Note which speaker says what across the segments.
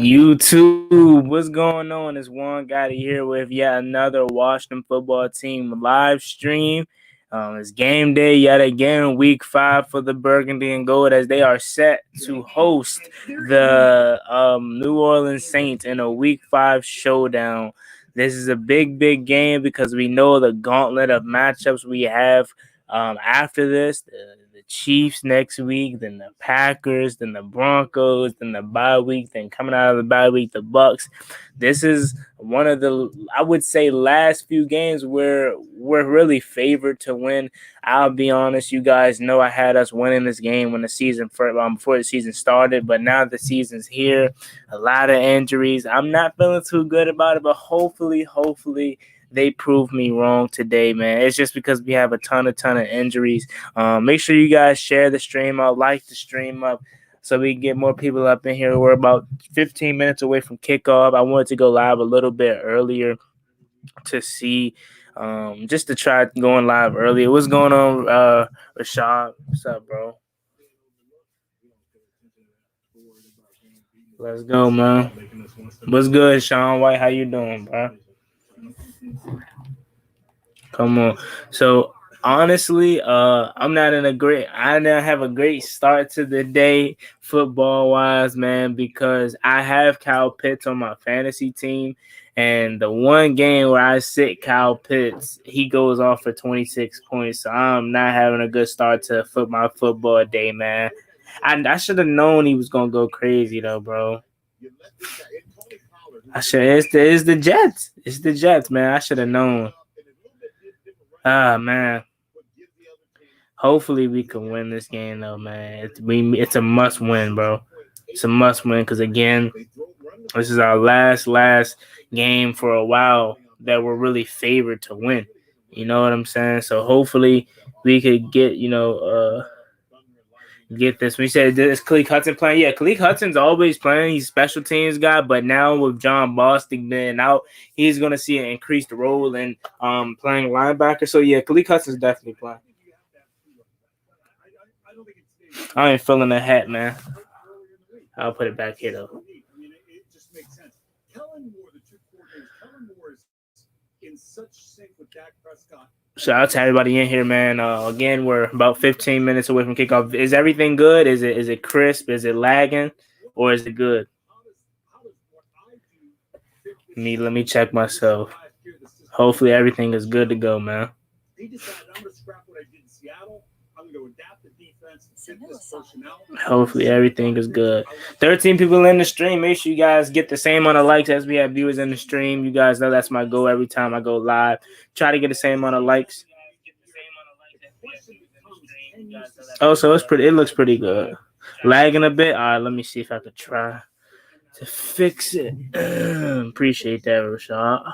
Speaker 1: YouTube, what's going on? It's Juan Gotti here with yet another Washington football team live stream. It's game day yet again, week 5 for the Burgundy and Gold as they are set to host the New Orleans Saints in a week 5 showdown. This is a big game because we know the gauntlet of matchups we have after this. The Chiefs next week, then the Packers, then the Broncos, then the bye week, then coming out of the bye week, the Bucks. This is one of the, I would say, last few games where we're really favored to win. I'll be honest, you guys know I had us winning this game when the season before the season started, but now the season's here. A lot of injuries. I'm not feeling too good about it, but hopefully they prove me wrong today, man. It's just because we have a ton of injuries. Make sure you guys share the stream out, like the stream up, so we can get more people up in here. We're about 15 minutes away from kickoff. I wanted to go live a little bit earlier to see, just to try going live earlier. What's going on, Rashad? What's up, bro? Let's go, man. What's good, Sean White? How you doing, bro? Come on. So honestly, I didn't have a great start to the day football wise, man, because I have Kyle Pitts on my fantasy team. And the one game where I sit Kyle Pitts, he goes off for 26 points. So I'm not having a good start to my football day, man. I should have known he was gonna go crazy though, bro. It's the Jets. It's the Jets, man. I should have known. Man. Hopefully we can win this game though, man. It's a must win, bro. It's a must win because again, this is our last game for a while that we're really favored to win. You know what I'm saying? So hopefully we could get, get this. We said, is Khaleke Hudson playing? Yeah, Khaleke Hudson's always playing. He's a special teams guy, but now with John Bostic being out, he's going to see an increased role in playing linebacker. So, yeah, Khaleke Hudson's definitely playing. I ain't feeling the hat, man. I'll put it back here, though. Shout out to everybody in here, man. Again, we're about 15 minutes away from kickoff. Is everything good? Is it crisp? Is it lagging? Or is it good? Let me check myself. Hopefully everything is good to go, man. Hopefully everything is good. 13 people in the stream. Make sure you guys get the same amount of likes as we have viewers in the stream. You guys know that's my goal every time I go live. Try to get the same amount of likes. Oh, so it looks pretty good. Lagging a bit. All right, let me see if I could try to fix it. Appreciate that, Rashad.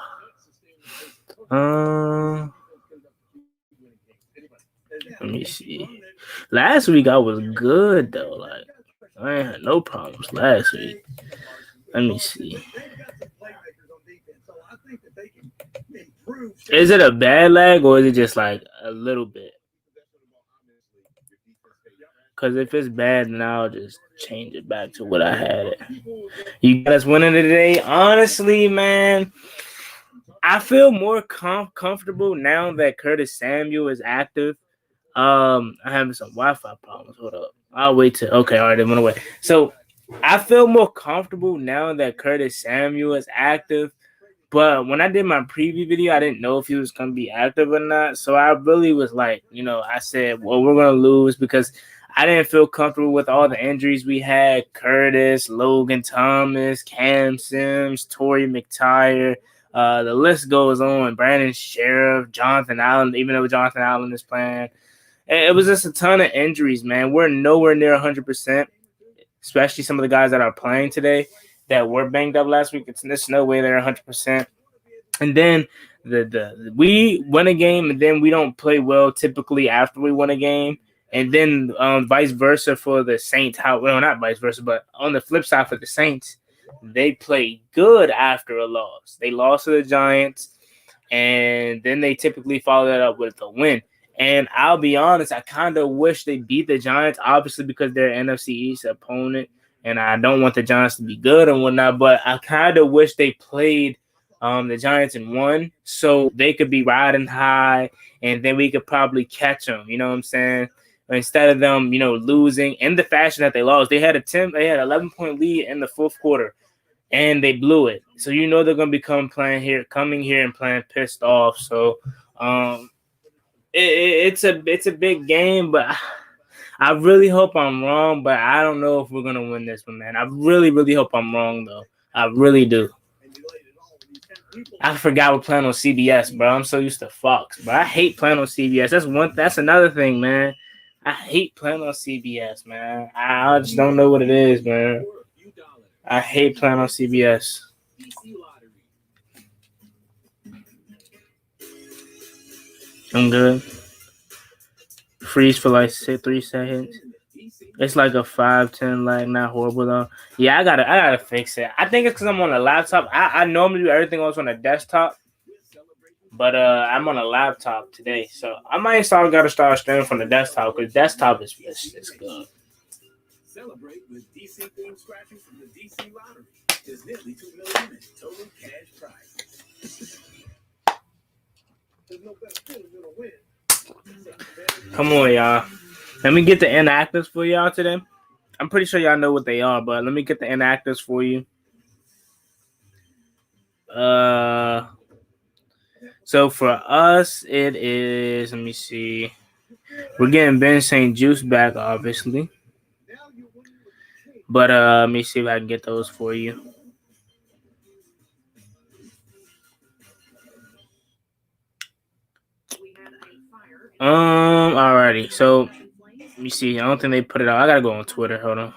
Speaker 1: Let me see. Last week I was good though. Like I ain't had no problems last week. Let me see. Is it a bad lag or is it just like a little bit? Because if it's bad, then I'll just change it back to what I had it. You got us winning today? Honestly, man, I feel more comfortable now that Curtis Samuel is active. I'm having some Wi-Fi problems. Hold up. I'll wait till. Okay, all right, it went away. So I feel more comfortable now that Curtis Samuel is active. But when I did my preview video, I didn't know if he was going to be active or not. So I really was like, I said, well, we're going to lose because I didn't feel comfortable with all the injuries we had. Curtis, Logan Thomas, Cam Sims, Torrey McTyer. The list goes on. Brandon Sheriff, Jonathan Allen, even though Jonathan Allen is playing. It was just a ton of injuries, man. We're nowhere near 100%, especially some of the guys that are playing today that were banged up last week. There's no way they're 100%. And then we win a game, and then we don't play well typically after we win a game. And then vice versa for the Saints. Well, not vice versa, but on the flip side for the Saints, they play good after a loss. They lost to the Giants, and then they typically follow that up with a win. And I'll be honest, I kind of wish they beat the Giants, obviously because they're an NFC East opponent. and I don't want the Giants to be good and whatnot, but I kind of wish they played the Giants and won so they could be riding high, and then we could probably catch them. You know what I'm saying? Instead of them, losing in the fashion that they lost. They had 11-point lead in the fourth quarter, and they blew it. So they're gonna be coming here and playing pissed off. So it's a big game, but I really hope I'm wrong. But I don't know if we're gonna win this one, man. I really, really hope I'm wrong, though. I really do. I forgot we're playing on CBS, bro. I'm so used to Fox, but I hate playing on CBS. That's another thing, man. I hate playing on CBS, man. I just don't know what it is, man. I hate playing on CBS. I'm good. Freeze for like 3 seconds. It's like a 5-10 lag, not horrible though. Yeah, I gotta fix it. I think it's because I'm on a laptop. I normally do everything else on a desktop, but I'm on a laptop today, so I might gotta start streaming from the desktop because desktop is good. Celebrate with DC theme scratching from the DC lottery. There's nearly $2 million in total cash prize. There's no better feeling than a win. Come on, y'all. Let me get the inactives for y'all today. I'm pretty sure y'all know what they are, but let me get the inactives for you. So for us, it is, let me see. We're getting Ben St. Juice back, obviously. But let me see if I can get those for you. Alrighty. So let me see. I don't think they put it out. I gotta go on Twitter. Hold on.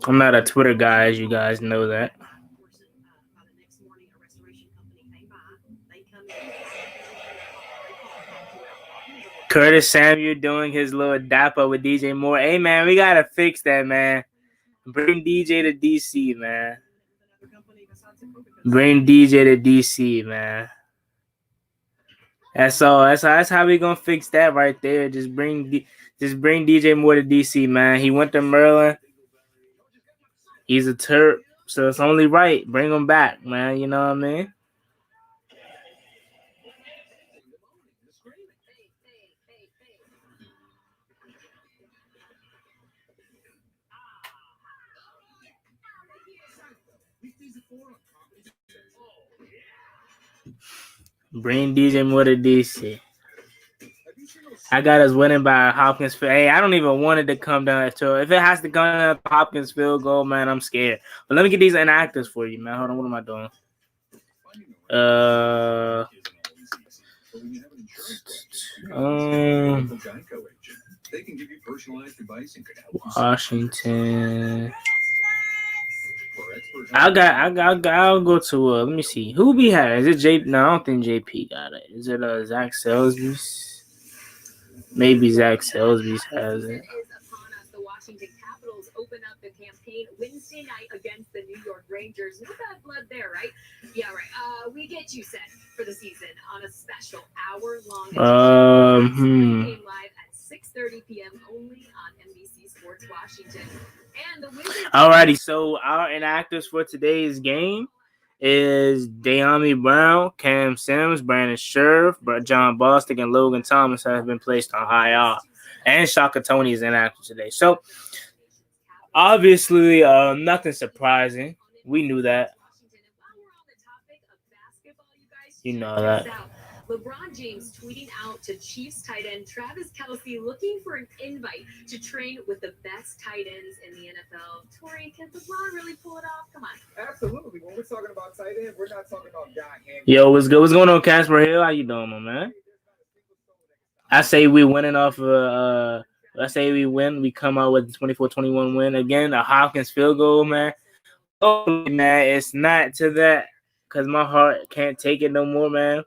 Speaker 1: I'm not a Twitter guy, as you guys know that. Curtis Samuel doing his little dap up with DJ Moore. Hey, man, we gotta fix that, man. Bring DJ to DC, man. Bring DJ to DC, man. That's all. That's how we gonna fix that right there. Just bring DJ Moore to DC, man. He went to Maryland. He's a Terp, so it's only right. Bring him back, man. You know what I mean? Bring DJ Moore to DC. I got us winning by Hopkins. Hey, I don't even want it to come down to if it has to come down to Hopkins field goal, man. I'm scared. But let me get these inactives for you, man. Hold on, what am I doing? Washington. I'll go to let me see. Who we have? Is it J? No, I don't think JP got it. Is it Zach Selsby? Maybe Zach Selsby has it. The Washington Capitals open up the campaign Wednesday night against the New York Rangers. No bad blood there, right? Yeah, right. We get you set for the season on a special hour-long game live at 6:30 p.m. only on NBC Sports Washington. Alrighty, so our inactives for today's game is De'Ami Brown, Cam Sims, Brandon Scherf, John Bostic, and Logan Thomas have been placed on IR. And Shaka Tony is inactive today. So, obviously, nothing surprising. We knew that. You know that. LeBron James tweeting out to Chiefs tight end Travis Kelce looking for an invite to train with the best tight ends in the NFL. Tori, can LeBron really pull it off? Come on. Absolutely. When we're talking about tight ends, we're not talking about guy hand. Yo, what's good? What's going on, Casper Hill? How you doing, my man? I say we winning off of I say we win. We come out with a 24-21 win again. A Hopkins field goal, man. Oh man, it's not to that because my heart can't take it no more, man.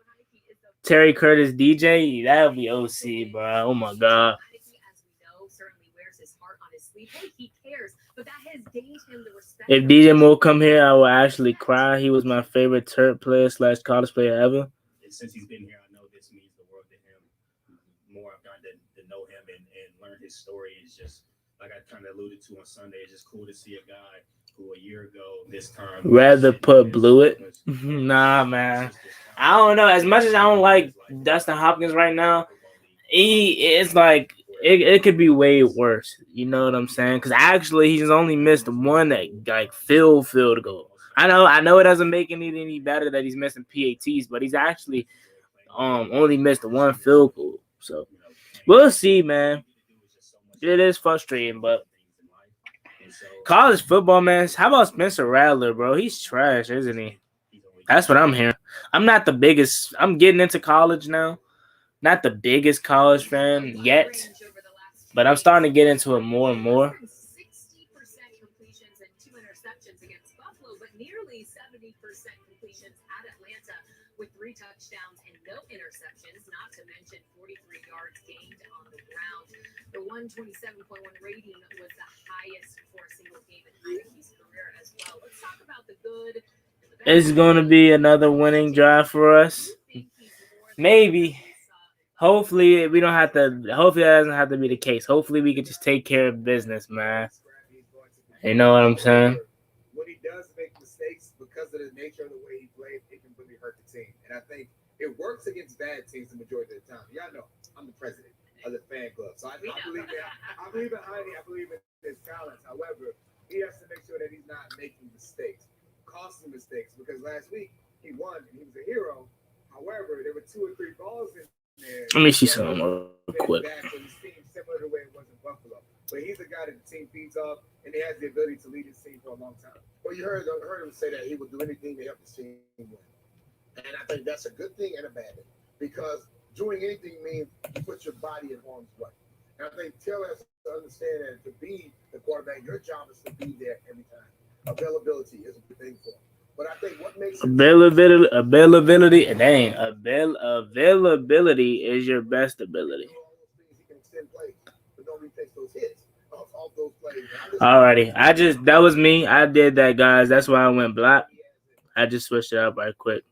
Speaker 1: Terry Curtis DJ, that would be OC, bro. Oh my god. If DJ Moore come here, I will actually cry. He was my favorite Terp player / college player ever. Since he's been here, I know this means the world to him. More I've gotten to know him and learn his story is just
Speaker 2: like I kind of alluded to on Sunday, it's just cool to see a guy who a year ago this time
Speaker 1: Rather put Blewett. Nah, man. I don't know. As much as I don't like Dustin Hopkins right now, it's like it could be way worse. You know what I'm saying? Because actually, he's only missed one that like field goal. I know it doesn't make it any better that he's missing PATs, but he's actually only missed one field goal. So we'll see, man. It is frustrating, but college football, man. How about Spencer Rattler, bro? He's trash, isn't he? That's what I'm hearing. I'm not the biggest. I'm getting into college now. Not the biggest college fan yet, but I'm starting to get into it more and more. It's going to be another winning drive for us. Maybe. Hopefully we don't have to. Hopefully that doesn't have to be the case. Hopefully we can just take care of business, man. You know what I'm saying?
Speaker 3: When he does make mistakes, because of the nature of the way he plays, it can really hurt the team. And I think it works against bad teams the majority of the time. Y'all know I'm the president of the fan club, so I believe that. I believe in Heidi. I believe in his talents. However, he has to make sure that he's not making mistakes, costly mistakes. Because last week he won and he was a hero. However, there were 2 or 3 balls in there.
Speaker 1: Let me see something real quick.
Speaker 3: Similar to the way it was in Buffalo. But he's a guy that the team feeds off, and he has the ability to lead his team for a long time. Well, you heard him say that he would do anything to help his team win. And I think that's a good thing and a bad thing. Because doing anything means you put your body in harm's way. And I think Taylor has to understand that to be the quarterback, your job is to be there every time. Availability is a good thing for him. But I think what makes
Speaker 1: availability is your best ability. Alrighty, that was me. I did that, guys. That's why I went black. I just switched it up right quick.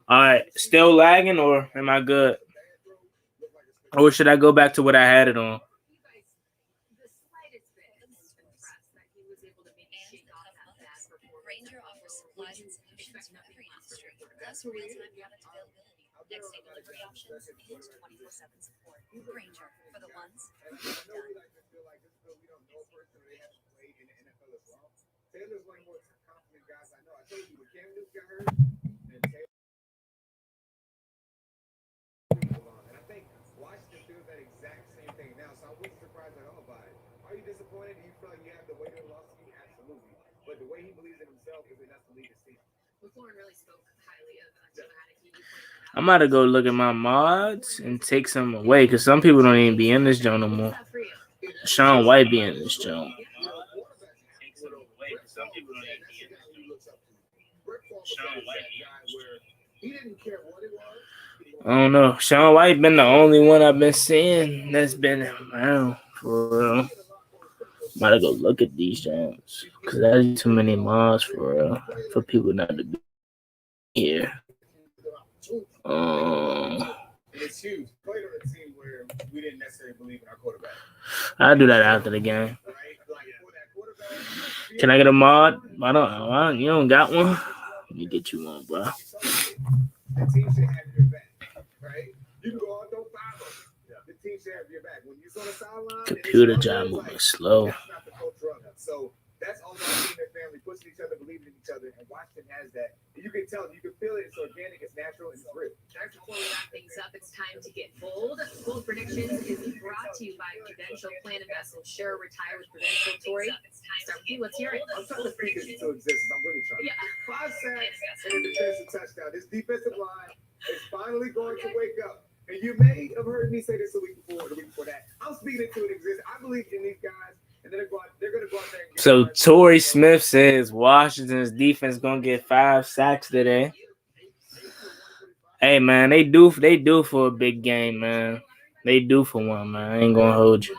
Speaker 1: All right, still lagging, or am I good? Or should I go back to what I had it on?
Speaker 4: Ranger offers supplies and solutions for free industry, plus real-time product availability. Next day delivery options and 24/7 support. Ranger, for the ones who get it done.
Speaker 3: Taylor's one of the more confident guys I know. I told you when Cam Newton got hurt, and Taylor. And I think Washington feels that exact same thing now. So I wasn't surprised at all by it. Are you disappointed? Do you feel like you have the weight of the loss? Absolutely. But the way he believes in himself is enough to lead his team.
Speaker 1: I'm about to go look at my mods and take some away because some people don't even be in this joint no more. Sean White be in this joint. I don't know. Sean White been the only one I've been seeing that's been around for real. I'm about to go look at these joints because there's too many mods for real for people not to be here.
Speaker 3: It's huge. Played on a team where we didn't necessarily believe in our quarterback.
Speaker 1: I'll do that after the game. Can I get a mod? I don't. You don't got one? Let me get you one, bro.
Speaker 3: The team should have your back, right? You can go out, don't follow. The team should have your back. When you're on the sideline,
Speaker 1: computer job moving slow.
Speaker 3: That's not the culture of it. So that's all about being their family, pushing each other, believing in each other, and Washington has that. You can tell, you can feel it. It's organic, it's natural, and it's real.
Speaker 5: Before we wrap things up, it's time to get bold. Bold Predictions is brought to you by Prudential. Plan, invest, insure, retire with Prudential. Tori, start with you. Let's hear it.
Speaker 3: I'm trying to speak this into existence. I'm really trying.
Speaker 5: Yeah.
Speaker 3: 5 sacks and a defensive touchdown. This defensive line is finally going to wake up. And you may have heard me say this the week before that. I'm speaking into existence. I believe in these guys. And they're going to go out there and get
Speaker 1: so Torrey Smith says Washington's defense gonna get 5 sacks today. Hey man, they do for a big game, man. They do for one, man. I ain't gonna hold you.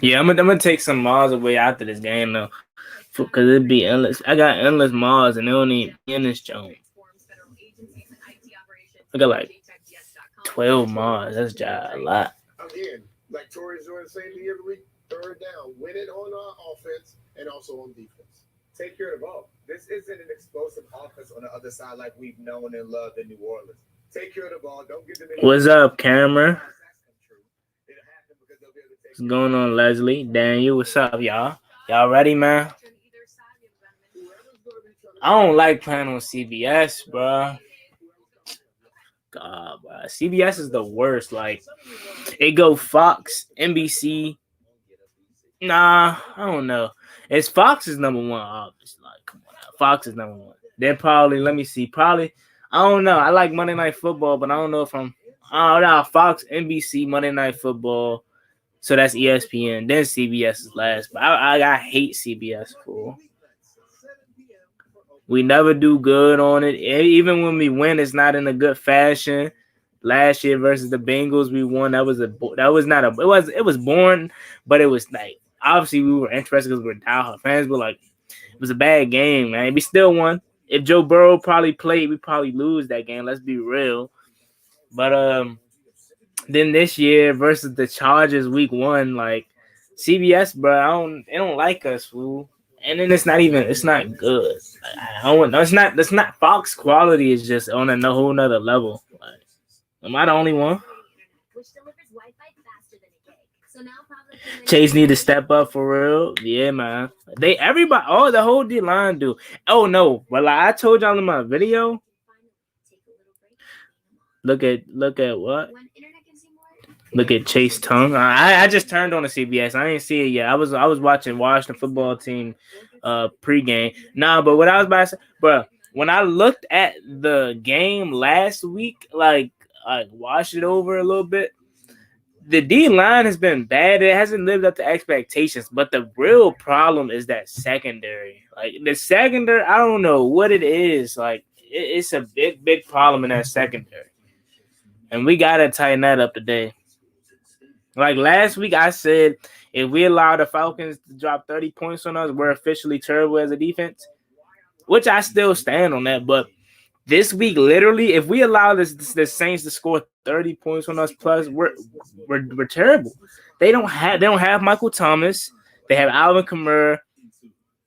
Speaker 1: Yeah, I'm gonna take some miles away after this game though, because it'd be endless. I got endless miles and they don't even be in this joint. I got like 12 miles. That's just a lot.
Speaker 3: Again, like Torrey's doing the same thing every week. Third down, win it on offense and also on defense. Take care of the ball. This isn't an explosive offense on the other side like we've known and loved in New Orleans. Take care of the ball. Don't get them in.
Speaker 1: What's up, Cameron? What's going on, Leslie? Daniel, what's up, y'all? Y'all ready, man? I don't like playing on CBS, bro. God, bro. CBS is the worst. Like, it go Fox, NBC. Nah, I don't know. It's Fox is number one, obviously. Like, come on now. Fox is number one. Then probably, let me see. Probably, I don't know. I like Monday Night Football, but I don't know if I don't know. Fox, NBC, Monday Night Football. So that's ESPN. Then CBS is last. But I hate CBS, fool. We never do good on it. Even when we win, it's not in a good fashion. Last year versus the Bengals, we won. It was boring, but it was like obviously we were interested because we're diehard fans. But like it was a bad game, man. We still won. If Joe Burrow probably played, we probably lose that game. Let's be real. But then this year versus the Chargers, week 1, like CBS, bro, they don't like us, fool. And then it's not good. It's not Fox quality is just on a whole nother level. Like, am I the only one? Chase need to step up for real. Yeah, man. The whole D line do. Oh no, but like I told y'all in my video. Look at what? Look at Chase Tongue. I just turned on the CBS. I didn't see it yet. I was watching Washington football team pregame. Nah, but what I was about to say, bro, when I looked at the game last week, like I watched it over a little bit, the D line has been bad. It hasn't lived up to expectations. But the real problem is that secondary. Like the secondary, I don't know what it is. Like it's a big problem in that secondary. And we gotta tighten that up today. Like last week, I said if we allow the Falcons to drop 30 points on us, we're officially terrible as a defense, which I still stand on that. But this week, literally, if we allow the Saints to score 30 points on us plus, we're terrible. They don't have Michael Thomas. They have Alvin Kamara.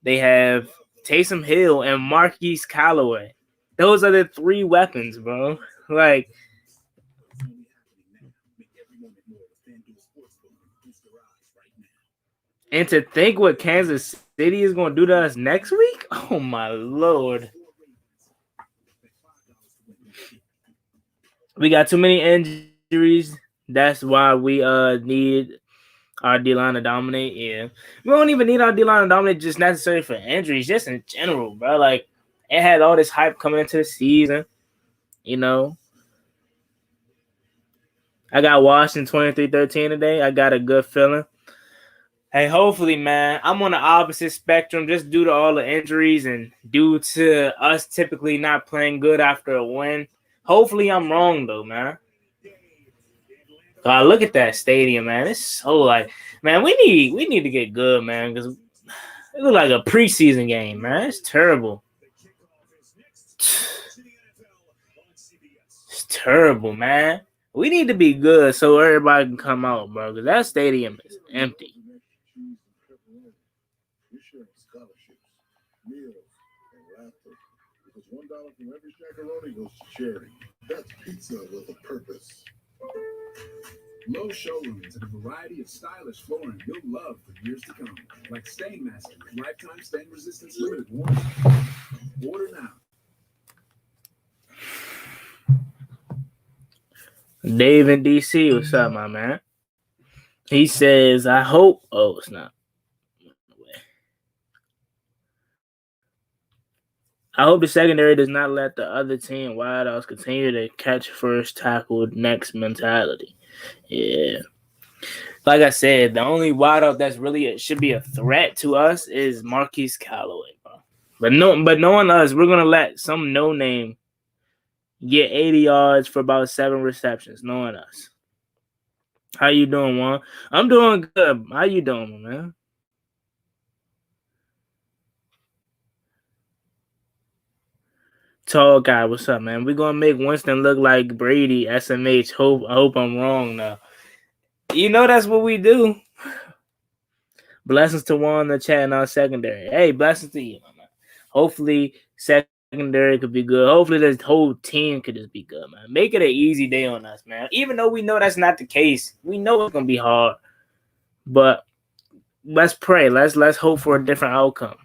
Speaker 1: They have Taysom Hill and Marquise Callaway. Those are the 3 weapons, bro. Like. And to think what Kansas City is going to do to us next week? Oh, my Lord. We got too many injuries. That's why we need our D-line to dominate. Yeah. We don't even need our D-line to dominate just necessarily for injuries, just in general, bro. Like, it had all this hype coming into the season, you know. I got Washington 23-13 today. I got a good feeling. Hey, hopefully, man, I'm on the opposite spectrum just due to all the injuries and due to us typically not playing good after a win. Hopefully, I'm wrong, though, man. God, look at that stadium, man. It's so like, man, we need to get good, man, because it looks like a preseason game, man. It's terrible. It's terrible, man. We need to be good so everybody can come out, bro, because that stadium is empty.
Speaker 6: From every shakaroni goes to charity. That's pizza with a purpose. Lowe's showrooms and a variety of stylish flooring you'll love for years to come, like Stainmaster, lifetime stain resistance limited warranty. Order now.
Speaker 1: Dave in DC, what's up, my man? He says, I hope. Oh, it's not. I hope the secondary does not let the other team wideouts continue to catch first tackle next mentality. Yeah. Like I said, the only wideout that's really should be a threat to us is Marquise Callaway, bro. But knowing us, we're gonna let some no name get 80 yards for about 7 receptions, knowing us. How you doing, Juan? I'm doing good. How you doing, man? Tall guy, what's up, man? We're gonna make Winston look like Brady, SMH. I hope I'm wrong now. You know that's what we do. Blessings to one in the chat and our secondary. Hey, blessings to you, man. Hopefully secondary could be good. Hopefully this whole team could just be good, man. Make it an easy day on us, man. Even though we know that's not the case. We know it's gonna be hard. But let's pray. Let's hope for a different outcome.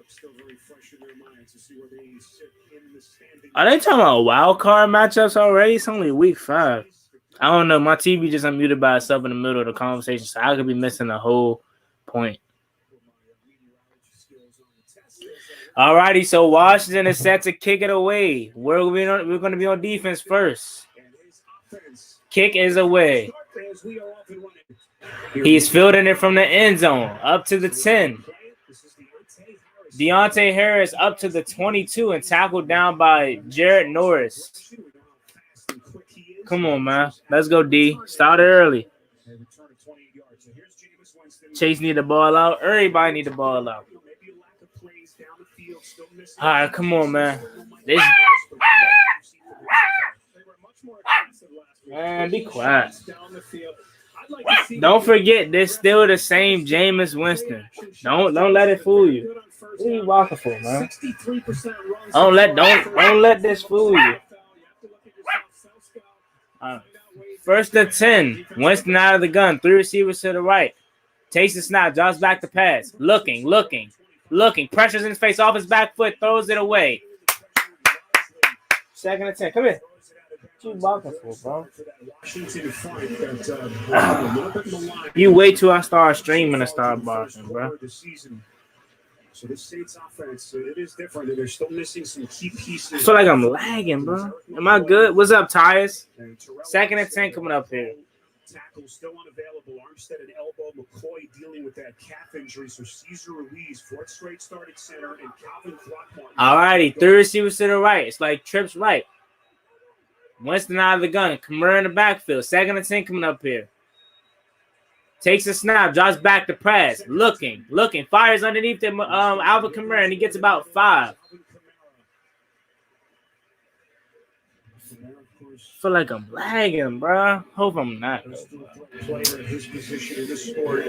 Speaker 6: Still very fresh in their minds to see where they sit in the standing.
Speaker 1: Are they talking about wild card matchups already? It's only week 5. I don't know. My TV just unmuted by itself in the middle of the conversation, so I could be missing the whole point. Alrighty, so Washington is set to kick it away. We're going to be on defense first. Kick is away. He's fielding it from the end zone up to the 10. Deontay Harris up to the 22 and tackled down by Jared Norris. Come on, man. Let's go, D. Start early. Chase need the ball out. Everybody need the ball out. All right, come on, man. Man, be quiet. Don't forget, this still the same Jameis Winston. Don't let it fool you. What are you walking for, man? Don't let this fool you. First and 10. Winston out of the gun. 3 receivers to the right. Takes the snap. Drops back to pass. Looking. Pressures in his face off his back foot. Throws it away. 2nd and 10. Come here. What you walking for, bro? You wait till I start streaming and start barking, bro.
Speaker 6: So this state's offense, it is different. They're still missing some key pieces.
Speaker 1: I feel like I'm lagging, bro. Am I good? What's up, Tyus? 2nd and 10 coming up here.
Speaker 6: Tackle still unavailable. Armstead and elbow. McCoy dealing with that calf injury. So Caesar Ruiz, 4th straight started center, and Calvin Throckmorton.
Speaker 1: Alrighty, 3 receivers to the right. It's like trips right. Winston out of the gun. Kamara in the backfield. 2nd and 10 coming up here. Takes a snap, drops back to pass. Looking. Fires underneath him, Alvin Kamara, and he gets about 5. Feel like I'm lagging, bro. Hope I'm not. All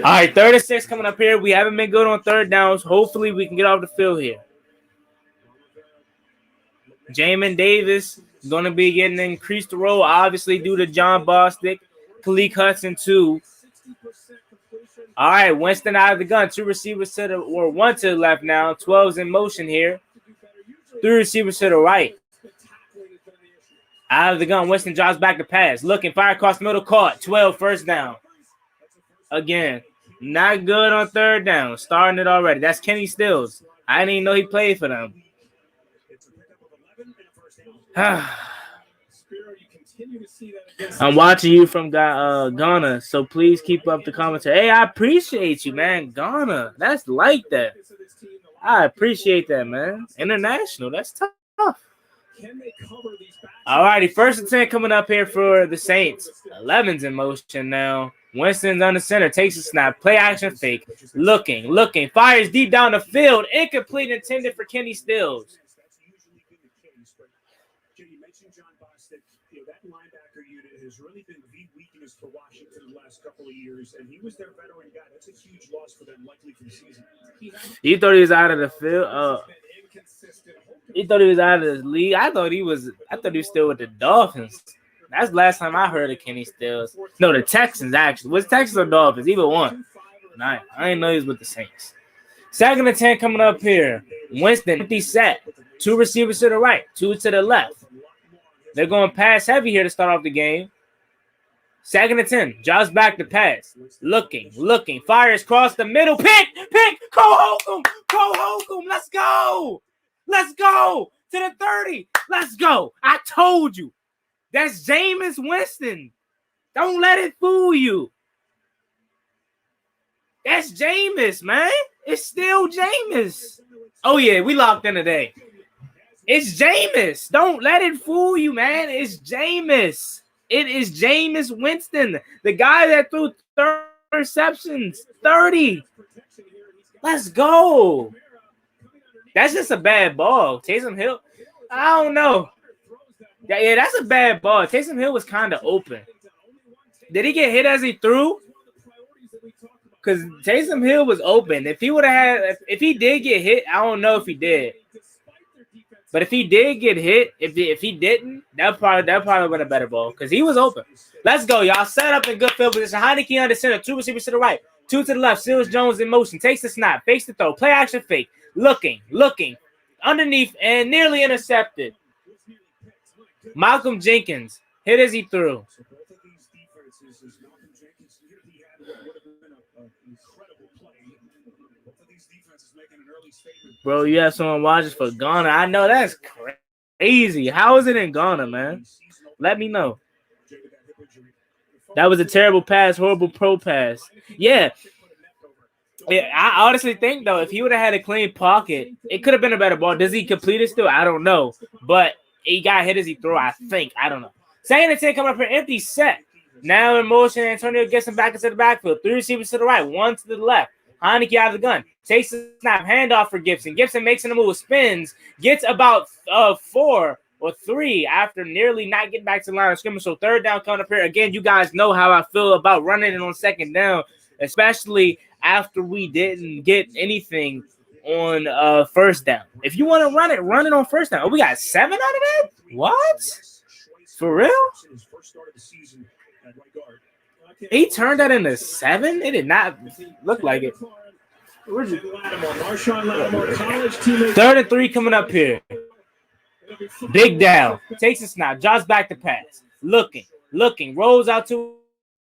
Speaker 1: right, 3rd and 6 coming up here. We haven't been good on 3rd downs. Hopefully, we can get off the field here. Jamin Davis is going to be getting an increased role, obviously, due to John Bostic. Khalil Hudson, too. All right, Winston out of the gun. 2 receivers to the, or 1 to the left now. 12's in motion here. 3 receivers to the right. Out of the gun, Winston drops back to pass. Looking, fire across middle, caught. 12, 1st down. Again, not good on 3rd down. Starting it already. That's Kenny Stills. I didn't even know he played for them. I'm watching you from Ghana, so please keep up the commentary. Hey, I appreciate you, man. Ghana, that's like that. I appreciate that, man. International, that's tough. All righty, 1st and 10 coming up here for the Saints. 11's in motion now. Winston's on the center, takes a snap, play action fake. Looking, fires deep down the field. Incomplete, intended for Kenny Stills.
Speaker 6: Has really been the weakness for Washington the last couple of years, and he was their veteran guy. That's a huge loss for them, likely for the season.
Speaker 1: You thought he was out of the field? He thought he was out of the league. I thought he was still with the Dolphins. That's the last time I heard of Kenny Stills. No, the Texans actually. Was Texans or Dolphins? Either one. Nah, I didn't know he was with the Saints. 2nd and 10 coming up here. Winston, empty set. 2 receivers to the right, 2 to the left. They're going pass heavy here to start off the game. 2nd and 10. Josh back to pass. Looking. Fires across the middle. Pick. Cole Holcomb. Let's go. To the 30. Let's go. I told you. That's Jameis Winston. Don't let it fool you. That's Jameis, man. It's still Jameis. Oh, yeah, we locked in today. It's Jameis. Don't let it fool you, man. It's Jameis. It is Jameis Winston, the guy that threw 30 interceptions. 30. Let's go. That's just a bad ball. Taysom Hill, I don't know. Yeah, that's a bad ball. Taysom Hill was kind of open. Did he get hit as he threw? Because Taysom Hill was open. If he did get hit, I don't know if he did. But if he did get hit, if he didn't, that probably would have been a better ball because he was open. Let's go, y'all. Set up in good field position. Heineke on the center, 2 receivers to the right, 2 to the left. Seals Jones in motion, takes the snap, fakes the throw, play action fake, looking, underneath and nearly intercepted. Malcolm Jenkins hit as he threw. Bro, you have someone watching for Ghana. I know that's crazy. How is it in Ghana, man? Let me know. That was a terrible pass, horrible pro pass. Yeah. I honestly think, though, if he would have had a clean pocket, it could have been a better ball. Does he complete it still? I don't know. But he got hit as he threw, I think. I don't know. 2nd and 10 coming up here, empty set. Now in motion, Antonio gets him back into the backfield. 3 receivers to the right, 1 to the left. Heineke out of the gun. Takes the snap, handoff for Gibson. Gibson makes a move, spins, gets about 4 or 3 after nearly not getting back to the line of scrimmage. So 3rd down coming up here. Again, you guys know how I feel about running it on 2nd down, especially after we didn't get anything on 1st down. If you want to run it on 1st down. Oh, we got 7 out of that? What? For real? He turned that into 7? It did not look like it. 3rd and 3 coming up here. Big down. Takes a snap. Josh back to pass. Looking. Rolls out to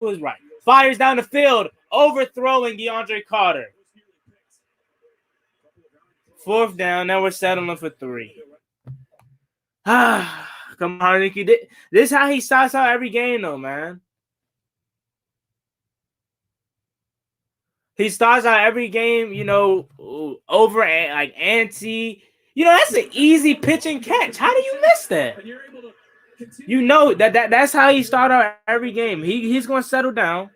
Speaker 1: his right. Fires down the field. Overthrowing DeAndre Carter. 4th down. Now we're settling for 3. Come on, Nicky. This is how he starts out every game, though, man. He starts out every game, over like anti. That's an easy pitch and catch. How do you miss that? That's how he started out every game. He's going to settle down.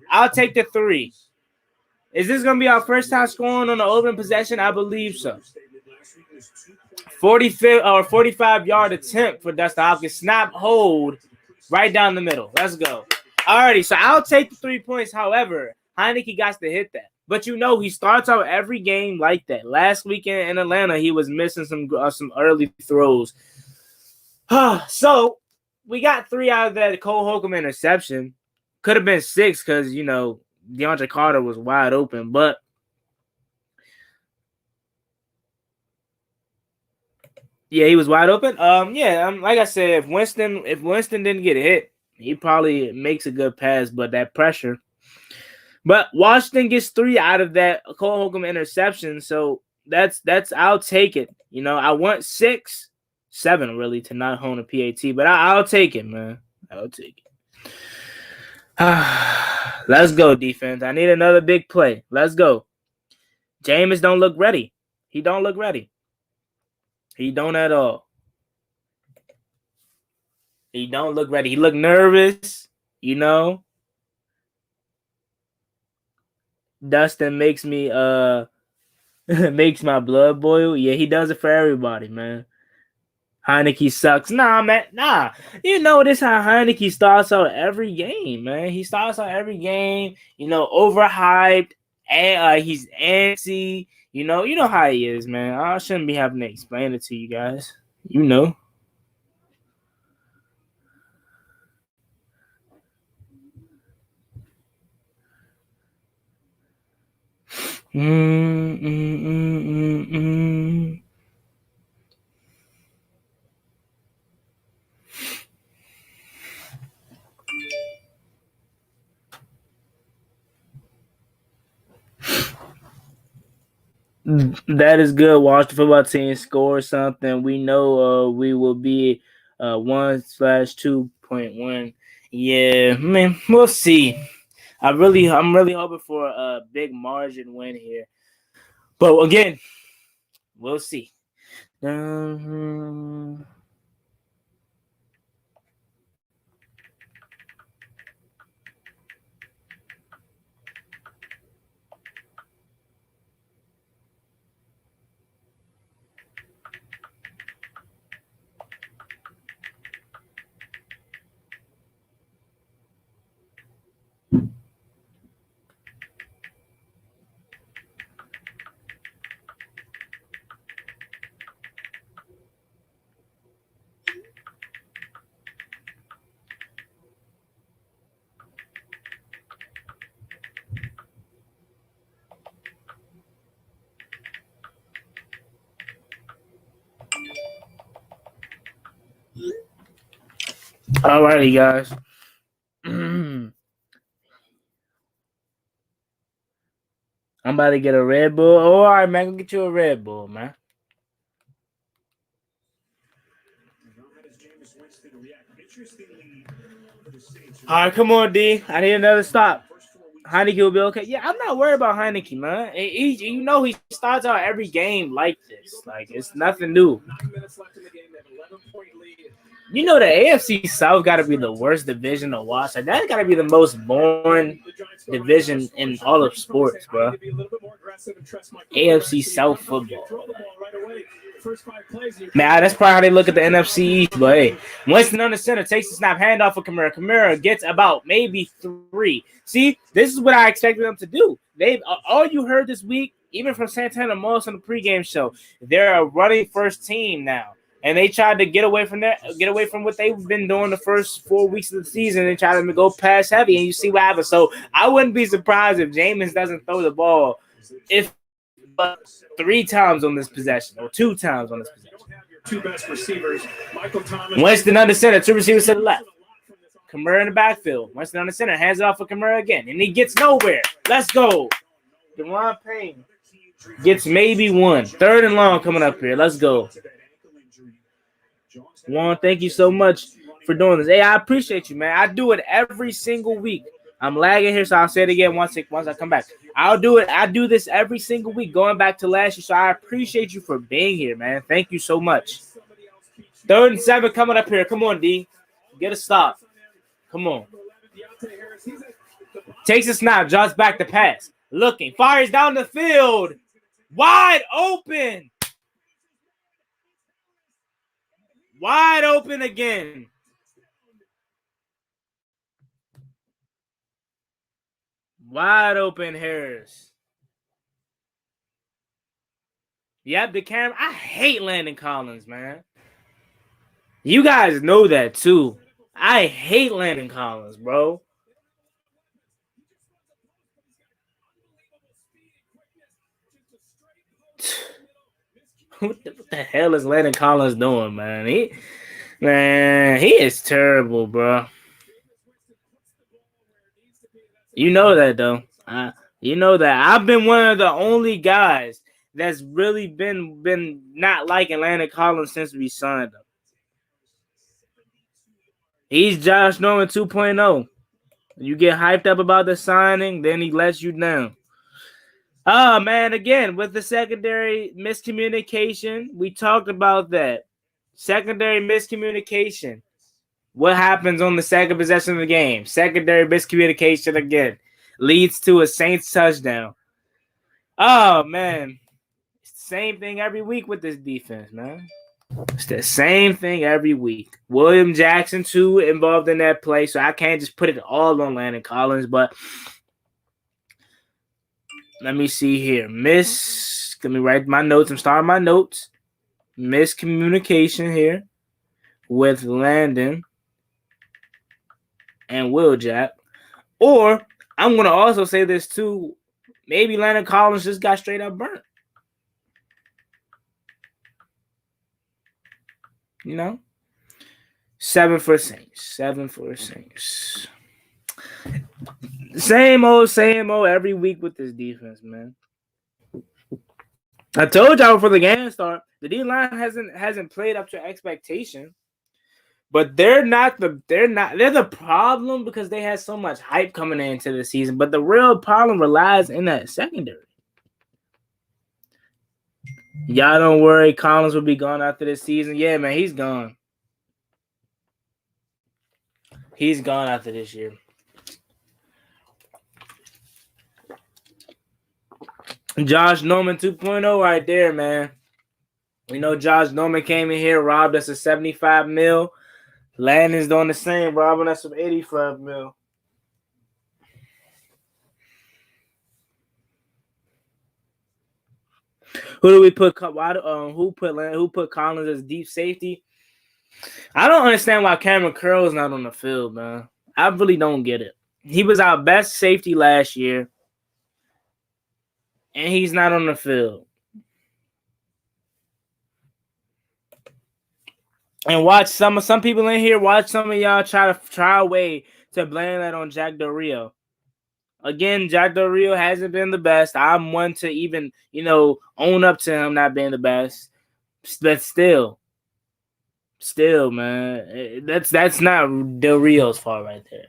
Speaker 1: I'll take the 3. Is this going to be our first time scoring on an open possession? I believe so. 45-yard attempt for Dustin Hopkins. Snap, hold, right down the middle. Let's go. Alrighty, so I'll take the 3 points. However, Heineke got to hit that. But he starts out every game like that. Last weekend in Atlanta, he was missing some early throws. So we got 3 out of that Cole Holcomb interception. Could have been 6 because, DeAndre Carter was wide open. But yeah, he was wide open. Like I said, if Winston didn't get hit, he probably makes a good pass. But that pressure. But Washington gets 3 out of that Cole Holcomb interception, so that's I'll take it. I want 6, 7 really to not hone a PAT, but I'll take it, man. I'll take it. Let's go, defense. I need another big play. Let's go. Jameis don't look ready. He don't look ready. He don't at all. He don't look ready. He look nervous, Dustin makes me makes my blood boil. Yeah, he does it for everybody, man. Heineke sucks. Nah, man. Nah. This how Heineke starts out every game, man. He starts out every game, overhyped, and he's antsy. You know how he is, man. I shouldn't be having to explain it to you guys. That is good. Watch the football team score something. We know we will be 1/2.1. Yeah, man, we'll see. I'm really hoping for a big margin win here. But again, we'll see. Alrighty, guys. I'm about to get a Red Bull. Oh, all right, man. Go get you a Red Bull, man. All right, come on, D. I need another stop. Heineke will be okay. Yeah, I'm not worried about Heineke, man. You know he starts out every game like this. Like, it's nothing new. You know the AFC South got to be the worst division to watch. Like, that's got to be the most boring division in all of sports, bro. AFC South football. Man, that's probably how they look at the NFC East. But hey, Winston under center takes the snap, handoff for Kamara. Kamara gets about maybe 3. See, this is what I expected them to do. They all you heard this week, even from Santana Moss on the pregame show, they're a running first team now. And they tried to get away from what they've been doing the first 4 weeks of the season and try to go pass heavy. And you see what happens. So I wouldn't be surprised if Jameis doesn't throw the ball 3 times on this possession or 2 times on this possession.
Speaker 6: 2 best receivers, Michael Thomas.
Speaker 1: Winston under center, 2 receivers to the left. Kamara in the backfield. Winston under center, hands it off for Kamara again, and he gets nowhere. Let's go. Deron Payne gets maybe 1. 3rd and long coming up here. Let's go. Juan, thank you so much for doing this. Hey, I appreciate you, man. I do it every single week. I'm lagging here, so I'll say it again once I come back. I'll do it. I do this every single week, going back to last year. So I appreciate you for being here, man. Thank you so much. 3rd and 7 coming up here. Come on, D. Get a stop. Come on. Takes a snap, jots back the pass. Looking, fires down the field. Wide open. Wide open again. Wide open Harris. Yep, the camera. I hate Landon Collins, man. You guys know that too. I hate Landon Collins, bro. What the hell is Landon Collins doing, man? He is terrible, bro. You know that, though. You know that. I've been one of the only guys that's really been not liking Landon Collins since we signed him. He's Josh Norman 2.0. You get hyped up about the signing, then he lets you down. Oh, man, again, with the secondary miscommunication, we talked about that. Secondary miscommunication. What happens on the second possession of the game? Secondary miscommunication again. Leads to a Saints touchdown. Oh, man. It's the same thing every week with this defense, man. It's the same thing every week. William Jackson, too, involved in that play, so I can't just put it all on Landon Collins, but let me see here. Let me write my notes. I'm starting my notes. Miscommunication here with Landon and Will Jack. Or I'm going to also say this too. Maybe Landon Collins just got straight up burnt. You know? 7 for Saints. 7 for Saints. Same old every week with this defense, man. I told y'all before the game start, the D line hasn't played up to expectation. But they're the problem because they had so much hype coming into the season. But the real problem relies in that secondary. Y'all don't worry, Collins will be gone after this season. Yeah, man, he's gone. He's gone after this year. Josh Norman 2.0 right there, man. We know Josh Norman came in here, robbed us of 75 mil. Landon's doing the same, robbing us of 85 mil. Who do we put? Who put Collins as deep safety? I don't understand why Cameron Curl's not on the field, man. I really don't get it. He was our best safety last year, and he's not on the field. And watch some people in here. Watch some of y'all try a way to blame that on Jack Del Rio. Again, Jack Del Rio hasn't been the best. I'm one to even own up to him not being the best. But still, man, that's not Del Rio's fault right there.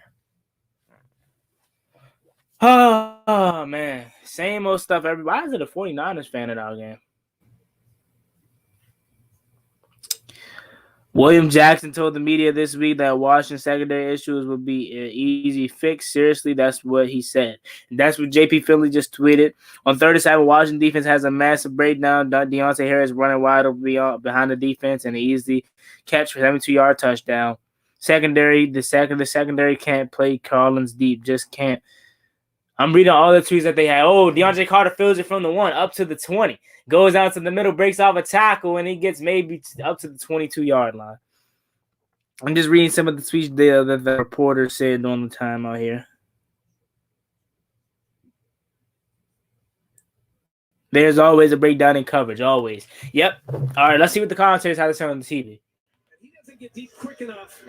Speaker 1: Oh man, same old stuff. Why is it a 49ers fan at our game? William Jackson told the media this week that Washington secondary issues would be an easy fix. Seriously, that's what he said. And that's what JP Finley just tweeted. On 37, Washington defense has a massive breakdown. Deontay Harris running wide behind the defense and an easy catch for 72-yard touchdown. The secondary can't play Collins deep. Just can't. I'm reading all the tweets that they had. Oh, DeAndre Carter fills it from the 1 up to the 20. Goes out to the middle, breaks off a tackle, and he gets maybe up to the 22-yard line. I'm just reading some of the tweets that the reporter said during the time out here. There's always a breakdown in coverage, always. Yep. All right, let's see what the commentators have to say on the TV.
Speaker 7: He doesn't get deep quick enough.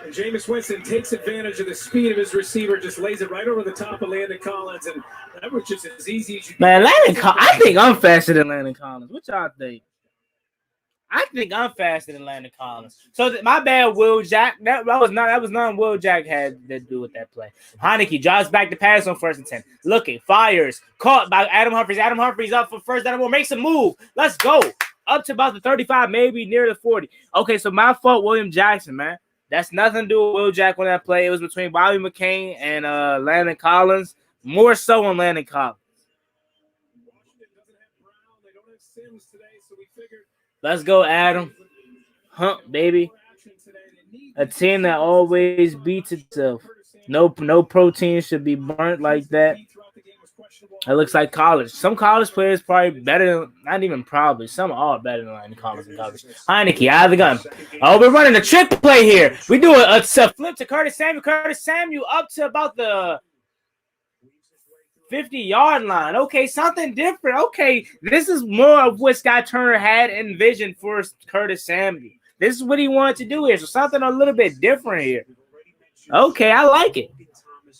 Speaker 7: And Jameis Winston takes advantage of the speed of his receiver, just lays it right over the top of Landon Collins, and that was just as easy as you can.
Speaker 1: Man, I think I'm faster than Landon Collins. What y'all think? I think I'm faster than Landon Collins. So my bad, Will Jack. That was not Will Jack had to do with that play. Heineke drives back to pass on 1st and 10. Looking, fires, caught by Adam Humphries. Adam Humphries up for first down. Makes a move. Let's go. Up to about the 35, maybe near the 40. Okay, so my fault, William Jackson, man. That's nothing to do with Will Jack on that play. It was between Bobby McCain and Landon Collins. More so on Landon Collins. Let's go, Adam. Hump, baby. A team that always beats itself. No protein should be burnt like that. It looks like college. Some college players probably better than, not even probably. Some are better than Landon Collins in college. Heineke out of the gun. Oh, we're running a trick play here. We do a flip to Curtis Samuel. Curtis Samuel up to about the 50-yard line. Okay, something different. Okay, this is more of what Scott Turner had envisioned for Curtis Samuel. This is what he wanted to do here. So something a little bit different here. Okay, I like it.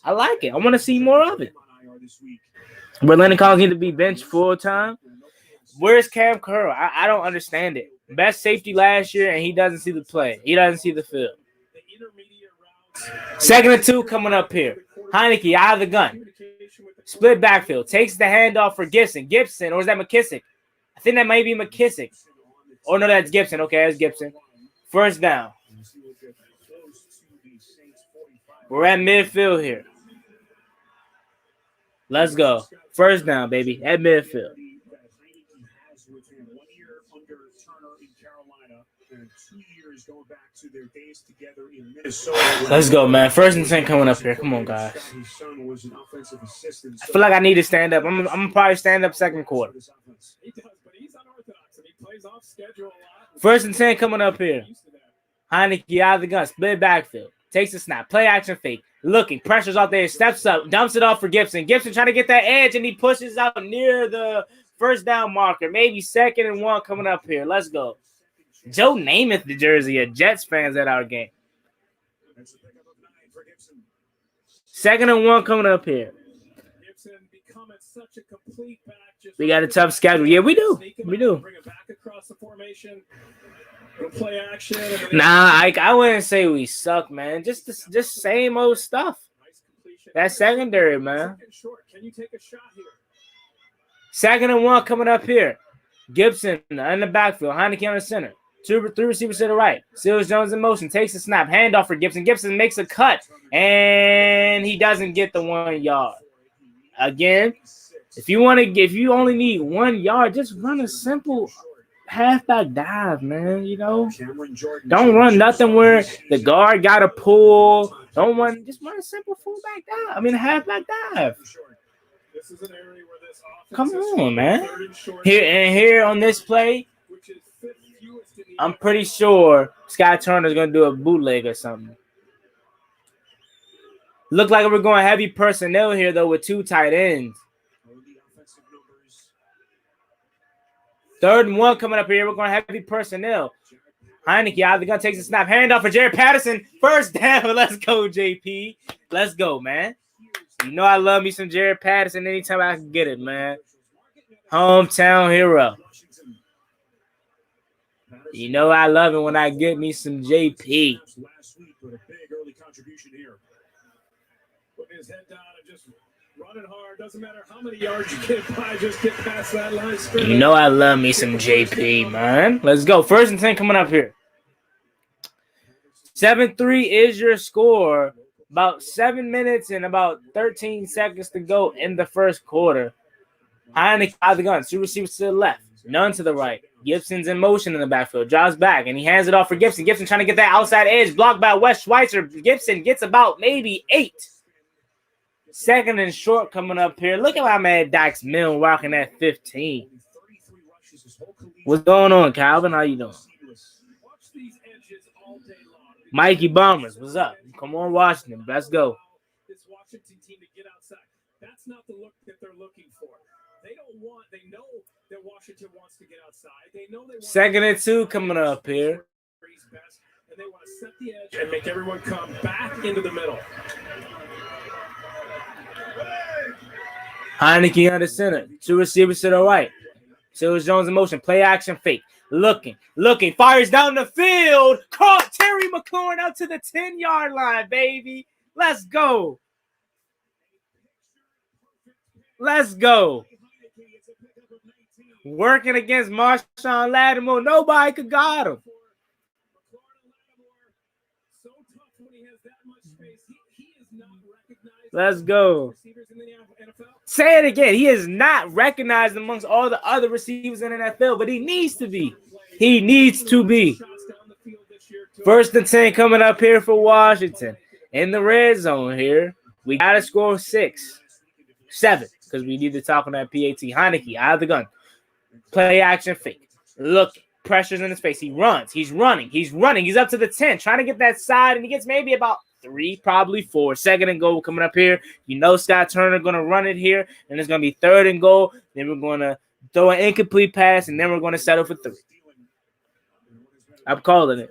Speaker 1: I want to see more of it. But Landon Collins need to be benched full time. Where's Cam Curl? I don't understand it. Best safety last year, and he doesn't see the play. He doesn't see the field. 2nd and 2 coming up here. Heineke out of the gun. Split backfield. Takes the handoff for Gibson. Gibson, or is that McKissick? I think that might be McKissick. Oh, no, that's Gibson. Okay, that's Gibson. First down. We're at midfield here. Let's go. First down, baby, at midfield. Let's go, man. 1st and 10 coming up here. Come on, guys. I feel like I need to stand up. I'm gonna probably stand up 2nd quarter. 1st and 10 coming up here. Heineke out of the gun. Split backfield. Takes the snap. Play action fake. Looking. Pressures out there. Steps up. Dumps it off for Gibson. Gibson trying to get that edge, and he pushes out near the first down marker. Maybe 2nd and 1 coming up here. Let's go. Joe Namath, the jersey of Jets fans at our game. 2nd and 1 coming up here.
Speaker 7: becoming such a complete back.
Speaker 1: We got a tough schedule. Yeah, we do. We do.
Speaker 7: Bring it back across the formation. Play action.
Speaker 1: Nah, I wouldn't say we suck, man. Just same old stuff. That's secondary, man.
Speaker 7: Can you take a shot here?
Speaker 1: 2nd and 1 coming up here. Gibson in the backfield. Heineke on the center. 3 receivers to the right. Seals Jones in motion. Takes a snap. Handoff for Gibson. Gibson makes a cut. And he doesn't get the 1 yard. Again, if you only need 1 yard, just run a simple halfback dive, man. You know, don't run nothing where the guard got to pull. Just run a simple fullback dive. I mean, a halfback dive. Come on, man. Here on this play, I'm pretty sure Sky Turner's gonna do a bootleg or something. Look like we're going heavy personnel here though with 2 tight ends. 3rd and 1 coming up here. We're going heavy personnel. Heineke out of the gun, takes a snap. Handoff for Jared Patterson. 1st down. Let's go, JP. Let's go, man. You know I love me some Jared Patterson anytime I can get it, man. Hometown hero. You know I love it when I get me some JP.
Speaker 7: Putting his head down and just running hard. Doesn't matter how many yards you get by, just get past that line.
Speaker 1: You know I love me some JP, man. Let's go. 1st and 10 coming up here. 7-3 is your score. About 7 minutes and about 13 seconds to go in the 1st quarter. Heineke out of the gun. 2 receivers to the left. None to the right. Gibson's in motion in the backfield. Drives back, and he hands it off for Gibson. Gibson trying to get that outside edge. Blocked by Wes Schweitzer. Gibson gets about maybe 8. 2nd and short coming up here. Look at my man Dax Milne walking at 15. What's going on, Calvin? How you doing? Mikey Bombers, what's up? Come on, Washington. Let's go.
Speaker 7: This Washington team to get outside. That's not the look that they're looking for. They know that Washington wants to get outside. They know they want
Speaker 1: 2nd and 2 coming up here.
Speaker 7: And they want to set the edge and make everyone come back into the middle.
Speaker 1: Heineke on the center. 2 receivers to the right. Seals Jones in motion. Play action fake. Looking. Fires down the field. Caught Terry McLaurin out to the 10-yard line, baby. Let's go. Let's go. Working against Marshawn Lattimore. Nobody could guard him. Let's go. Say it again. He is not recognized amongst all the other receivers in the NFL, but he needs to be. He needs to be. 1st and 10 coming up here for Washington. In the red zone here, we got to score 7, because we need to talk on that PAT. Heineke out of the gun. Play action fake. Look, pressures in his face. He runs. He's running. He's up to the 10, trying to get that side, and he gets maybe about 3, probably 4. 2nd and goal coming up here. You know Scott Turner going to run it here, and it's going to be 3rd and goal. Then we're going to throw an incomplete pass, and then we're going to settle for 3. I'm calling it.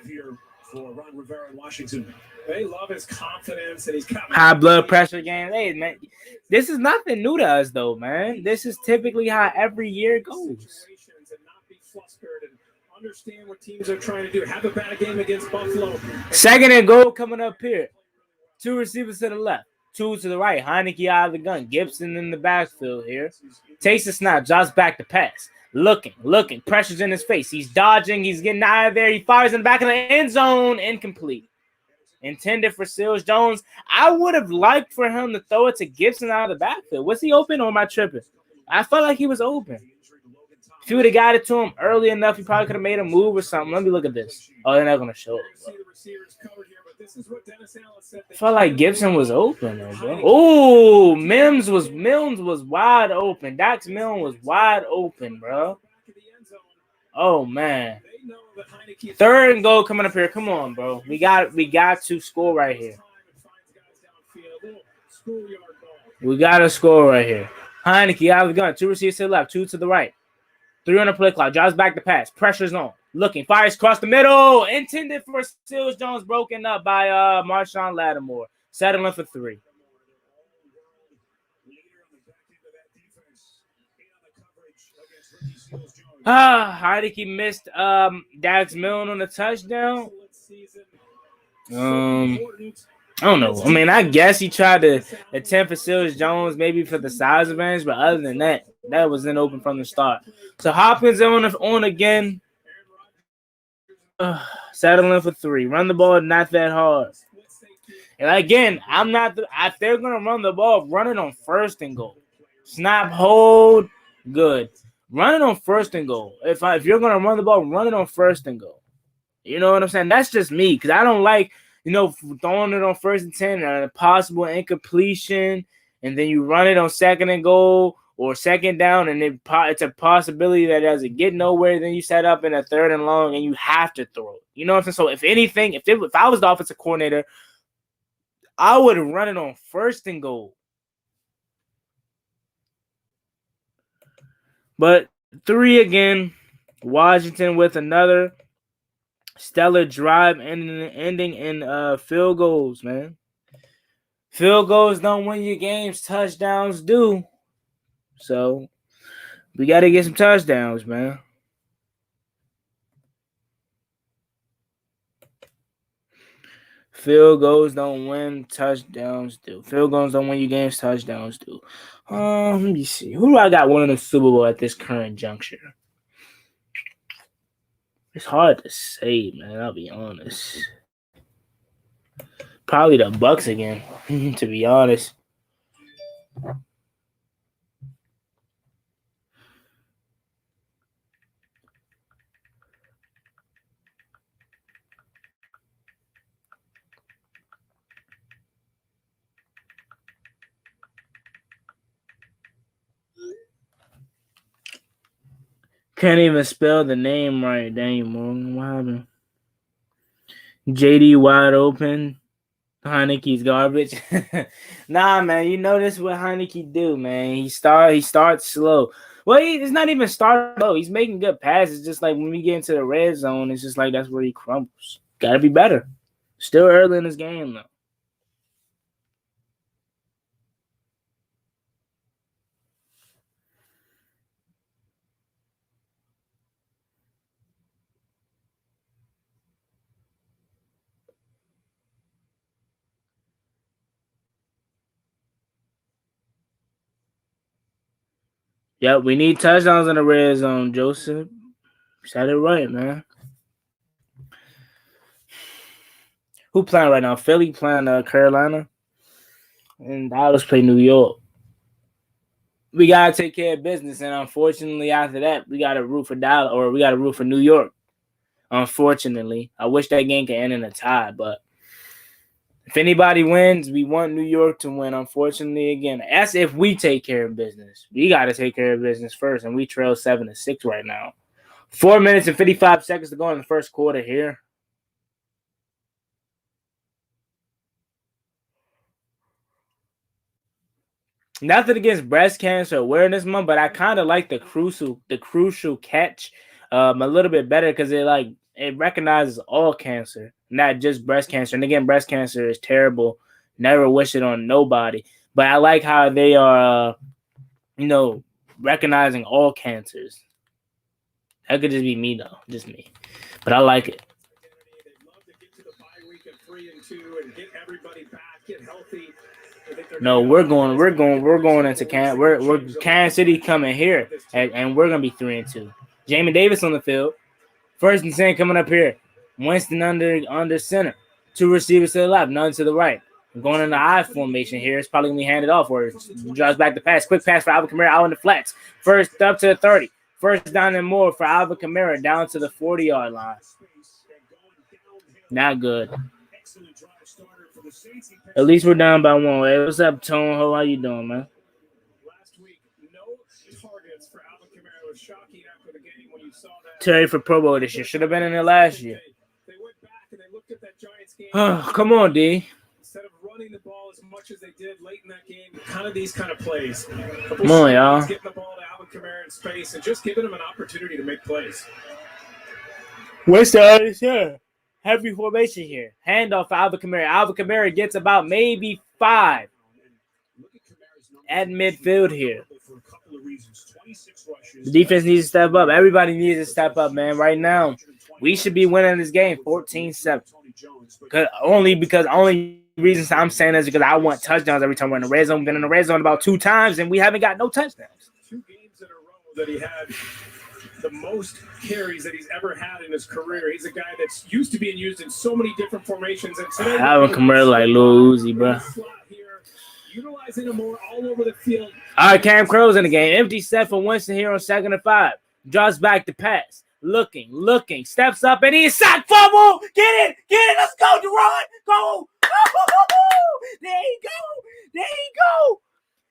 Speaker 7: Here for Ron Rivera in Washington. They love his confidence, and he's coming.
Speaker 1: High blood pressure game. Hey, man, this is nothing new to us, though, man. This is typically how every year goes.
Speaker 7: And not be flustered and understand what teams are trying to do. Have a bad game against Buffalo.
Speaker 1: 2nd and goal coming up here. 2 receivers to the left. 2 to the right. Heineke out of the gun. Gibson in the backfield here. Takes a snap. Drops back to pass. Looking. Pressure's in his face. He's dodging. He's getting out of there. He fires in the back of the end zone. Incomplete. Intended for Seals Jones. I would have liked for him to throw it to Gibson out of the backfield. Was he open or am I tripping? I felt like he was open. If he would have got it to him early enough, he probably could have made a move or something. Let me look at this. Oh, they're not going to show it. I felt like Gibson was open, though, bro. Oh, Milnes was wide open. Dax Milne was wide open, bro. Oh, man. 3rd and goal coming up here. Come on, bro. We got to score right here. We got to score right here. Heineke out of the gun. 2 receivers to the left, 2 to the right. 3 on the play clock. Drives back to pass. Pressure's on. Looking. Fires across the middle. Intended for Seals Jones. Broken up by Marshawn Lattimore. Settling for 3. Heineke missed Dax Milne on the touchdown. I don't know. I mean, I guess he tried to attempt for Seals Jones maybe for the size advantage, but other than that, that wasn't open from the start. So Hopkins on again. Settling for 3. Run the ball not that hard. And again, if they're gonna run the ball, run it on 1st and goal. Snap, hold, good. Run it on 1st and goal. If you're gonna run the ball, run it on 1st and goal. You know what I'm saying? That's just me because I don't like throwing it on 1st and 10 and a possible incompletion, and then you run it on 2nd and goal or 2nd down, and it's a possibility that doesn't get nowhere. Then you set up in a 3rd and long, and you have to throw it. You know what I'm saying? So if anything, if I was the offensive coordinator, I would run it on 1st and goal. But 3 again, Washington with another stellar drive ending in field goals, man. Field goals don't win you games. Touchdowns do. So we got to get some touchdowns, man. Field goals don't win. Touchdowns do. Field goals don't win you games. Touchdowns do. Let me see. Who do I got winning the Super Bowl at this current juncture? It's hard to say, man. I'll be honest. Probably the Bucks again, to be honest. Can't even spell the name right. Dang, Morgan. What happened? JD wide open. Heineke's garbage. Nah, man. You know this is what Heineke do, man. He starts slow. Well, it's not even start slow. He's making good passes. Just like when we get into the red zone, it's just like that's where he crumbles. Got to be better. Still early in this game, though. Yep, we need touchdowns in the red zone, Joseph. Said it right, man. Who playing right now? Philly playing Carolina. And Dallas play New York. We gotta take care of business, and unfortunately, after that, we gotta root for Dallas, or we gotta root for New York. Unfortunately, I wish that game could end in a tie, but if anybody wins, we want New York to win. Unfortunately, again, that's if we take care of business. We gotta take care of business first, and we trail 7-6 right now. 4 minutes and 55 seconds to go in the first quarter here. Nothing against Breast Cancer Awareness Month, but I kind of like the crucial catch a little bit better because it recognizes all cancer, not just breast cancer. And again, breast cancer is terrible. Never wish it on nobody. But I like how they are, recognizing all cancers. That could just be me though, just me. But I like it.
Speaker 7: They'd love to get to the bye week at 3-2 and get everybody back, get healthy.
Speaker 1: No, we're going into Kansas City coming here, and we're gonna be 3-2. Jamin Davis on the field, 1st and 10 coming up here. Winston under center, 2 receivers to the left, none to the right. We're going in the I formation here. It's probably gonna be handed off, or it drives back the pass. Quick pass for Alvin Kamara out in the flats. First up to the 30. First down and more for Alvin Kamara down to the 40-yard line. Not good. At least we're down by 1. Hey, what's up, Tone? How you doing, man?
Speaker 7: Last week, no targets for Alvin Kamara. Was shocking after the game when you saw that.
Speaker 1: Terry for Pro Bowl this year. Should have been in there last year.
Speaker 7: They went back and they looked at that Giants game.
Speaker 1: Come on, D.
Speaker 7: Instead of running the ball as much as they did late in that game, kind of these kind of plays.
Speaker 1: Come on, y'all.
Speaker 7: Getting the ball to Alvin Kamara in space and just giving him an opportunity to make plays.
Speaker 1: What's the other here? Heavy formation here. Handoff for Alvin Kamara. Alvin Kamara gets about maybe 5 at midfield here. The defense needs to step up. Everybody needs to step up, man. Right now, we should be winning this game 14-7. Only reason I'm saying this is because I want touchdowns every time we're in the red zone. We've been in the red zone about 2 times, and we haven't got no touchdowns.
Speaker 7: 2 games in a row that he had the most carries that he's ever had in his career. He's a guy that's used to being used in so many different formations. And today,
Speaker 1: Alvin Kamara like Lil Uzi, bro.
Speaker 7: Utilizing him more all over the field.
Speaker 1: All right, Cam Crow's in the game. Empty set for Winston here on 2nd and 5. Drops back to pass. Looking. Steps up, and he's sacked. Fumble. Get it. Let's go, Deron. Go.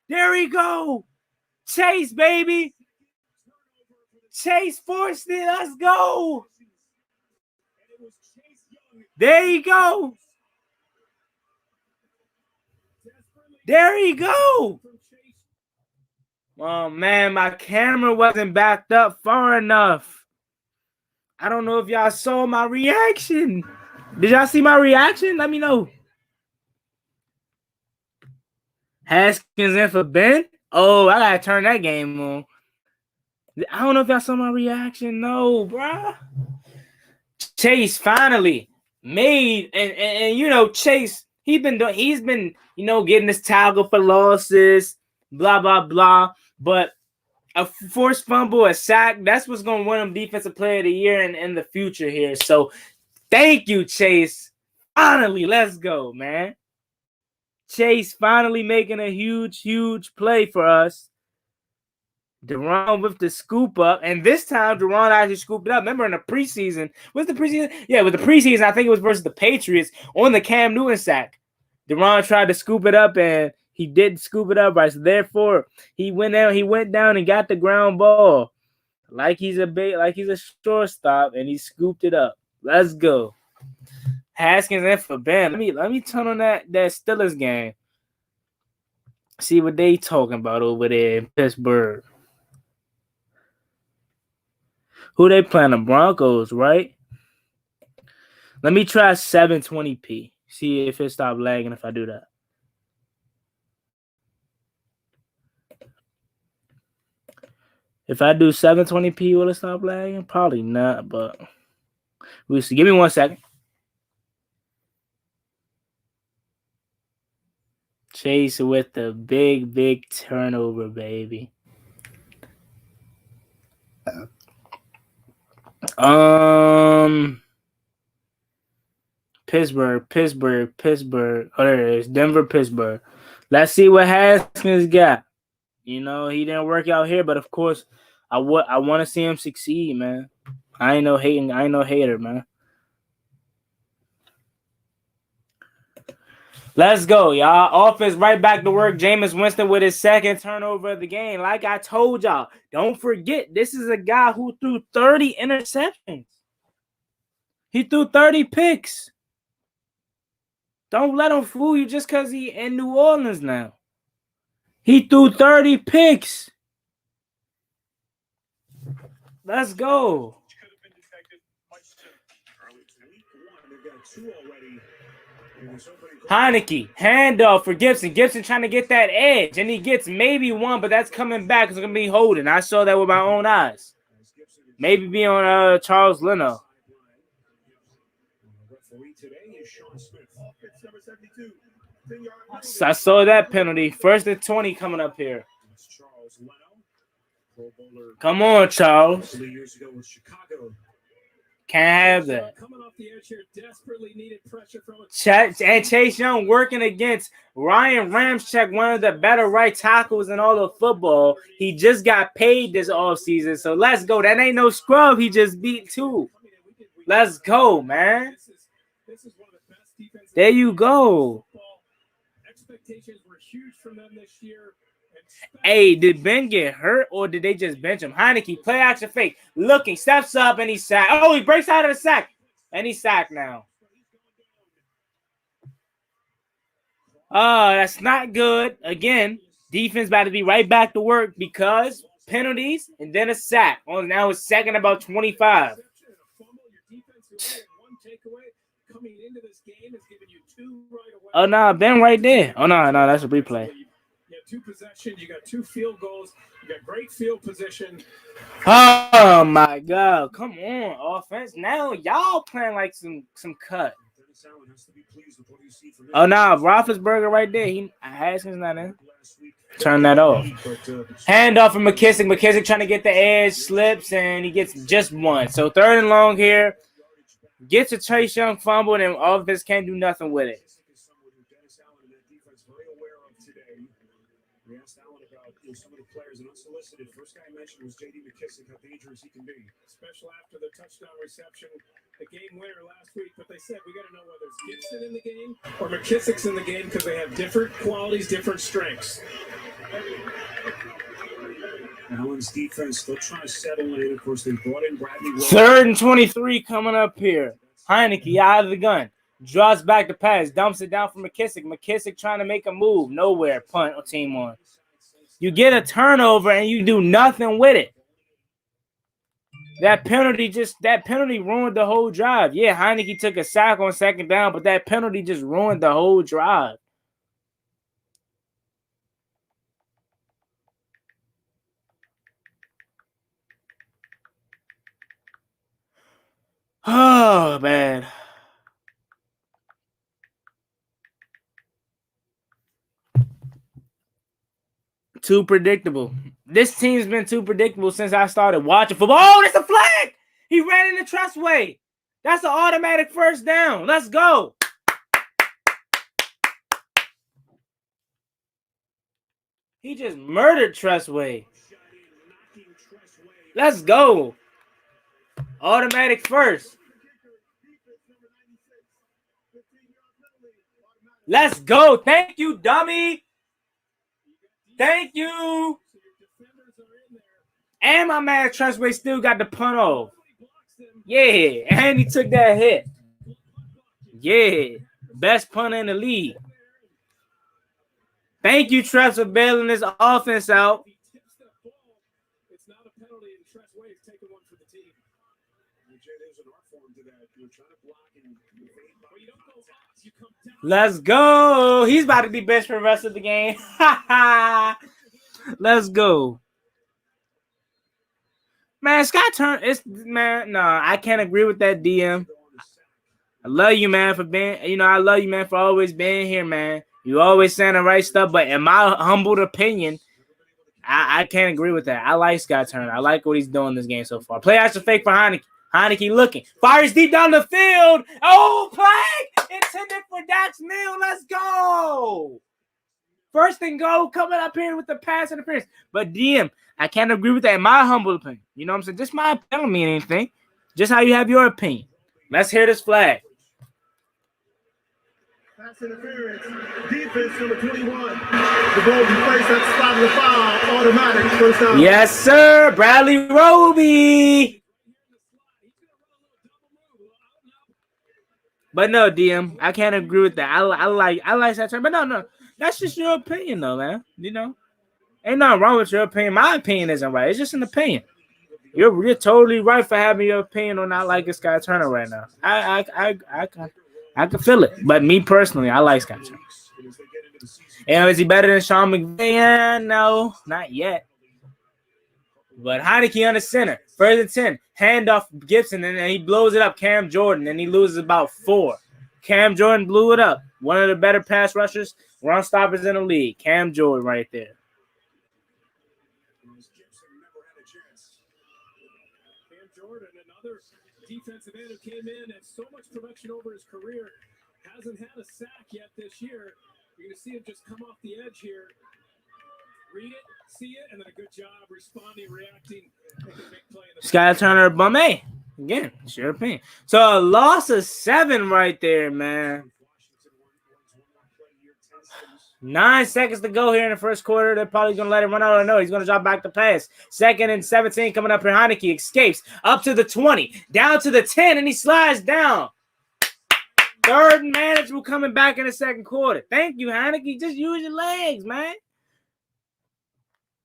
Speaker 1: There he go. Chase, baby. Chase forced it. Let's go. There you go. Oh, man, my camera wasn't backed up far enough. I don't know if y'all saw my reaction. Did y'all see my reaction? Let me know. Haskins in for Ben. Oh, I got to turn that game on. I don't know if y'all saw my reaction. No, bruh. Chase finally made, and you know, Chase, he's been getting this tackle for losses, blah, blah, blah. But a forced fumble, a sack, that's what's going to win him Defensive Player of the Year in the future here. So thank you, Chase. Finally, let's go, man. Chase finally making a huge play for us. Deron with the scoop up. And this time, Deron actually scooped it up. Remember in the preseason? Was the preseason? Yeah, with the preseason, I think it was versus the Patriots on the Cam Newton sack. Deron tried to scoop it up, and he didn't scoop it up right. So therefore, he went down and got the ground ball. Like he's a shortstop, and he scooped it up. Let's go. Haskins in for Ben. Let me turn on that Steelers game. See what they talking about over there in Pittsburgh. Who they playing? The Broncos, right? Let me try 720p. See if it stops lagging if I do that. If I do 720p, will it stop lagging? Probably not, but we'll see. Give me 1 second. Chase with the big turnover, baby. Pittsburgh. Oh, there it is. Denver, Pittsburgh. Let's see what Haskins got. You know, he didn't work out here, but of course, I want to see him succeed, man. I ain't no hater, man. Let's go, y'all. Offense right back to work. Jameis Winston with his 2nd turnover of the game. Like I told y'all, don't forget, this is a guy who threw 30 interceptions. He threw 30 picks. Don't let him fool you just because he in New Orleans now. He threw 30 picks. Let's go. Heineke, handoff for Gibson. Gibson trying to get that edge, and he gets maybe 1, but that's coming back. It's going to be holding. I saw that with my own eyes. Maybe be on Charles Leno. I saw that penalty. 1st and 20 coming up here. Come on, Charles. Can't have that. And Chase Young working against Ryan Ramczyk, one of the better right tackles in all of football. He just got paid this offseason, so let's go. That ain't no scrub. He just beat 2. Let's go, man. There you go. Expectations were huge from them this year. Hey, did Ben get hurt or did they just bench him? Heineke, play action fake. Looking, steps up, and he's sacked. Oh, he breaks out of the sack. And he's sacked now. That's not good. Again, defense about to be right back to work because penalties and then a sack. Oh, now it's 2nd about 25. Oh, no, Ben right there. Oh, no, that's a replay.
Speaker 7: 2 possessions. You got 2 field goals. You got great field position.
Speaker 1: Oh my God! Come on, offense! Now y'all playing like some cut. Oh no, Roethlisberger right there. Haskins not in. Turn that off. Hand off from McKissick. McKissick trying to get the edge, slips, and he gets just one. So 3rd and long here. Gets a Chase Young fumble, and offense can't do nothing with it.
Speaker 7: We asked Allen about some of the players and unsolicited. First guy I mentioned was J.D. McKissick, how dangerous he can be. Special after the touchdown reception, the game winner last week. But they said we got to know whether it's Gibson in the game or McKissick's in the game because they have different qualities, different strengths. Allen's defense still trying to settle in. Of course, they brought in Bradley.
Speaker 1: 3rd and 23 coming up here. Heineke out of the gun. Draws back the pass. Dumps it down for McKissick. McKissick trying to make a move. Nowhere. Punt team on. You get a turnover and you do nothing with it. That penalty ruined the whole drive. Yeah, Heineke took a sack on 2nd down, but that penalty just ruined the whole drive. Oh, man. Too predictable. This team's been too predictable since I started watching football. Oh, that's a flag! He ran in the trustway. That's an automatic 1st down. Let's go. He just murdered Trustway. Let's go. Automatic 1st. Let's go. Thank you, dummy. Thank you. And my man Trustway still got the punt off. Yeah, and he took that hit. Yeah, best punter in the league. Thank you, Trust, for bailing this offense out.
Speaker 7: It's not a penalty, and Trustway is taking one for the team. There's an art form to that. You're trying to block and you don't go off, you come down.
Speaker 1: Let's go. He's about to be best for the rest of the game. Let's go. Man, Scott Turner, I can't agree with that, DM. I love you, man, for being, I love you, man, for always being here, man. You always saying the right stuff, but in my humble opinion, I can't agree with that. I like Scott Turner. I like what he's doing this game so far. Play action fake for Heineke. Heineke looking. Fires deep down the field. Oh, flag! Intended for Dax Mill. Let's go. 1st and goal coming up here with the pass interference. But DM, I can't agree with that in my humble opinion. You know what I'm saying? Just my opinion don't mean anything. Just how you have your opinion. Let's hear this flag.
Speaker 3: Pass interference. Defense number 21. The ball be placed at the spot of the foul. Automatic 1st down.
Speaker 1: Yes, sir. Bradley Roby. But no, DM, I can't agree with that. I like that term. But no. That's just your opinion, though, man. Ain't nothing wrong with your opinion. My opinion isn't right. It's just an opinion. You're totally right for having your opinion on not liking Scott Turner right now. I can feel it. But me personally, I like Scott Turner. Is he better than Sean McVay? No, not yet. But Heineke on the center. 1st and 10. Handoff Gibson, and he blows it up. Cam Jordan, and he loses about 4. Cam Jordan blew it up. One of the better pass rushers, run stoppers in the league. Cam Jordan right there.
Speaker 7: Cam Jordan, another defensive end who came in, had so much production over his career, hasn't had a sack yet this year. You're going to see him just come off the edge here. Read it, see it, and then a good job responding, reacting.
Speaker 1: Scott Turner, bum A. Again, it's your opinion. So a loss of 7 right there, man. 9 seconds to go here in the 1st quarter. They're probably going to let it run out. No, he's going to drop back the pass. 2nd and 17 coming up here. Heineke escapes up to the 20, down to the 10, and he slides down. 3rd and manageable coming back in the 2nd quarter. Thank you, Heineke. Just use your legs, man.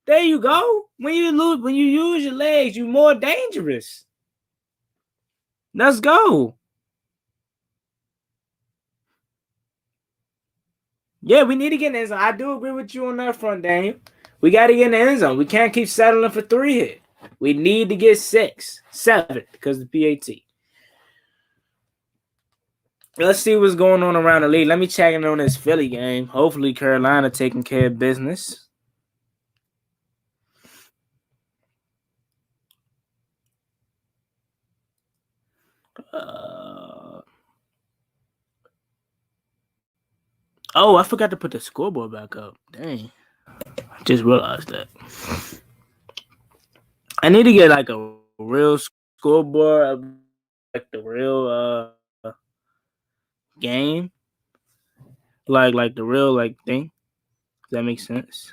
Speaker 1: There you go. When you use your legs, you're more dangerous. Let's go. Yeah, we need to get in the end zone. I do agree with you on that front, Daniel. We got to get in the end zone. We can't keep settling for 3 here. We need to get 6, 7 because of the PAT. Let's see what's going on around the league. Let me check in on this Philly game. Hopefully, Carolina taking care of business. Oh, I forgot to put the scoreboard back up. Dang. I just realized that. I need to get like a real scoreboard, like the real game. Like the real thing. Does that make sense?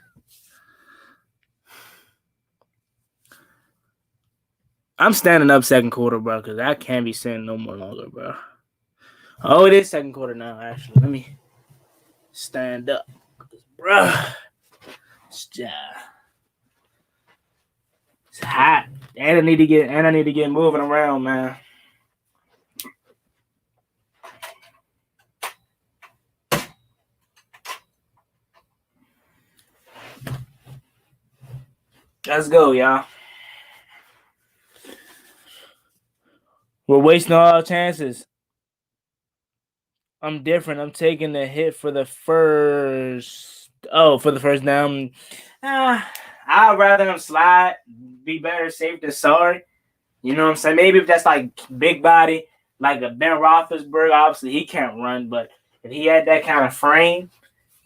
Speaker 1: I'm standing up second quarter, bro, because I can't be sitting no more longer, bro. Oh, it is second quarter now, actually. Let me stand up. Bro. It's hot. And I need to get moving around, man. Let's go, y'all. We're wasting all our chances. I'm different. I'm taking the hit for the first. Oh, for the first down. I'd rather him slide. Be better safe than sorry. You know what I'm saying? Maybe if that's like big body, like a Ben Roethlisberger, obviously he can't run, but if he had that kind of frame,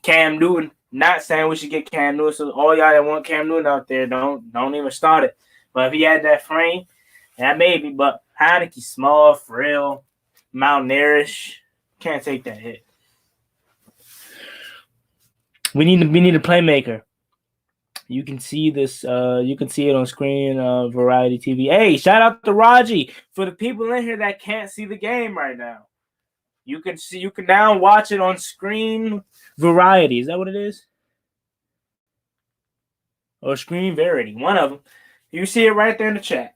Speaker 1: Cam Newton. Not saying we should get Cam Newton. So all y'all that want Cam Newton out there, don't even start it. But if he had that frame, that maybe. But Heineke, small, frail, mountaineerish, can't take that hit. We need a playmaker. You can see this. You can see it on screen. Variety TV. Hey, shout out to Raji for the people in here that can't see the game right now. You can now watch it on screen. Variety, is that what it is? Or Screen Verity, one of them. You see it right there in the chat.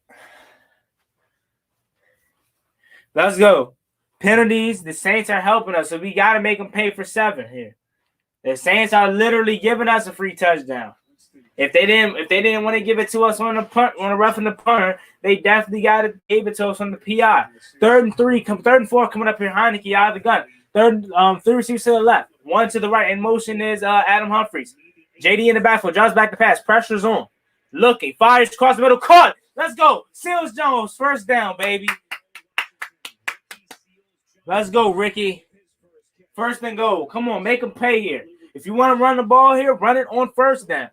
Speaker 1: Let's go. Penalties. The Saints are helping us, so we got to make them pay for 7 here. The Saints are literally giving us a free touchdown. If they didn't want to give it to us on the punt, on the roughing the punter, they definitely got to give it to us on the PI. 3rd and 4 coming up here. Heineke out of the gun. 3 receivers to the left, 1 to the right. In motion is Adam Humphries. JD in the backfield, draws back the pass, pressure's on. Looking, fires across the middle, caught. Let's go. Seals Jones, first down, baby. Let's go, Ricky. First and goal. Come on, make them pay here. If you want to run the ball here, run it on first down.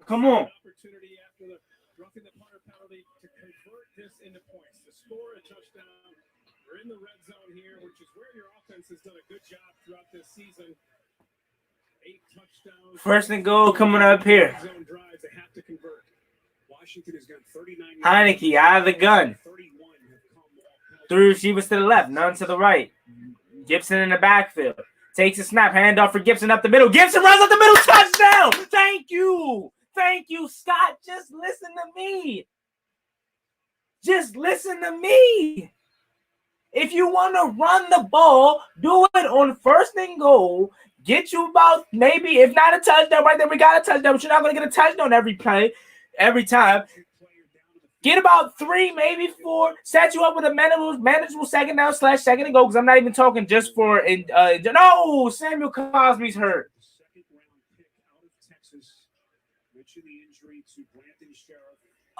Speaker 1: Come on.
Speaker 7: Opportunity after the roughing the punter penalty to convert this into points, to score a touchdown. We're in the red zone here, which is where your offense has done a good job throughout this season. 8 touchdowns.
Speaker 1: First and goal coming up here.
Speaker 7: Zone drives, they have to convert. Washington has got 39.
Speaker 1: Heineke out of the gun. 3 receivers to the left, none to the right. Gibson in the backfield. Takes a snap, handoff for Gibson up the middle. Gibson runs up the middle, touchdown! Thank you, Scott. Just listen to me. If you want to run the ball, do it on first and goal. Get you about maybe, if not a touchdown right there, we got a touchdown, but you're not going to get a touchdown every play, every time. Get about 3, maybe 4. Set you up with a manageable second down / second and goal, because I'm not even talking just for no, Samuel Cosby's hurt.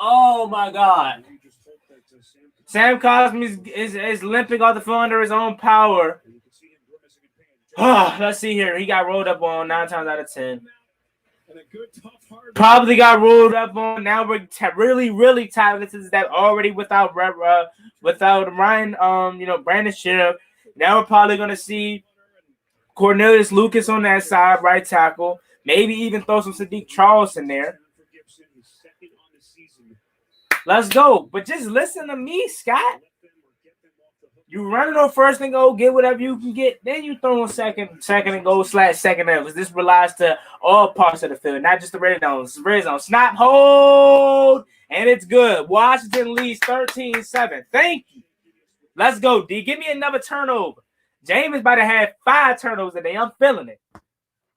Speaker 1: Oh my God. Sam Cosby is limping off the field under his own power. Let's see here. He got rolled up on 9 times out of 10. Probably got rolled up on. Now we're really tired. This is that already without Ryan, Brandon Sheriff. Now we're probably gonna see Cornelius Lucas on that side, right tackle. Maybe even throw some Sadiq Charles in there. Let's go. But just listen to me, Scott. You run it on first and goal, get whatever you can get. Then you throw on second and goal / second down. Because this relies to all parts of the field, not just the red zone. Red zone. Snap, hold, and it's good. Washington leads 13-7. Thank you. Let's go, D. Give me another turnover. James about to have 5 turnovers today. I'm feeling it.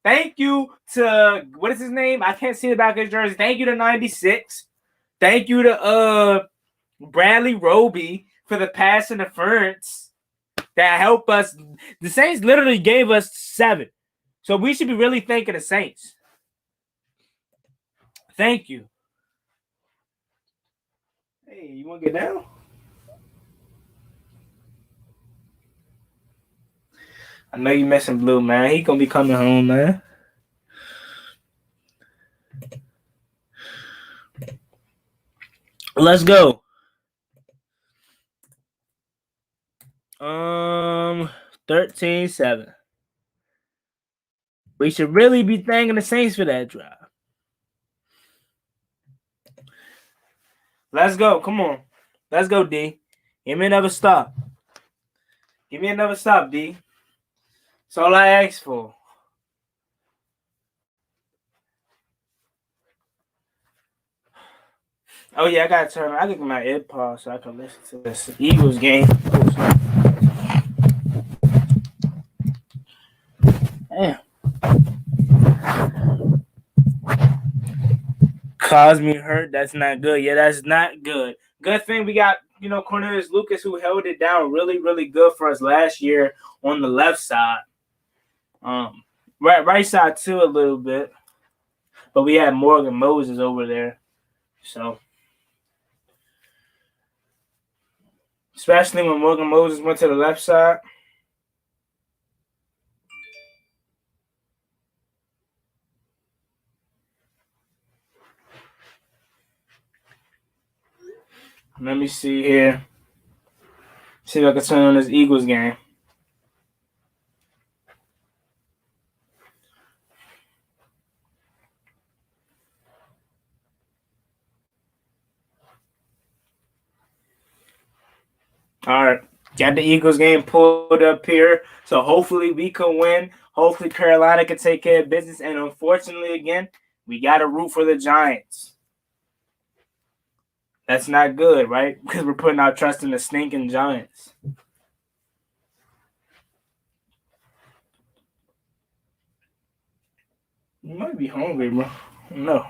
Speaker 1: Thank you to, what is his name? I can't see the back of his jersey. Thank you to 96. Thank you to Bradley Roby for the pass interference that helped us. The Saints literally gave us 7. So we should be really thanking the Saints. Thank you. Hey, you want to get down? I know you missing Blue, man. He going to be coming home, man. Let's go. 13-7. We should really be thanking the Saints for that drive. Let's go. Come on. Let's go, D. Give me another stop. Give me another stop, D. That's all I asked for. Oh, yeah, I got to turn. I get my AirPods so I can listen to this Eagles game. Damn. Cosme hurt. That's not good. Yeah, that's not good. Good thing we got, Cornelius Lucas, who held it down really, really good for us last year on the left side. Right side too a little bit. But we had Morgan Moses over there. So, especially when Morgan Moses went to the left side. Let me see here. See if I can turn on this Eagles game. All right. Got the Eagles game pulled up here. So hopefully we can win. Hopefully Carolina can take care of business. And unfortunately, again, we got to root for the Giants. That's not good, right? Because we're putting our trust in the stinking Giants. You might be hungry, bro. No.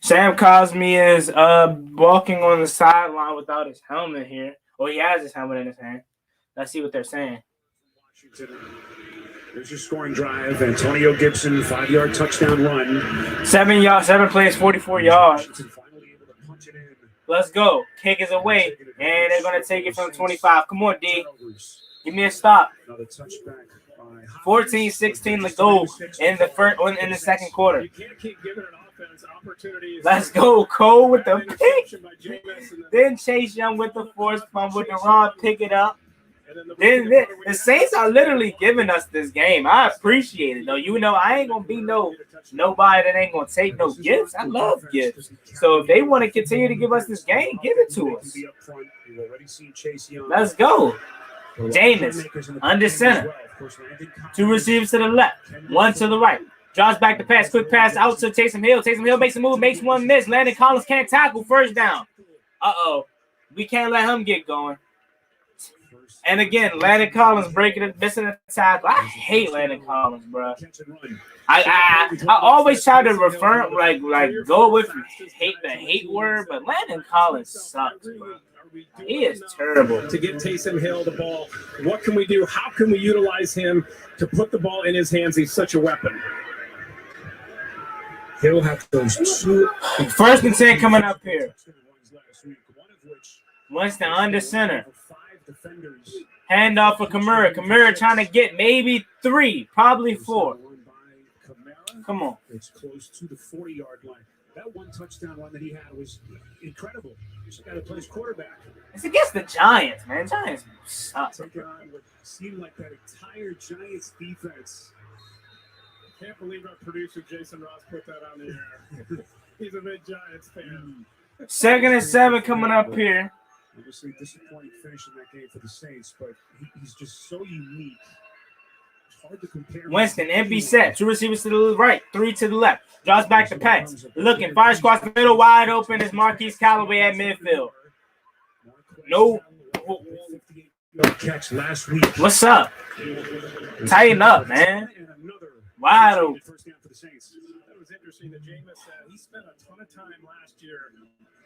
Speaker 1: Sam Cosme is walking on the sideline without his helmet here. Or he has his helmet in his hand. Let's see what they're saying.
Speaker 7: Washington. There's your scoring drive. Antonio Gibson, 5-yard touchdown run.
Speaker 1: 7 plays, 44 yards. Let's go. Kick is away. And they're going to take it from 25. Come on, D. Give me a stop. 14-16 to go in the second quarter. Let's go, Cole with the pick. Then Chase Young with the force fumble. Deron pick it up. Then the Saints are literally giving us this game. I appreciate it, though. I ain't going to be nobody that ain't going to take no gifts. I love gifts. So if they want to continue to give us this game, give it to us. Let's go. Jameis, under center. 2 receivers to the left, 1 to the right. Draws back the pass, quick pass out to Taysom Hill. Taysom Hill makes a move, makes one miss. Landon Collins can't tackle, first down. Uh-oh. We can't let him get going. And again, Landon Collins missing a tackle. I hate Landon Collins, bro. I always try to refer, go with the hate word, but Landon Collins sucks, bro. He is terrible.
Speaker 7: To get Taysom Hill the ball, what can we do? How can we utilize him to put the ball in his hands? He's such a weapon. He'll have those 2.
Speaker 1: 1st and 10 coming up here. Winston under center. Hand off for Kamara. Kamara trying to get maybe 3, probably 4. Come on.
Speaker 7: It's close to the 40-yard line. That one touchdown run that he had was incredible. He's got to play his quarterback.
Speaker 1: It's against the Giants, man. Giants suck.
Speaker 7: Taking on what seemed like that entire Giants defense. I can't believe our producer Jason Ross put that on the air. He's a big Giants fan.
Speaker 1: 2nd and 7 coming up here.
Speaker 7: Obviously, disappointing finish in that game for the Saints, but he's just so unique. It's hard to compare.
Speaker 1: Winston, empty set. 2 receivers to the right, 3 to the left. Draws back to pass. Looking, fires across the middle, wide open is Marquise Callaway at midfield. No.
Speaker 7: catch last week.
Speaker 1: What's up? Tighten up, man. Wide open.
Speaker 7: First down for the Saints. That was interesting that Jameis he spent a ton of time last year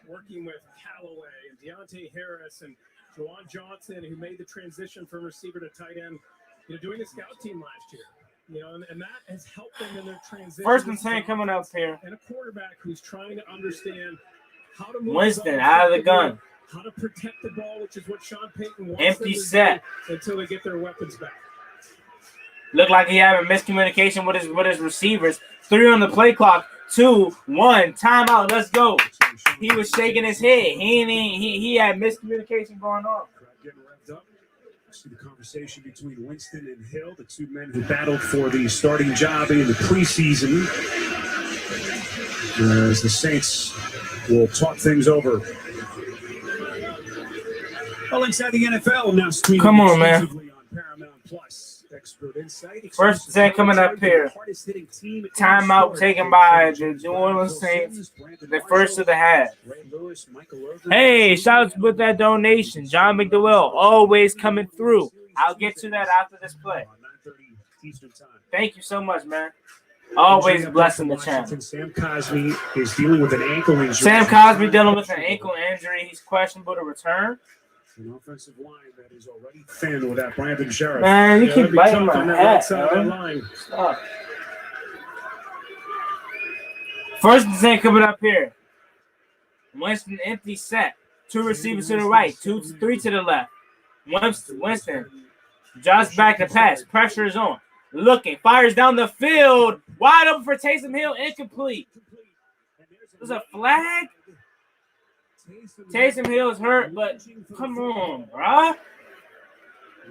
Speaker 7: working with Callaway and Deontay Harris and Juwan Johnson, who made the transition from receiver to tight end, doing the scout team last year. And that has helped them in their transition.
Speaker 1: First and 10 coming up here.
Speaker 7: And a quarterback who's trying to understand how to move
Speaker 1: Winston out of the gun.
Speaker 7: How to protect the ball, which is what Sean Payton wants
Speaker 1: Empty
Speaker 7: them to
Speaker 1: set.
Speaker 7: do until they get their weapons back.
Speaker 1: Looked like he having miscommunication with his receivers. 3 on the play clock. 2, 1, timeout. Let's go. He was shaking his head. He had miscommunication going on.
Speaker 7: Getting revved up. See the conversation between Winston and Hill, the two men who battled for the starting job in the preseason. As the Saints will talk things over. Well, inside the NFL now streaming
Speaker 1: Come on, man.
Speaker 7: exclusively on Paramount Plus. Expert insight.
Speaker 1: First and 10 coming up here. Timeout taken by the New Orleans Saints. The first of the half. Hey, shout out with that donation. John McDowell, always coming through. I'll get to that after this play. Thank you so much, man. Always blessing the channel.
Speaker 7: Sam Cosmi is dealing with an ankle injury.
Speaker 1: Sam Cosmi dealing with an ankle injury. He's questionable to return.
Speaker 7: An offensive line that is already thin without Brandon Sheriff.
Speaker 1: Man, you keep biting my hat,
Speaker 7: line.
Speaker 1: Stop. First and 10 coming up here. Winston empty set. 2 receivers to the right. 3 to the left. Winston jots back to pass. Pressure is on. Looking. Fires down the field. Wide open for Taysom Hill. Incomplete. There's a flag. Taysom Hill is hurt, but come on, bro.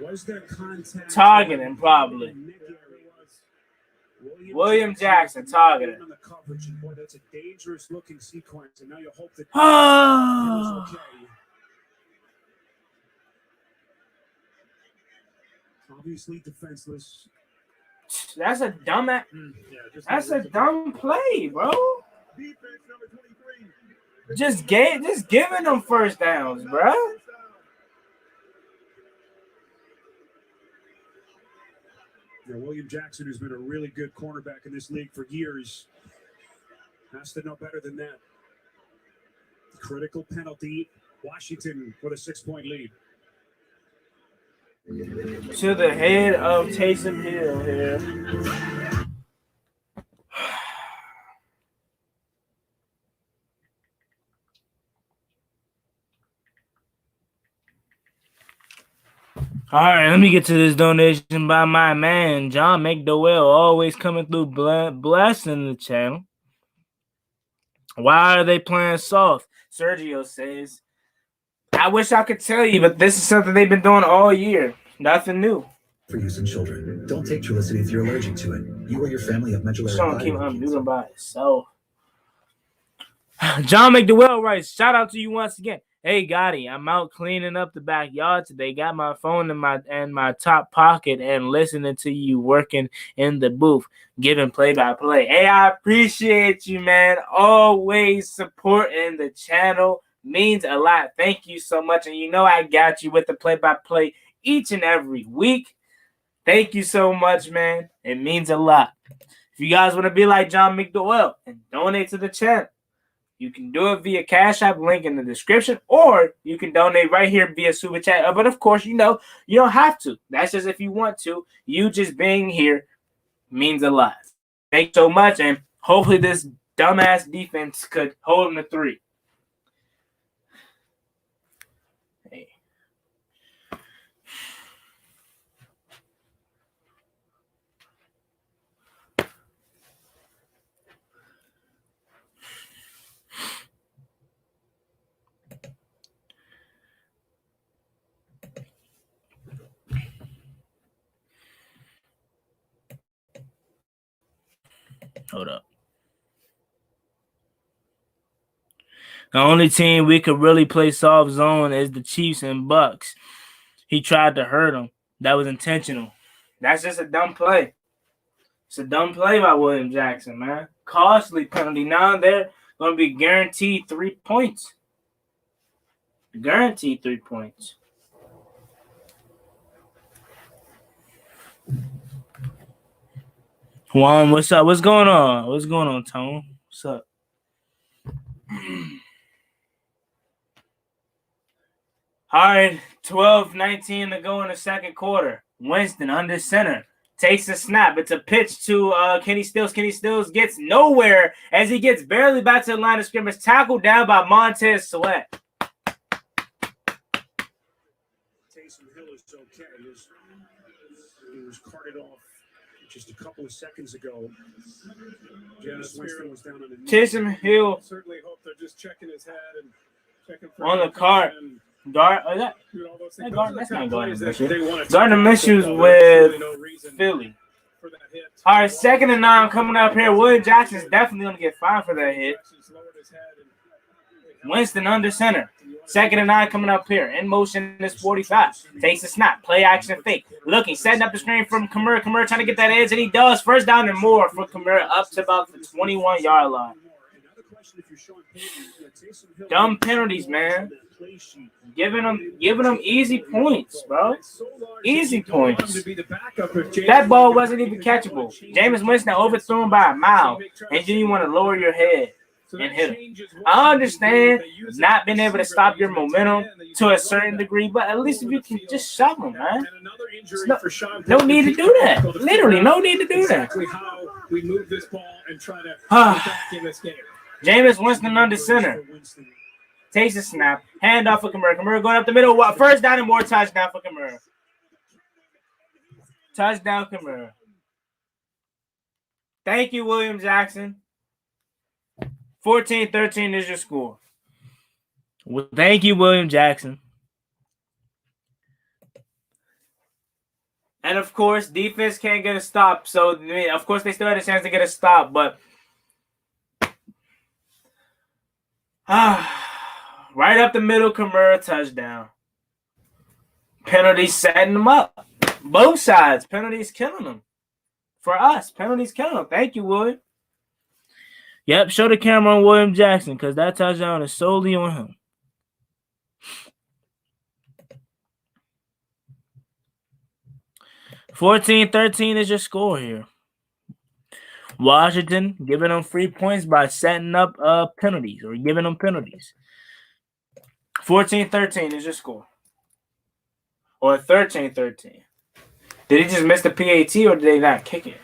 Speaker 7: Was there contact?
Speaker 1: Targeting, probably. William Jackson targeting.
Speaker 7: On the coverage, and boy, that's a dangerous looking sequence. And now you hope that
Speaker 1: Oh.
Speaker 7: okay. Obviously defenseless.
Speaker 1: That's a dumb That's a dumb play, bro.
Speaker 3: Defense number 23.
Speaker 1: Just giving them first downs, bro.
Speaker 7: Yeah, William Jackson, who's been a really good cornerback in this league for years, has to know better than that. Critical penalty. Washington with a 6-point lead.
Speaker 1: To the head of Taysom Hill here. All right, let me get to this donation by my man, John McDowell, always coming through blessing the channel. Why are they playing soft? Sergio says, I wish I could tell you, but this is something they've been doing all year. Nothing new.
Speaker 8: For use in children. Don't take Trulicity if you're allergic to it. You or your family have medullary
Speaker 1: Sean keep unmuting by itself. John McDowell writes, shout out to you once again. Hey, Gotti, I'm out cleaning up the backyard today. Got my phone in my top pocket and listening to you working in the booth, giving play-by-play. Hey, I appreciate you, man. Always supporting the channel. Means a lot. Thank you so much. And you know I got you with the play-by-play each and every week. Thank you so much, man. It means a lot. If you guys want to be like John McDowell and donate to the channel, you can do it via Cash App, link in the description, or you can donate right here via Super Chat. But, of course, you don't have to. That's just if you want to. You just being here means a lot. Thanks so much, and hopefully this dumbass defense could hold them to 3. Hey. Hold up. The only team we could really play soft zone is the Chiefs and Bucks. He tried to hurt them. That was intentional. That's just a dumb play. It's a dumb play by William Jackson, man. Costly penalty. Now they're going to be guaranteed 3 points. Guaranteed 3 points. Juan, what's up? What's going on? What's going on, Tone? What's up? All right, 12-19 to go in the second quarter. Winston under center. Takes a snap. It's a pitch to Kenny Stills. Kenny Stills gets nowhere as he gets barely back to the line of scrimmage. Tackled down by Montez Sweat.
Speaker 7: Taysom Hill is okay. He was carted off just a couple of seconds ago. James Winston was down on the knee.
Speaker 1: Taysom Hill
Speaker 7: Certainly hope they're just checking his head and checking for
Speaker 1: on the cart. Guard, that's not Gardner Minshew. Gardner Minshew's with Philly. All right, 2nd and 9 coming up here. William Jackson's definitely going to get fined for that hit. Winston under center. 2nd and 9 coming up here. In motion is 45. Takes a snap. Play action fake. Looking, setting up the screen from Kamara. Kamara trying to get that edge, and he does. First down and more for Kamara up to about the 21-yard line. Dumb penalties, man. Giving them easy points, bro. Easy points. That ball wasn't even catchable. Jameis Winston overthrown by a mile, and then you want to lower your head and hit him. I understand not being able to stop your momentum to a certain degree, but at least if you can just shove him, man. No need to do that. Literally, no need to do that.
Speaker 7: We move this ball and try to back in this game.
Speaker 1: Jameis Winston under center. Takes a snap. Hand off for Kamara. Kamara going up the middle. First down and more. Touchdown for Kamara. Touchdown, Kamara. Thank you, William Jackson. 14-13 is your score. Well, thank you, William Jackson. And, of course, defense can't get a stop. So, of course, they still had a chance to get a stop. But right up the middle, Kamara touchdown. Penalties setting them up. Both sides. Penalties killing them. For us, penalties killing them. Thank you, William. Yep, show the camera on William Jackson because that touchdown is solely on him. $14-13 is your score here. Washington giving them free points by setting up penalties or giving them penalties. 14-13 is your score. Or 13-13. Did he just miss the PAT or did they not kick it?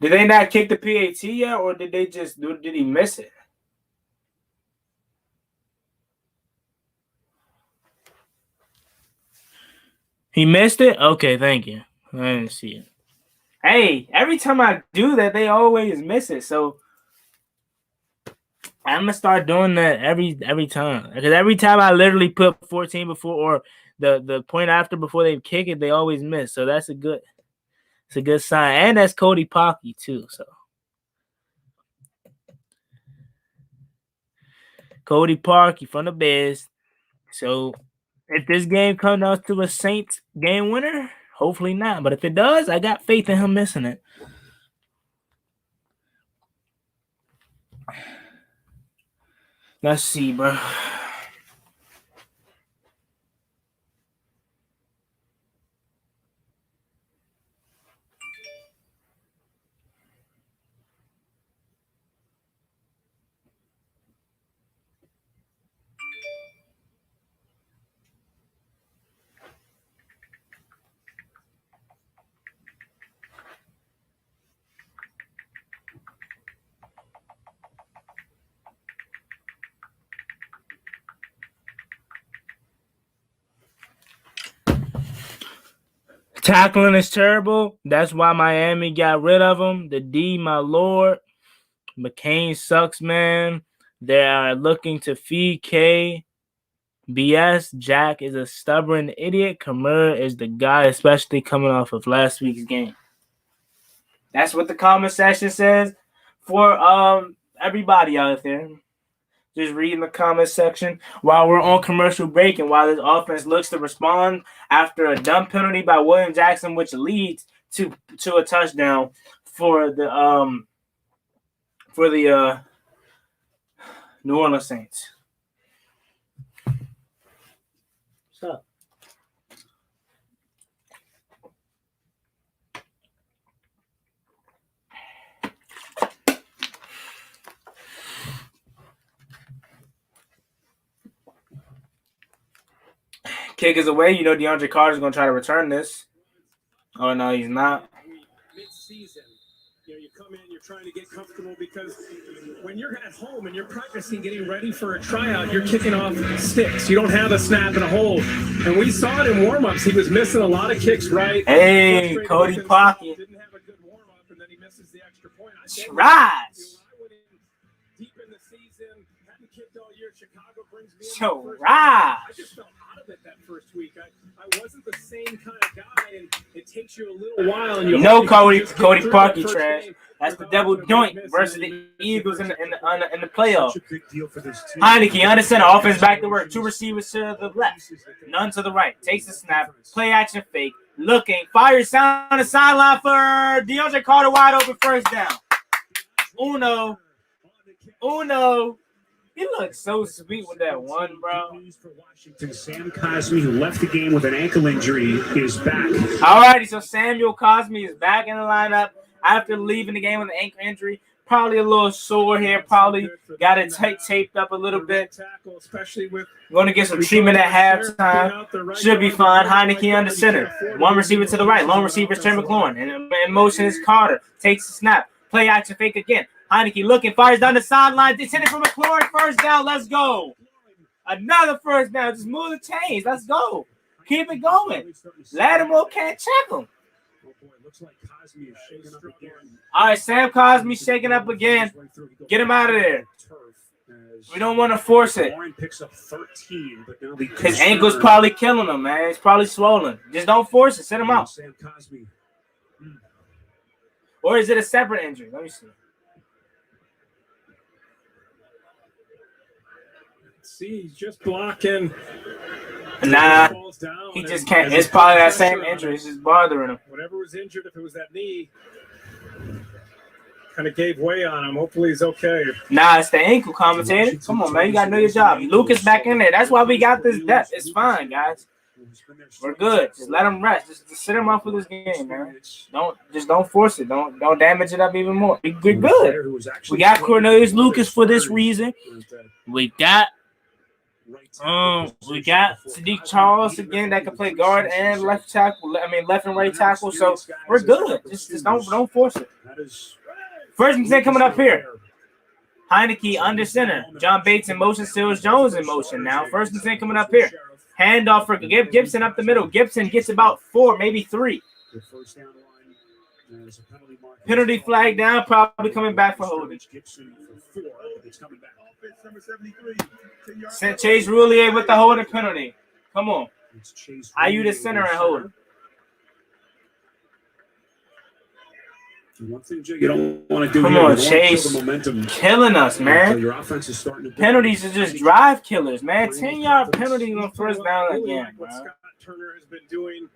Speaker 1: Did they not kick the PAT yet, or did he miss it? He missed it? Okay, thank you. I didn't see it. Hey, every time I do that, they always miss it. So I'm gonna start doing that every time. Because every time I literally put 14 before or the point after before they kick it, they always miss. So that's a good sign. And that's Cody Pocky too. So Cody Pocky from the Bears. So if this game comes out to a Saints game winner, hopefully not. But if it does, I got faith in him missing it. Let's see, bro. Tackling is terrible. That's why Miami got rid of him. The D, my lord. McCain sucks, man. They are looking to feed K. BS. Jack is a stubborn idiot. Kamara is the guy, especially coming off of last week's game. That's what the comment section says for everybody out there. Just reading the comment section while we're on commercial break and while this offense looks to respond after a dumb penalty by William Jackson, which leads to a touchdown for the for the New Orleans Saints. What's up? Kick is away. You know DeAndre Carter's going to try to return this. Oh, no, he's not.
Speaker 7: Mid-season, you come in, you're trying to get comfortable because when you're at home and you're practicing getting ready for a tryout, you're kicking off sticks. You don't have a snap and a hold. And we saw it in warm-ups. He was missing a lot of kicks, right?
Speaker 1: Hey, Cody Pocket.
Speaker 7: Didn't have a good warm-up, and then he misses the extra point.
Speaker 1: Tries.
Speaker 7: Deep in the season, hadn't kicked all year. Chicago brings me in.
Speaker 1: So
Speaker 7: I just felt out of it that first week. I wasn't the same kind of guy, and it takes you a little while. And
Speaker 1: you know Cody Parkey trash. That's the double joint versus the Eagles in the playoff. Heineke under center, offense back to work. 2 receivers to the left, none to the right. Takes the snap, play action fake, looking, fires down the sideline for DeAndre Carter, wide open, first down. Uno. He looks so sweet with that one, bro.
Speaker 7: Sam Cosmi, who left the game with an ankle injury, is back.
Speaker 1: Alrighty, so Samuel Cosmi is back in the lineup after leaving the game with an ankle injury. Probably a little sore here. Probably got it taped up a little bit. Going to get some treatment at halftime. Should be fine. Heineke under center. 1 receiver to the right. Lone receiver is Trey McLaurin. And in motion is Carter. Takes the snap. Play action fake again. Heineke looking, fires down the sideline. Intended for McLaurin. First down. Let's go. Another first down. Just move the chains. Let's go. Keep it going. Lattimore can't check him. All right, Sam Cosmi shaking up again. Get him out of there. We don't want to force it. His ankle's probably killing him, man. It's probably swollen. Just don't force it. Send him out. Or is it a separate injury? Let me see.
Speaker 7: See, he's just blocking.
Speaker 1: Nah, he just can't. It's probably that same injury. It's just bothering him.
Speaker 7: Whatever was injured, if it was that knee, kind of gave way on him. Hopefully he's okay.
Speaker 1: Nah, it's the ankle, commentator. Come on, man. You got to know your job. Lucas back in there. That's why we got this depth. It's fine, guys. We're good. Just let him rest. Just sit him up for this game, man. Don't force it. Don't damage it up even more. We're good. We got Cornelius Lucas for this reason. We got Sadiq Charles again that can play guard and left tackle. I mean left and right tackle. So we're good. Just don't force it. First and 10 coming up here. Heineke under center. John Bates in motion. Seals Jones in motion now. First and 10 coming up here. Handoff for Gibson up the middle. Gibson gets about 4, maybe 3. Penalty flag down. Probably coming back for holding. Chase Roulier with the holding penalty. Come on. IU the center and hold.
Speaker 7: One thing you don't want to do.
Speaker 1: Come on, Chase. Killing us, man.
Speaker 7: Your offense is starting to
Speaker 1: penalties are just drive killers, man. 10-yard penalty on first down again, bro.
Speaker 7: Scott Turner has been doing,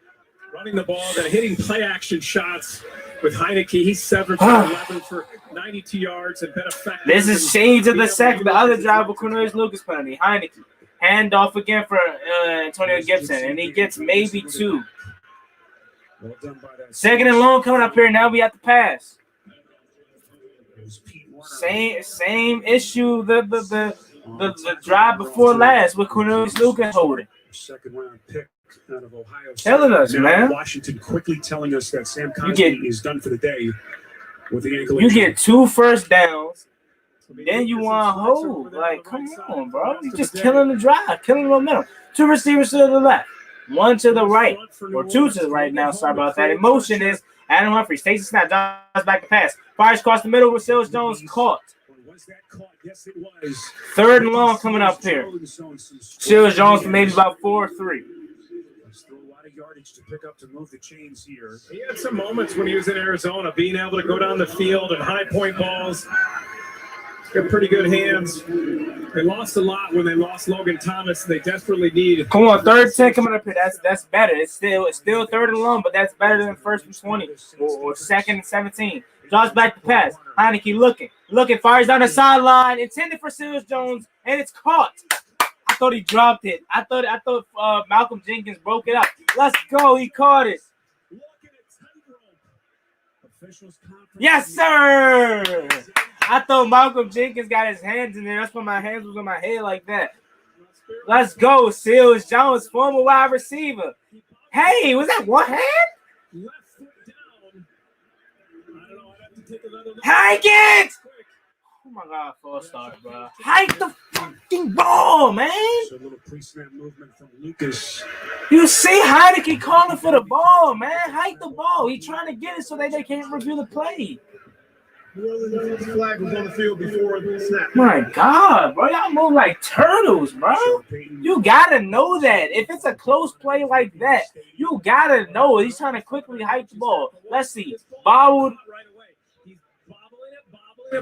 Speaker 7: running the ball, then hitting play action shots with Heineke. He's 7 for 11 for 92 yards and been effective.
Speaker 1: This is shades of the other drive with Cornelius Lucas penalty. Heineke. Handoff again for Antonio Gibson, and he gets maybe 2. Second and long coming up here. Now we have to pass. Same issue. The drive before last with Cornelius Lucas holding.
Speaker 7: Second round pick out of Ohio State.
Speaker 1: Telling us, now, man.
Speaker 7: Washington quickly telling us that Sam Cosmi is done for the day with the ankle.
Speaker 1: You get 2 first downs. Then you want to hold. Like, come on, bro. You're just killing the drive, killing the momentum. 2 receivers to the left. 1 to the right, or 2 to the right now. Sorry about that. In motion is Adam Humphries. Takes a snap, drives back to pass. Fires across the middle with Seals Jones caught. Third and long coming up here. Seals Jones for maybe about 4 or 3.
Speaker 7: Still a lot of yardage to pick up to move the chains here. He had some moments when he was in Arizona, being able to go down the field and high point balls. He's got pretty good hands. They lost a lot when they lost Logan Thomas. They desperately need.
Speaker 1: Come on, 3rd and 10 coming up here. That's better. It's still 3rd and long, but that's better than 1st and 20 or 2nd and 17. Draws back the pass. Heineke looking. Looking, fires down the sideline, intended for Seals Jones, and it's caught. I thought he dropped it. I thought Malcolm Jenkins broke it up. Let's go. He caught it. Yes, sir. I thought Malcolm Jenkins got his hands in there. That's why my hands was on my head like that. Let's go, Seals Jones, former wide receiver. Hey, was that one hand? Hike it! Oh my God, false start, bro. Hike the fucking ball, man.
Speaker 7: So a little pre-snap movement from Lucas.
Speaker 1: You see Heineke calling for the ball, man. Hike the ball. He trying to get it so that they can't review the play.
Speaker 3: The flag was on the field before the snap.
Speaker 1: My God, bro. Y'all move like turtles, bro. You got to know that. If it's a close play like that, you got to know he's trying to quickly hike the ball. Let's see. Bobbled.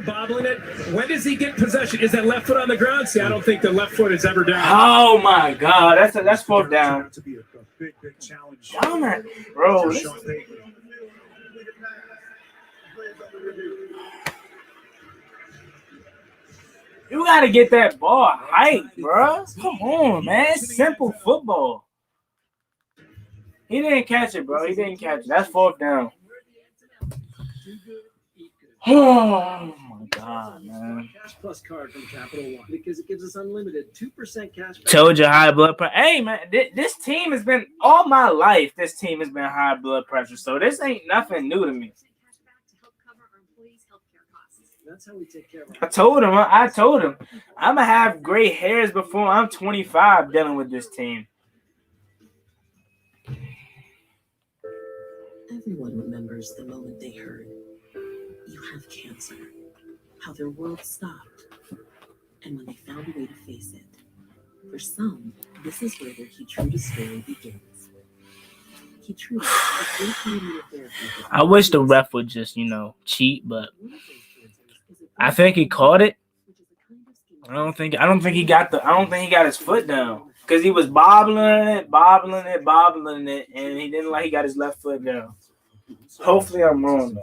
Speaker 7: Bobbling it. When does he get possession? Is that left foot on the ground? See, I don't think the left foot is ever down.
Speaker 1: Oh my God, that's fourth down.
Speaker 7: To be a big challenge.
Speaker 1: Damn it, bro. You gotta get that ball hyped, bro. Come on, man. It's simple football. He didn't catch it, bro. He didn't catch it. That's fourth down. Oh my God, man.
Speaker 8: Cash Plus card from Capital One because it gives us unlimited 2% cash back.
Speaker 1: Told you high blood pressure. Hey, man, this team has been all my life. This team has been high blood pressure, so this ain't nothing new to me.
Speaker 8: That's how we take care of
Speaker 1: I told him I'm gonna have gray hairs before I'm 25 dealing with this team.
Speaker 9: Everyone remembers the moment they heard, "You have cancer," how their world stopped, and when they found a way to face it. For some, this is where their Keytruda story begins. Keytruda is immunotherapy.
Speaker 1: I wish the ref would just, cheat, but I think he caught it. I don't think he got his foot down because he was bobbling it, and he didn't he got his left foot down. Hopefully, I'm wrong, though.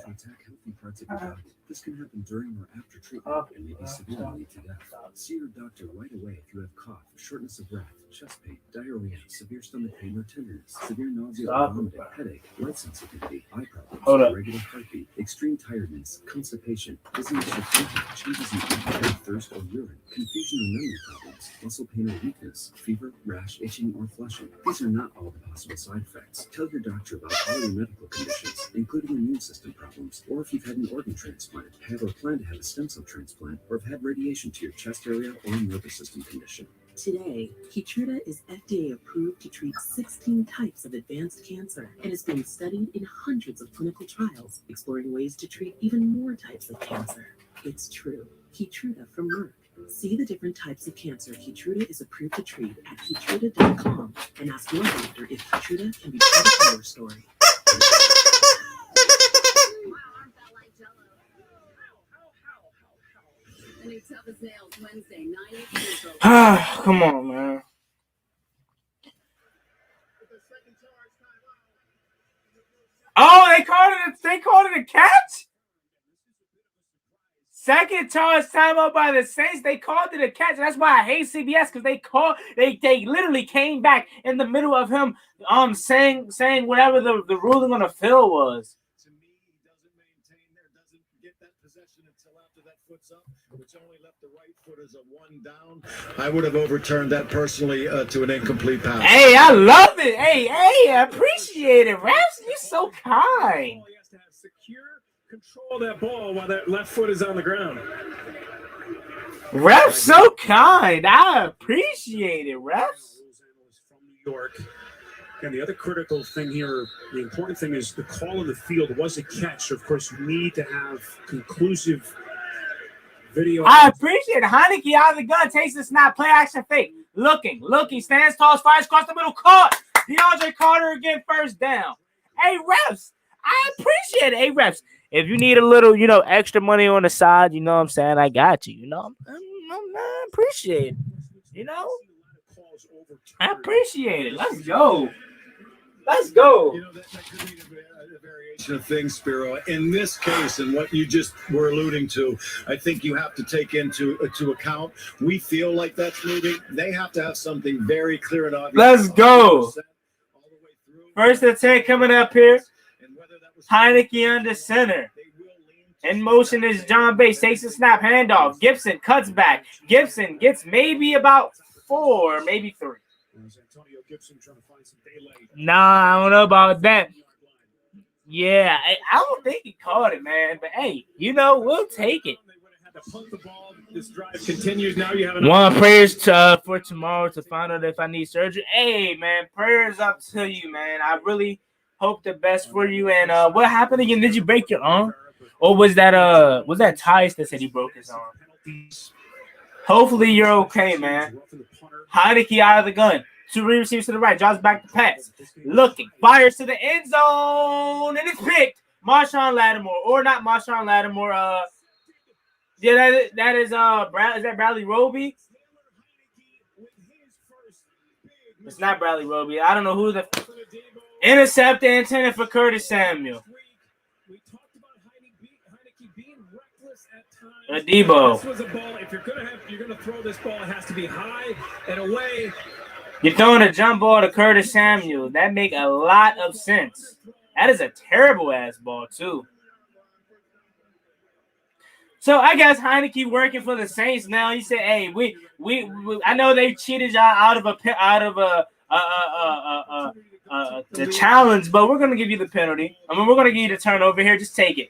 Speaker 8: This can happen during or after treatment and may be severely lead to death. See your doctor right away if you have cough, shortness of breath, chest pain, diarrhea, severe stomach pain or tenderness, severe nausea or vomiting, headache, light sensitivity, eye problems, irregular heartbeat, extreme tiredness, constipation, dizziness or fever, changes in appetite, thirst or urine, confusion or memory problems, muscle pain or weakness, fever, rash, itching or flushing. These are not all the possible side effects. Tell your doctor about all your medical conditions, including immune system problems, or if you've had an organ transplant, had or plan to have a stem cell transplant, or have had radiation to your chest area or a nervous system condition.
Speaker 9: Today, Keytruda is FDA approved to treat 16 types of advanced cancer and is being studied in hundreds of clinical trials, exploring ways to treat even more types of cancer. It's true. Keytruda from Merck. See the different types of cancer Keytruda is approved to treat at Keytruda.com and ask your doctor if Keytruda can be part of your story.
Speaker 1: Come on, man. Oh, they called it a catch? Second charge timeout by the Saints. They called it a catch. And that's why I hate CBS, because they literally came back in the middle of him saying whatever the ruling on the field was.
Speaker 6: To me, he doesn't maintain there, doesn't get that possession until after that foot's up, which only left the right foot as a one down. I would have overturned that personally to an incomplete pass.
Speaker 1: Hey, I love it. Hey, I appreciate it, refs. You're so kind.
Speaker 7: He has to have secure control of that ball while that left foot is on the ground.
Speaker 1: Refs so kind. I appreciate it, refs.
Speaker 7: From New York. And the other critical thing here, the important thing is the call in the field was a catch. So of course, you need to have conclusive video.
Speaker 1: I appreciate it. Heineke out of the gun, takes the snap, play action fake. Looking, stands tall, fires across the middle, caught. DeAndre Carter again, first down. Hey, refs, I appreciate it. Hey, refs, if you need a little, extra money on the side, you know what I'm saying? I got you. I appreciate it. I appreciate it. Let's go. Let's go.
Speaker 7: You know, that could be a variation of things, Spiro. In this case, and what you just were alluding to, I think you have to take into account. We feel like that's moving. They have to have something very clear and obvious.
Speaker 1: Let's go. First and 10 coming up here. Heineke under center. In motion is John Bates. Takes a snap, handoff. Gibson cuts back. Gibson gets maybe about 4, maybe 3. Nah, I don't know about that. Yeah, I don't think he caught it, man. But hey, you know, we'll take it.
Speaker 7: This drive continues. Now you have
Speaker 1: One prayers for tomorrow to find out if I need surgery. Hey, man, prayers up to you, man. I really hope the best for you. And what happened again? Did you break your arm? Or was that Tice that said he broke his arm? Hopefully you're okay, man. Heineke out of the gun. 2 receivers to the right. Draws back the pass. Looking. Fires to the end zone. And it's picked. Marshawn Lattimore. Or not Marshawn Lattimore. Yeah, that is is that Bradley Roby? It's not Bradley Roby. I don't know who the intercept intended for Curtis Samuel. Debo.
Speaker 7: This was a ball. If you're gonna throw this ball, it has to be high and away.
Speaker 1: You're throwing a jump ball to Curtis Samuel. That make a lot of sense. That is a terrible ass ball too. So I guess Heineke working for the Saints now. He said, "Hey, we I know they cheated y'all out of the challenge, but we're gonna give you the penalty. I mean, we're gonna give you the turnover here. Just take it.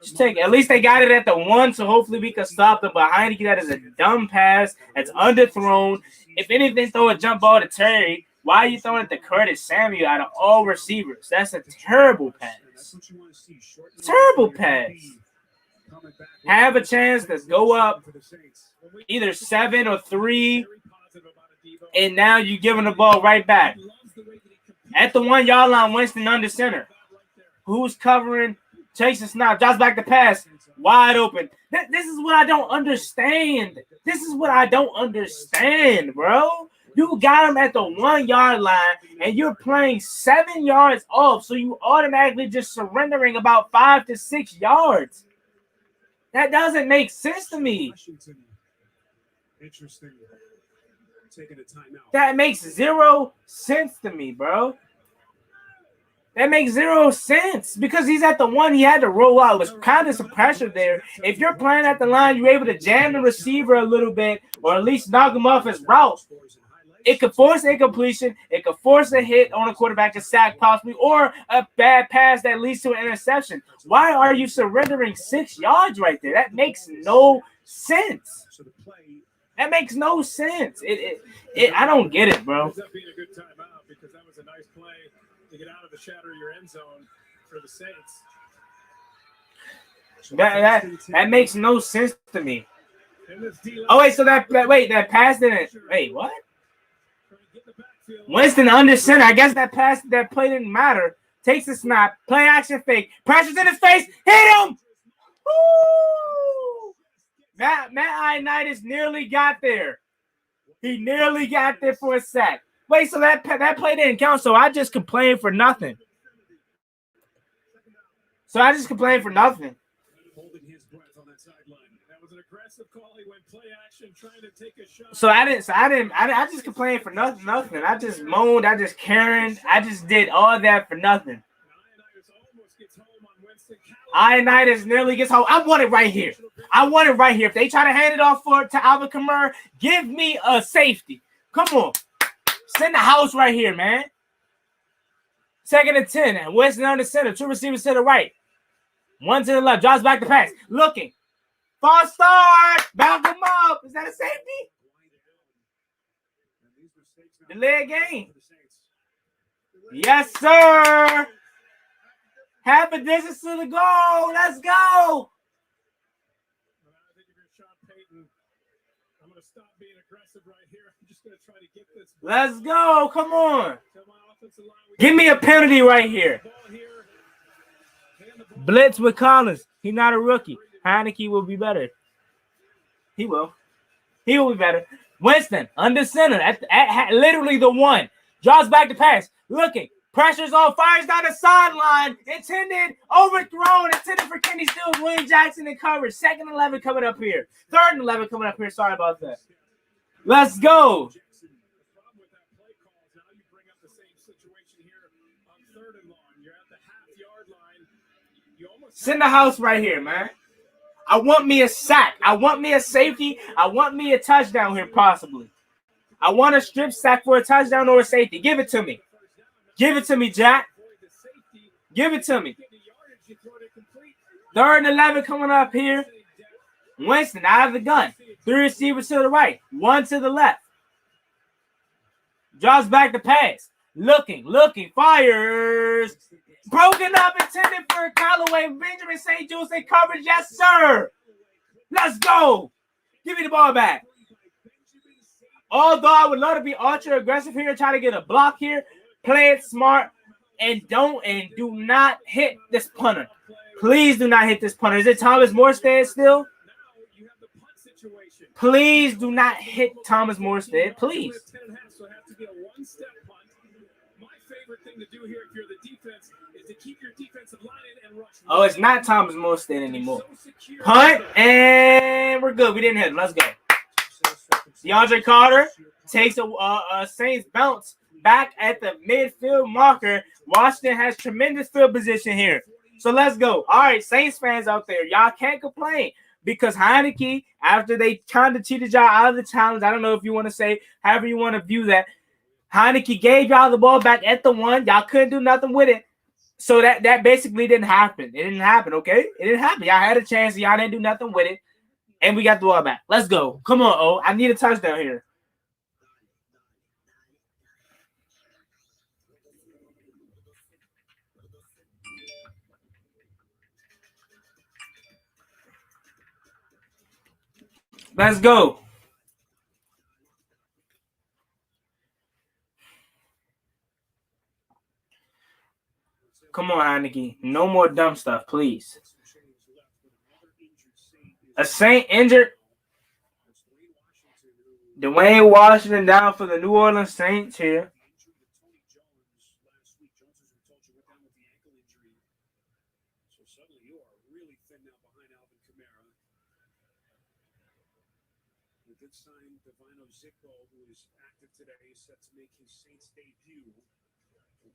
Speaker 1: Just take it. At least they got it at the 1, so hopefully we can stop them. But Heineke, that is a dumb pass. That's underthrown. If anything, throw a jump ball to Terry. Why are you throwing it to Curtis Samuel out of all receivers? That's a terrible pass. Terrible pass. Have a chance to go up either 7 or 3, and now you're giving the ball right back. At the 1-yard line, Winston under center. Who's covering? Chasing snap, drops back the pass, wide open. This is what I don't understand. This is what I don't understand, bro. You got him at the 1-yard line, and you're playing 7 yards off, so you automatically just surrendering about 5 to 6 yards. That doesn't make sense to me.
Speaker 7: Interesting. Taking a timeout.
Speaker 1: That makes 0 sense to me, bro. That makes 0 sense because he's at the 1. He had to roll out. There's kind of some pressure there. If you're playing at the line, you're able to jam the receiver a little bit or at least knock him off his route. It could force incompletion. It could force a hit on a quarterback, a sack possibly, or a bad pass that leads to an interception. Why are you surrendering 6 yards right there? That makes no sense. That makes no sense. I don't get it, bro.
Speaker 7: That being a good timeout because that was a nice play to get out of the shadow of your end zone for the Saints.
Speaker 1: That makes no sense to me. Oh wait, so that pass didn't. Wait, what? Winston under center. I guess that play didn't matter. Takes the snap, play action fake, pressures in his face, hit him. Woo! Matt Ioannidis nearly got there. He nearly got there for a sack. Wait, so that play didn't count, so I just complained for nothing.
Speaker 7: Holding his breath on that sideline. That was an aggressive call. He went play action, trying to take a shot.
Speaker 1: I just complained for nothing. I just moaned. I just Karen. I just did all that for nothing. Ioannidis nearly gets home. I want it right here. If they try to hand it off to Alvin Kamara, give me a safety. Come on. Send the house right here, man. 2nd and 10. Winston on the center. 2 receivers to the right. 1 to the left. Drops back the pass. Looking. False start. Back him up. Is that a safety? Delay game. Yes, sir. Half a distance to the goal. Let's go.
Speaker 7: I think if you're Sean Payton, I'm going to stop being aggressive right here. I'm just going to try to get this.
Speaker 1: Let's go. Come on. Give me a penalty right here. Blitz with Collins. He's not a rookie. Heineke will be better. He will be better. Winston, under center, at literally the 1. Draws back the pass. Looking. Pressure's on, fires down the sideline. Intended, overthrown, intended for Kenny Stills, William Jackson in coverage. 2nd and 11 coming up here. 3rd and 11 coming up here. Sorry about that. Let's go. Send the house right here, man. I want me a sack. I want me a safety. I want me a touchdown here, possibly. I want a strip sack for a touchdown or a safety. Give it to me. Give it to me, Jack. Give it to me. 3rd and 11 coming up here. Winston out of the gun. 3 receivers to the right. 1 to the left. Drops back the pass. Looking, fires. Broken up, intended for Callaway. Benjamin St. Juice in coverage. Yes, sir. Let's go. Give me the ball back. Although I would love to be ultra aggressive here and try to get a block here, play it smart and do not hit this punter. Please do not hit this punter. Is it Thomas Morstead still? Please do not hit Thomas Morstead. Please. Oh, it's not Thomas Morstead anymore. Punt, and we're good. We didn't hit him. Let's go. DeAndre Carter takes a Saints bounce back at the midfield marker. Washington has tremendous field position here. So let's go. All right, Saints fans out there, y'all can't complain because Heineke, after they kind of cheated y'all out of the challenge, I don't know if you want to say, however you want to view that, Heineke gave y'all the ball back at the 1. Y'all couldn't do nothing with it. So that basically didn't happen. It didn't happen, okay? It didn't happen. Y'all had a chance. Y'all didn't do nothing with it. And we got the ball back. Let's go. Come on, O. I need a touchdown here. Let's go. Come on, Heineke. No more dumb stuff, please. A Saint injured. Dwayne Washington down for the New Orleans Saints here.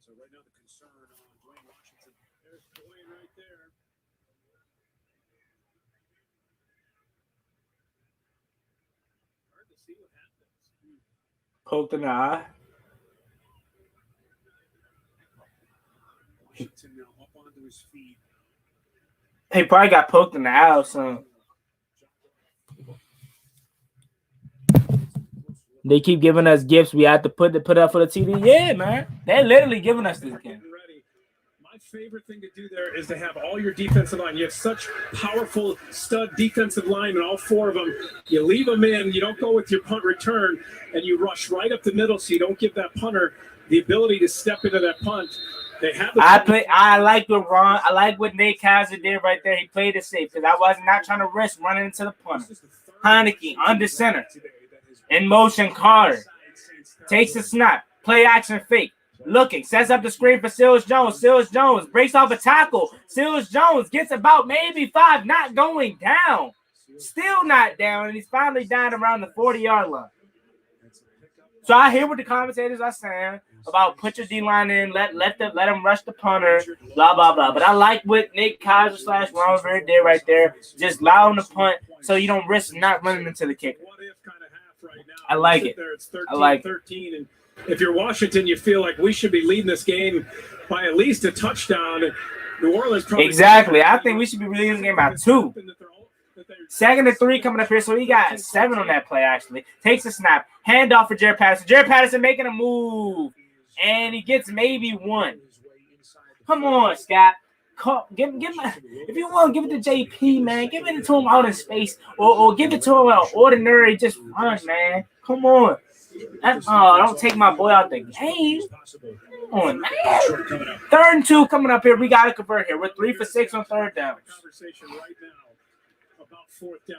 Speaker 7: So right now the concern on Dwayne Washington. There's Dwayne right there. Hard to see what happens.
Speaker 1: Poked in the eye.
Speaker 7: Washington now up onto his feet.
Speaker 1: He probably got poked in the eye or something. They keep giving us gifts. We have to put up for the TV. Yeah, man. They're literally giving us this game.
Speaker 7: My favorite thing to do there is to have all your defensive line. You have such powerful stud defensive line, and all 4 of them. You leave them in. You don't go with your punt return, and you rush right up the middle, so you don't give that punter the ability to step into that punt. They have.
Speaker 1: I like what Ron. I like what Nate Kaiser did right there. He played it safe because I was not trying to risk running into the punter. Heineke under center. In motion, Carter takes the snap. Play action fake. Looking. Sets up the screen for Seals Jones. Seals Jones breaks off a tackle. Seals Jones gets about maybe 5. Not going down. Still not down. And he's finally down around the 40-yard line. So I hear what the commentators are saying about put your D-line in. Let him rush the punter. Blah, blah, blah. But I like what Nick Kaiser / Ron Rivera did right there. Just allow him to punt so you don't risk not running into the kicker. I like it. I like
Speaker 7: 13, and if you're Washington, you feel like we should be leading this game by at least a touchdown. New Orleans probably
Speaker 1: exactly. I think we should be leading this game by 2. 2nd and 3 coming up here, so he got 7 on that play. Actually, takes a snap, handoff for Jared Patterson. Jared Patterson making a move, and he gets maybe 1. Come on, Scott. Give if you want, give it to JP, man. Give it to him out in space, or give it to him an ordinary just run, man. Come on. Don't take my boy out the game. Come on, man. 3rd and 2 coming up here. We got to convert here. We're 3 for 6 on 3rd down.
Speaker 7: Conversation right now about 4th down.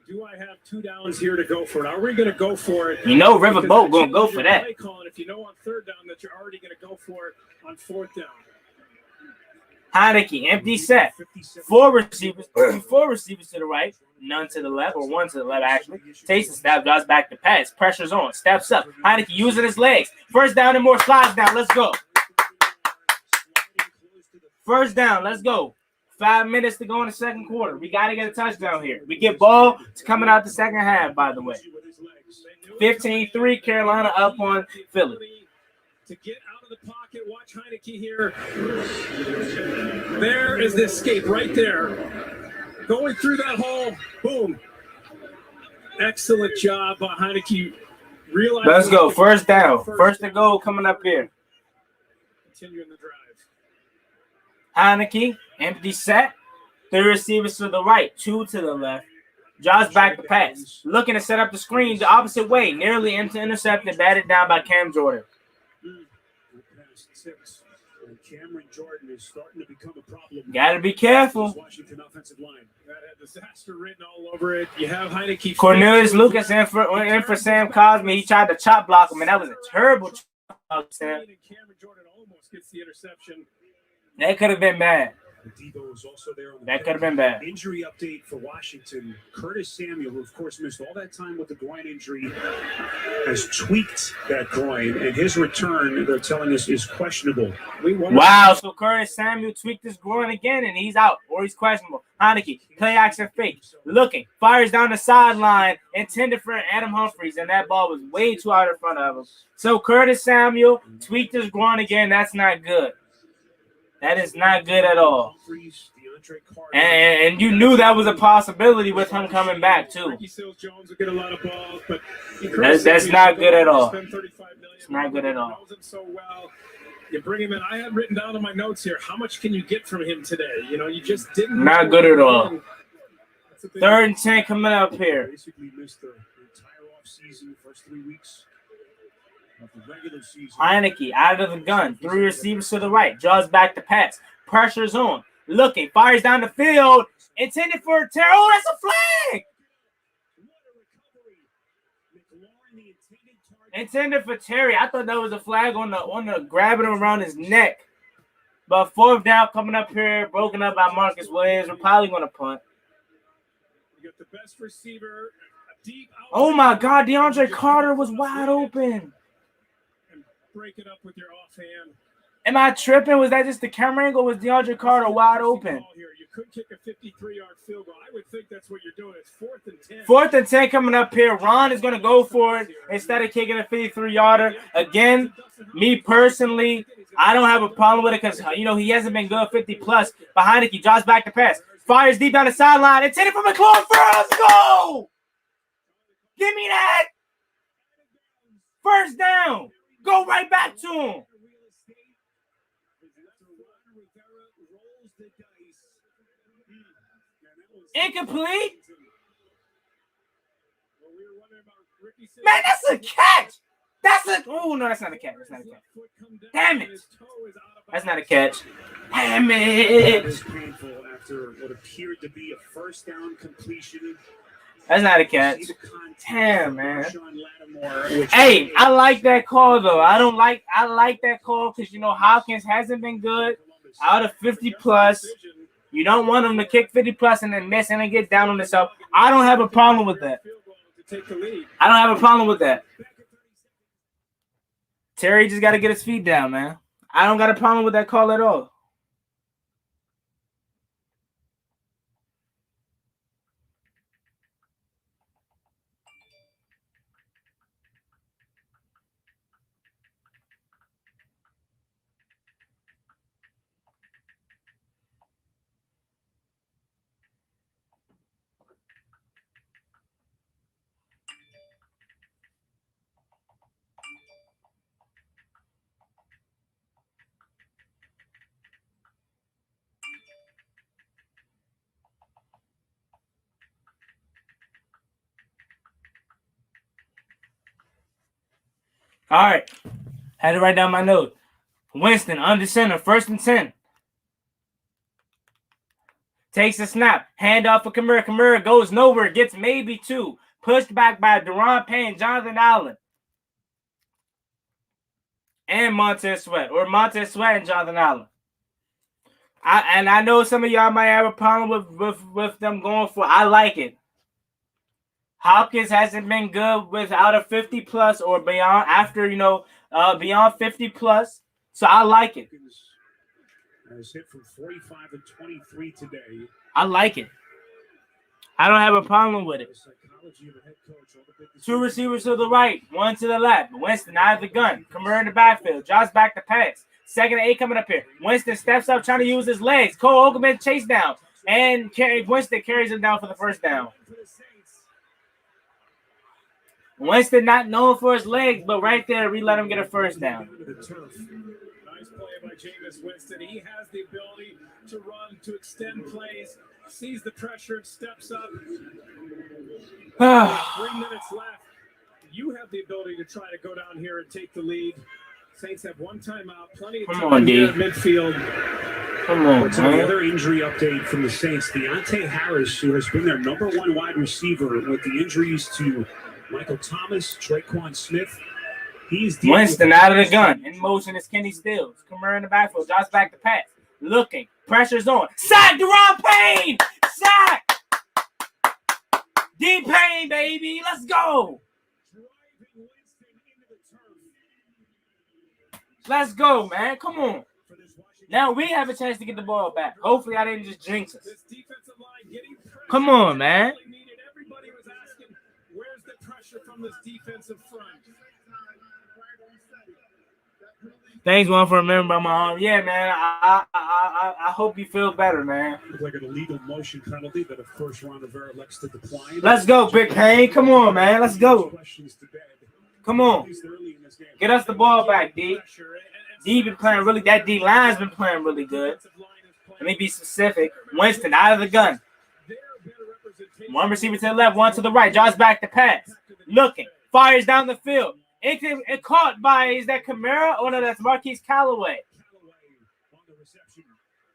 Speaker 7: Do I have 2 downs here to go for it? Are we going to go for it?
Speaker 1: You know Riverboat going to go for that.
Speaker 7: If you know on 3rd down that you're already going to go for it on 4th down.
Speaker 1: Heineke, empty set. 4 receivers to the right, none to the left, or 1 to the left, actually. Takes the snap, draws back the pass. Pressure's on, steps up. Heineke using his legs. 1st down and more, slides down. Let's go. 1st down, let's go. 5 minutes to go in the 2nd quarter. We got to get a touchdown here. We get ball coming out the 2nd half, by the way. 15-3, Carolina up on Philly.
Speaker 7: To get out of the pocket, watch Heineke here. There is the escape right there. Going through that hole, boom. Excellent job by Heineke.
Speaker 1: Let's go, 1st down. 1st to go coming up here.
Speaker 7: Continuing the drive.
Speaker 1: Heineke, empty set. 3 receivers to the right, 2 to the left. Draws back the pass. Looking to set up the screen the opposite way. Nearly intercepted, batted down by Cam Jordan.
Speaker 7: Cameron Jordan is starting to become a problem.
Speaker 1: Got to be careful.
Speaker 7: Washington offensive line. That had disaster written all over it. You have Heineke.
Speaker 1: Cornelius Lucas in for Sam Cosme. He tried to chop block him, and that was a terrible chop block, Sam.
Speaker 7: Cameron Jordan almost gets the interception.
Speaker 1: That could have been bad.
Speaker 7: Debo is also there on the
Speaker 1: That could have been bad.
Speaker 7: Injury update for Washington. Curtis Samuel, who of course missed all that time with the groin injury, has tweaked that groin, and his return, they're telling us, is questionable.
Speaker 1: Wow, so Curtis Samuel tweaked his groin again, and he's out, or he's questionable. Heineke, play action fake, looking, fires down the sideline, intended for Adam Humphries, and that ball was way too out in front of him. So Curtis Samuel tweaked his groin again. That's not good. That is not good at all. And you knew that was a possibility with him coming back, too. That's not good at all. It's not good at all.
Speaker 7: You bring him in. I had written down in my notes here, how much can you get from him today? You know, you just didn't.
Speaker 1: Not good at all. 3rd and 10 coming up here.
Speaker 7: Basically missed the entire offseason, first 3 weeks.
Speaker 1: Heineke out of the gun. 3 receivers to the right. Draws back the pass. Pressure's on. Looking. Fires down the field. Intended for a terror. Oh, that's a flag. Intended for Terry. I thought that was a flag on the grabbing him around his neck. But 4th down coming up here. Broken up by Marcus Williams. We're probably going to punt.
Speaker 7: You got the best receiver.
Speaker 1: Oh, my God. DeAndre Carter was wide open.
Speaker 7: Break it up with your offhand.
Speaker 1: Am I tripping? Was that just the camera angle? Was DeAndre Carter wide open?
Speaker 7: You could kick a 53-yard field goal. I would think that's what you're doing. It's 4th and 10.
Speaker 1: 4th and 10 coming up here. Ron is going to go for it instead of kicking a 53-yarder. Again, me personally, I don't have a problem with it because, you know, he hasn't been good 50-plus. But Heineke draws back the pass. Fires deep down the sideline. Intended for McLaurin. Let's go! Give me that! 1st down. Go right back to him. Incomplete. Man, that's a catch. Oh, no, that's not a catch. That's not a catch. Damn it. That's not a catch. Damn it.
Speaker 7: It's painful after what appeared to be a 1st down completion.
Speaker 1: That's not a catch. Damn, man. Hey, I like that call, though. I like that call because, you know, Hopkins hasn't been good out of 50-plus. You don't want him to kick 50-plus and then miss and then get down on himself. I don't have a problem with that. I don't have a problem with that. Terry just got to get his feet down, man. I don't got a problem with that call at all. All right. Had to write down my note. Winston, under center, 1st and 10. Takes a snap. Hand off for Kamara. Kamara goes nowhere. Gets maybe 2. Pushed back by Deron Payne, Jonathan Allen, and Montez Sweat. Or Montez Sweat and Jonathan Allen. I know some of y'all might have a problem with them going for. I like it. Hopkins hasn't been good without a 50+ or beyond after, beyond 50+. So I like it.
Speaker 7: Has hit from 45 and 23 today.
Speaker 1: I like it. I don't have a problem with it. Two receivers to the right, one to the left. Winston out of the gun. Kamara in the backfield. Josh back to pass. 2nd and 8 coming up here. Winston steps up trying to use his legs. Cole Ogerman chase down. And Winston carries him down for the first down. Winston not known for his legs, but right there, we let him get a first down.
Speaker 7: Nice play by Jameis Winston. He has the ability to run, to extend plays, sees the pressure, and steps up. 3 minutes left. You have the ability to try to go down here and take the lead. Saints have 1 timeout, plenty of time here at midfield.
Speaker 1: Come on,
Speaker 7: What's another injury update from the Saints? Deontay Harris, who has been their #1 wide receiver with the injuries to Michael Thomas, Traquan Smith. He's
Speaker 1: Winston out of the gun. In motion is Kenny Stills. Kamara in the backfield. Josh back to pass. Looking. Pressure's on. Sack Deron Payne! Sack! D Payne, baby. Let's go. Let's go, man. Come on. Now we have a chance to get the ball back. Hopefully I didn't just jinx us. Come on, man.
Speaker 7: Everybody was asking, where's the pressure from this defensive front?
Speaker 1: Thanks, one, for remembering my arm. Yeah, man. I hope you feel better, man.
Speaker 7: Looked like an illegal motion penalty that, of course, Ron Rivera elects to decline.
Speaker 1: Let's go, Big Payne. Come on, man. Let's go. Come on. Get us the ball back, D. D been playing really. That D line's been playing really good. Let me be specific. Winston out of the gun. 1 receiver to the left, 1 to the right. Josh back to pass. Looking. Fires down the field. It caught by, is that Kamara? Oh, no, that's Marquise Callaway.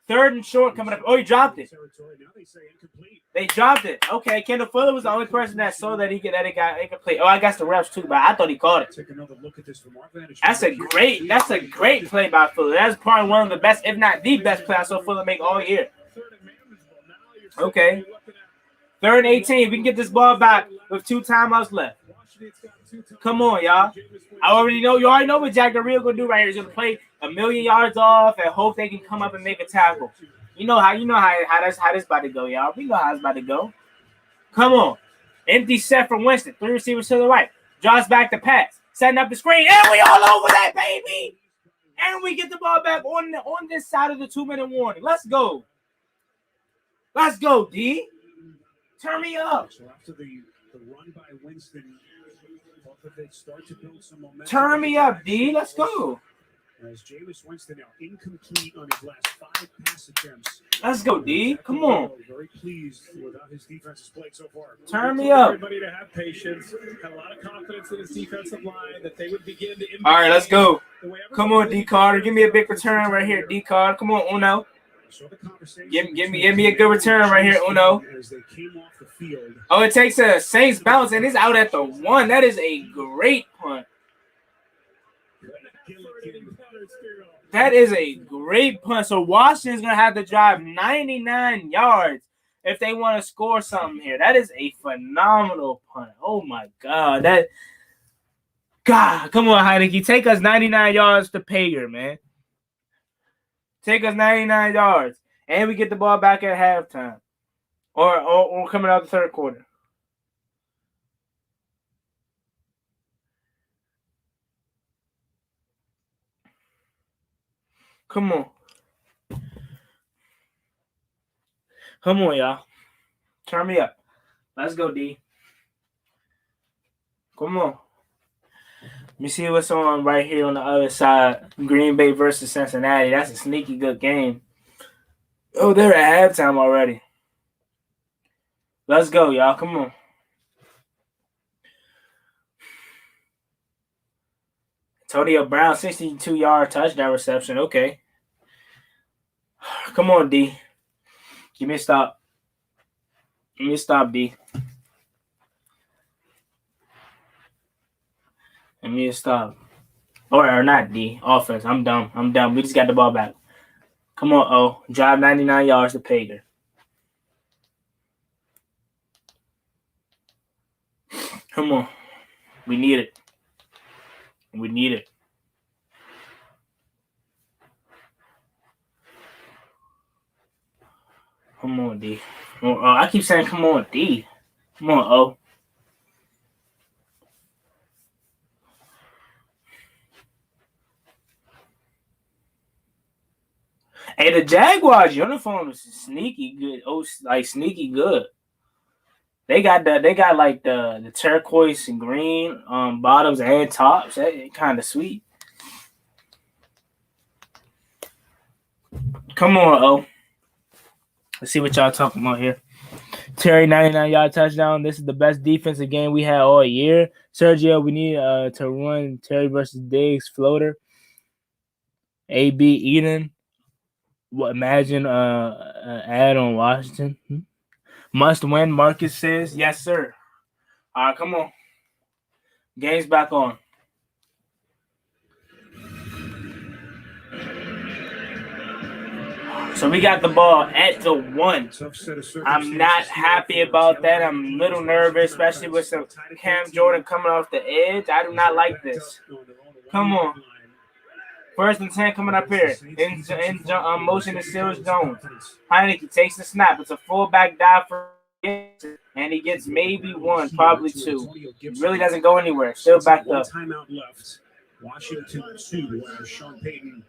Speaker 1: 3rd and short coming up. Oh, he dropped it. They dropped it. Okay, Kendall Fuller was the only person that saw that he got incomplete. Oh, I guess the refs too, but I thought he caught it.
Speaker 7: Take another look at this from our vantage.
Speaker 1: That's a great play by Fuller. That's probably one of the best, if not the best play I saw Fuller make all year. Okay. 3rd and 18. We can get this ball back with 2 timeouts left. Come on, y'all. You already know what Jack Del Rio gonna do right here. He's gonna play 1,000,000 yards off and hope they can come up and make a tackle. You know how this about to go, y'all. We know how it's about to go. Come on. Empty set from Winston. 3 receivers to the right. Josh back to pass. Setting up the screen. And we all over that, baby. And we get the ball back on this side of the 2-minute warning. Let's go. Let's go, D. Turn me up.
Speaker 7: So after the run by Winston, they start to build some momentum.
Speaker 1: Turn me up, D. Let's go.
Speaker 7: As Jameis Winston now incomplete on his last 5 pass attempts.
Speaker 1: Let's go, D. Come on.
Speaker 7: Very pleased with how his defense has played so far.
Speaker 1: Turn me up.
Speaker 7: Everybody to have patience. Had a lot of confidence in his defensive line that they would begin to.
Speaker 1: All right, let's go. Come on, D. Carter. Give me a big return right here, D. Carter. Come on, Uno. Give me a good return right here, Uno.
Speaker 7: As they came off the field.
Speaker 1: Oh, it takes a Saints bounce, and it's out at the 1. That is a great punt. That is a great punt. So Washington's going to have to drive 99 yards if they want to score something here. That is a phenomenal punt. Oh, my God. Come on, Heineke. Take us 99 yards to Payer, man. Take us 99 yards. And we get the ball back at halftime. Or coming out the 3rd quarter. Come on. Come on, y'all. Turn me up. Let's go, D. Come on. Let me see what's on right here on the other side. Green Bay versus Cincinnati. That's a sneaky good game. Oh, they're at halftime already. Let's go, y'all. Come on. Antonio Brown, 62-yard touchdown reception. Okay. Come on, D. Give me a stop. Give me a stop, D. Give me a stop. Or not, D. Offense. I'm dumb. We just got the ball back. Come on, O. Drive 99 yards to Pager. Come on. We need it. We need it. Come on, D. I keep saying come on, D. Come on, O. Hey, the Jaguars uniform is sneaky good. Oh, like sneaky good. They got like the turquoise and green bottoms and tops. That kind of sweet. Come on, O. Let's see what y'all talking about here. Terry 99-yard touchdown. This is the best defensive game we had all year. Sergio, we need to run Terry versus Diggs floater. AB Eden. Imagine ad on Washington. Must win, Marcus says. Yes, sir. All right, come on. Game's back on. So we got the ball at the 1. I'm not happy about that. I'm a little nervous, especially with some Cam Jordan coming off the edge. I do not like this. Come on. 1st and 10 coming up here. In motion is Seals Jones. Heineke takes the snap. It's a fullback dive for Gibson, and he gets maybe 1, probably 2. He really doesn't go anywhere. Still backed up.
Speaker 7: Timeout left. Washington 2. Sean Payton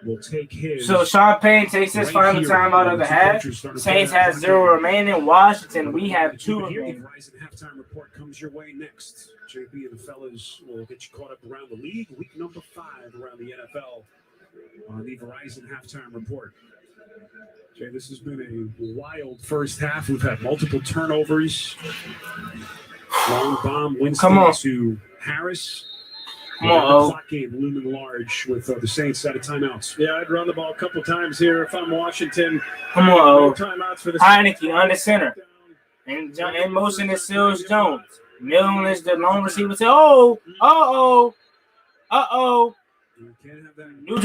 Speaker 7: will take his.
Speaker 1: So Sean Payton takes his final timeout of the half. Saints has 0 remaining. Washington, we have 2 remaining.
Speaker 7: Verizon halftime report comes your way next. JB and the fellas will get you caught up around the league. Week number 5 around the NFL on the Verizon halftime report. Jay, this has been a wild first half. We've had multiple turnovers. Long bomb Winston to Harris.
Speaker 1: Come on,
Speaker 7: clock game looming large with the Saints out of timeouts. Yeah, I'd run the ball a couple times here if I'm Washington.
Speaker 1: Come on,
Speaker 7: timeouts for the
Speaker 1: Heineke on the center. And in motion is Seals Jones. Milne is the long receiver. Neutral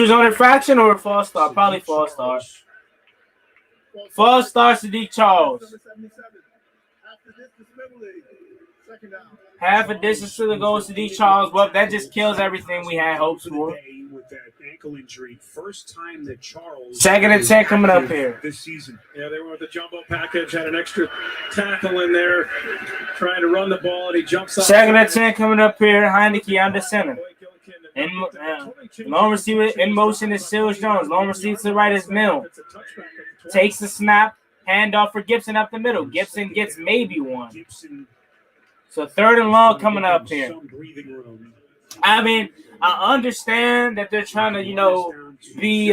Speaker 1: zone infraction or false start? Probably false start. False start to D. Charles. Half a distance to the goals to D. Charles. Well, that just kills everything we had hopes for.
Speaker 7: With that ankle injury, first time that Charles
Speaker 1: 2nd and 10 coming up here
Speaker 7: this season. Yeah, they went with the jumbo package, had an extra tackle in there, trying to run the ball, and he jumps up.
Speaker 1: 2nd and 10 coming up here. Heineke on the center. Long receiver in motion is Seals Jones. Long receiver to the right is Milne. Takes the snap. Handoff for Gibson up the middle. Gibson gets maybe 1. So 3rd and long coming up here. I mean, I understand that they're trying to, be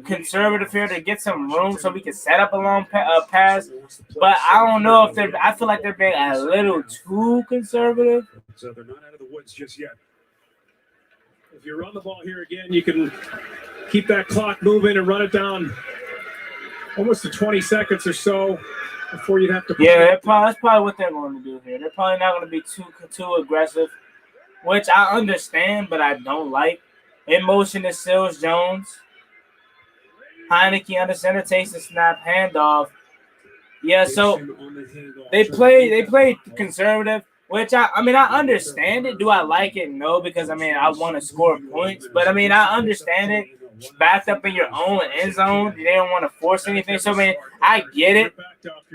Speaker 1: conservative here to get some room so we can set up a long pass. But I don't know if I feel like they're being a little too conservative.
Speaker 7: So they're not out of the woods just yet. If you run the ball here again, you can keep that clock moving and run it down almost to 20 seconds or so before you'd have to.
Speaker 1: Yeah, that's probably what they're going to do here. They're probably not going to be too aggressive, which I understand, but I don't like. In motion is Seals Jones. Heineke on the center takes the snap, handoff. Yeah, so they play conservative, which I understand it. Do I like it? No, because I want to score points, but I understand it. Backed up in your own end zone, they don't want to force anything. So I get it.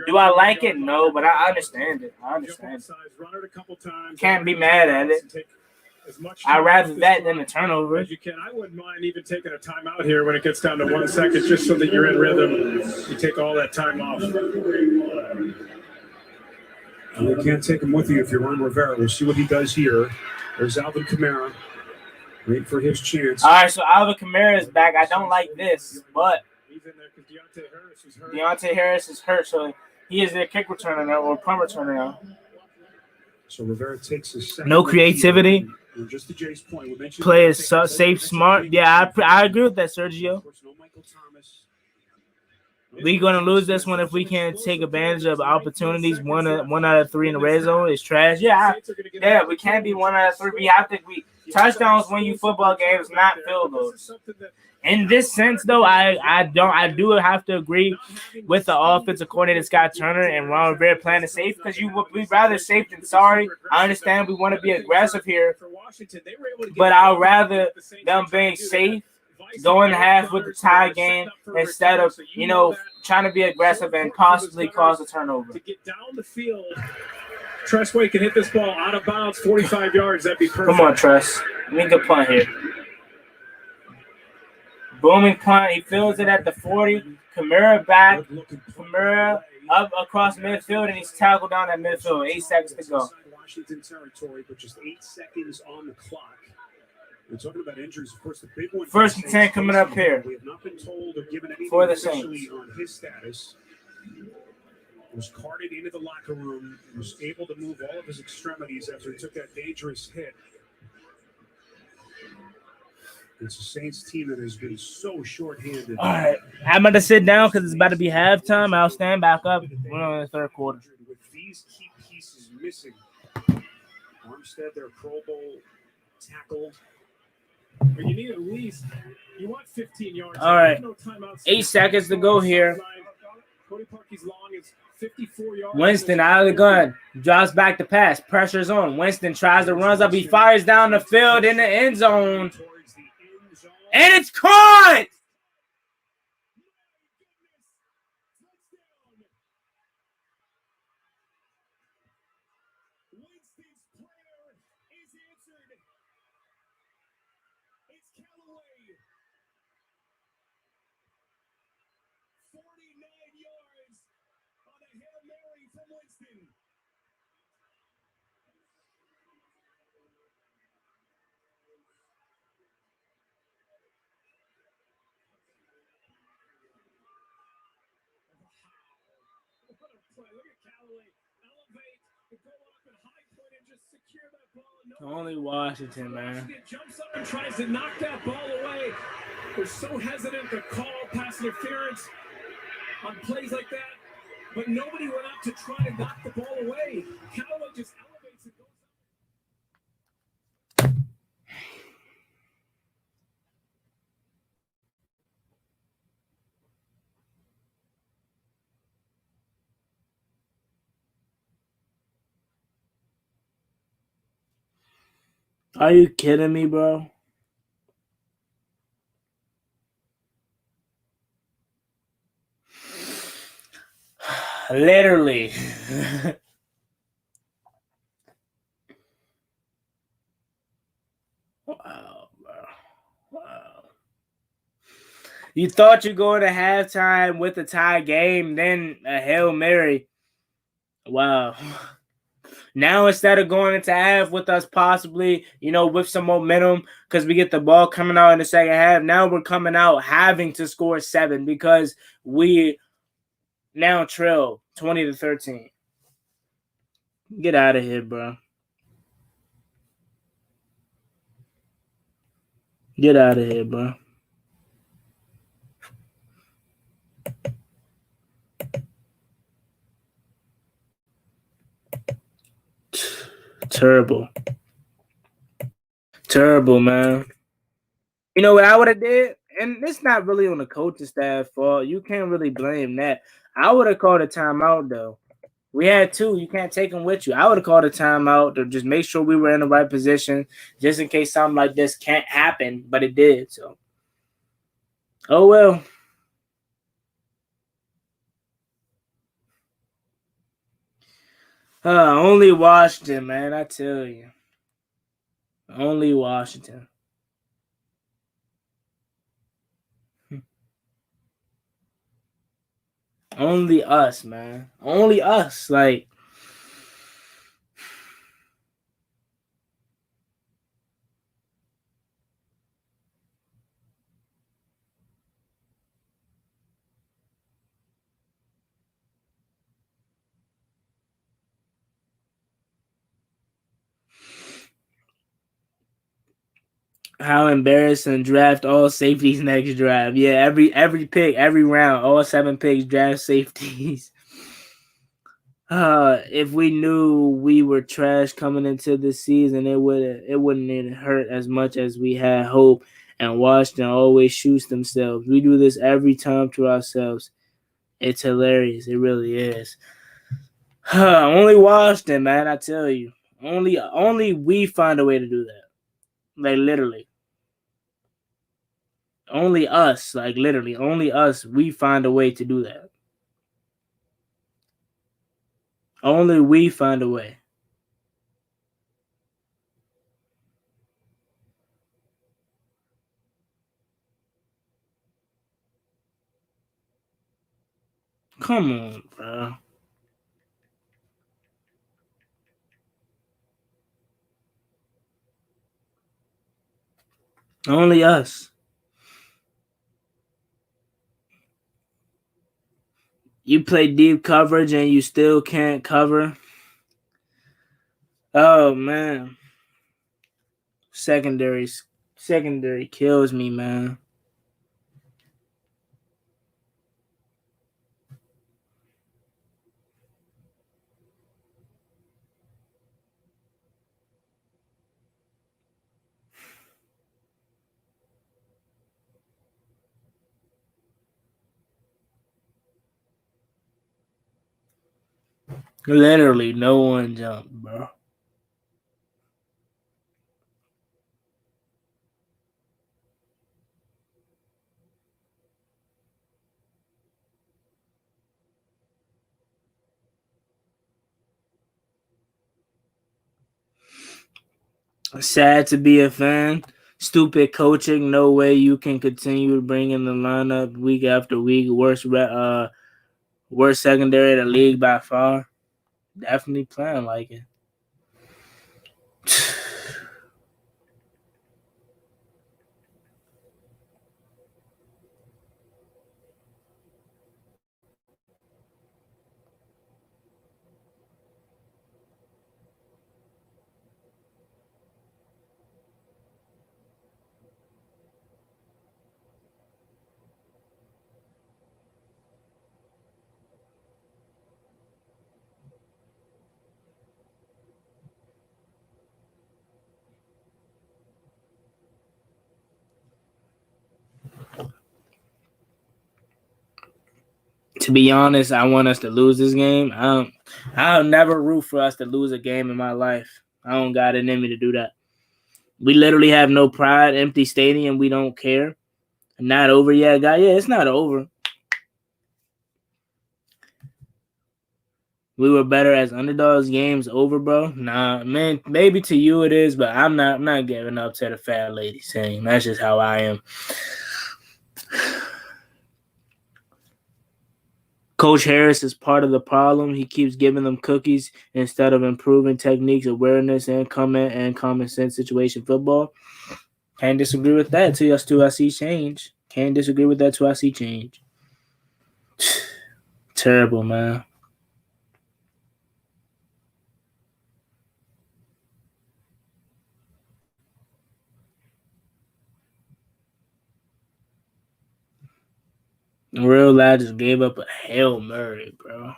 Speaker 1: Do I like it? No, but I understand it. Can't be mad at it. I'd rather that than a turnover.
Speaker 7: As you can. I wouldn't mind even taking a timeout here when it gets down to 1 second, just so that you're in rhythm. You take all that time off. You can't take him with you if you're Ron Rivera. We'll see what he does here. There's Alvin Kamara. Wait for his chance.
Speaker 1: All right, so Alvin Kamara is back. I don't like this, but Deontay Harris is hurt, so he is their kick returner now or punt returner now.
Speaker 7: So Rivera takes his second.
Speaker 1: No creativity.
Speaker 7: Just to Jay's point,
Speaker 1: play is safe, smart. Yeah, I agree with that, Sergio.
Speaker 7: No Michael Thomas.
Speaker 1: We're gonna lose this one if we can't take advantage of opportunities. One out of three in the red zone is trash. Yeah, we can't be 1 out of 3. We have to. Touchdowns win you football games, not field goals. In this sense, though, I do have to agree with the offensive coordinator Scott Turner and Ron Rivera playing it safe because we'd rather safe than sorry. I understand we want to be aggressive here, but I'd rather them being safe, going half with the tie game instead of trying to be aggressive and possibly cause a turnover.
Speaker 7: To get down the field, Tressway can hit this ball out of bounds, 45 yards. That'd be perfect.
Speaker 1: Come on, Tress. Make a punt here. Booming punt. He fills it at the 40. Kamara back. Kamara up across midfield, and he's tackled down at midfield. 8 seconds to go.
Speaker 7: Washington territory, but just 8 seconds on the clock. We're talking about injuries. Of course, the big one.
Speaker 1: First and 10 coming up here.
Speaker 7: We have not been told or given anything
Speaker 1: for the
Speaker 7: officially
Speaker 1: Saints
Speaker 7: on his status. Was carted into the locker room. Was able to move all of his extremities after he took that dangerous hit. It's a Saints team that has been so shorthanded.
Speaker 1: All right, I'm about to sit down because it's about to be halftime. I'll stand back up. We're on the third quarter.
Speaker 7: With these key pieces missing, Armstead, their Pro Bowl tackle. But you need at least, you want 15 yards.
Speaker 1: All right,
Speaker 7: no timeouts.
Speaker 1: 8 seconds to go here.
Speaker 7: Cody Parkey's long is 54 yards.
Speaker 1: Winston out of the gun. Drops back to pass. Pressure's on. Winston tries to run up. He fires down the field in the end zone. And it's caught!
Speaker 7: Winston's prayer is answered. It's Callaway. 49 yards on a Hail Mary from Winston. Look at Callaway elevate and go up and high point and just secure that ball.
Speaker 1: Only Washington, man.
Speaker 7: Washington jumps up and tries to knock that ball away. They're so hesitant to call pass interference on plays like that, but nobody went up to try to knock the ball away. Callaway just elevates and goes up.
Speaker 1: Are you kidding me, bro? Literally. Wow, bro. Wow. You thought you'd go to halftime with a tie game, then a Hail Mary. Wow. Now, instead of going into half with us possibly, with some momentum because we get the ball coming out in the second half, now we're coming out having to score 7 because we now trail 20-13. Get out of here, bro. Get out of here, bro. Terrible, man. You know what I would have did? And it's not really on the coaching staff fault. You can't really blame that. I would have called a timeout, though. We had 2. You can't take them with you. I would have called a timeout to just make sure we were in the right position just in case something like this can't happen, but it did. So, oh, well. Only Washington, man, I tell you. Only Washington. Only us, man. Only us. Like, How embarrassing! Draft all safeties next draft. Yeah, every pick, every round, all 7 picks draft safeties. If we knew we were trash coming into the season, it wouldn't even hurt as much as we had hope. And Washington always shoots themselves. We do this every time to ourselves. It's hilarious. It really is. Only Washington, man. I tell you, only we find a way to do that. Like literally, only us. Like literally, only us. We find a way to do that. Only we find a way. Come on, bro. Only us. You play deep coverage and you still can't cover. Oh man. Secondary kills me, man. Literally, no one jumped, bro. Sad to be a fan. Stupid coaching. No way you can continue to bring in the lineup week after week. Worst secondary in the league by far. Definitely playing like it. To be honest, I want us to lose this game. I'll never root for us to lose a game in my life. I don't got it in me to do that. We literally have no pride. Empty stadium. We don't care. Not over yet, guy. Yeah, it's not over. We were better as underdogs. Games over, bro. Nah, man. Maybe to you it is, but I'm not. I'm not giving up to the fat lady saying that's just how I am. Coach Harris is part of the problem. He keeps giving them cookies instead of improving techniques, awareness, and common sense situation football. Can't disagree with that till I see change. Can't disagree with that till I see change. Terrible, man. Real lad just gave up a Hail Mary, bro.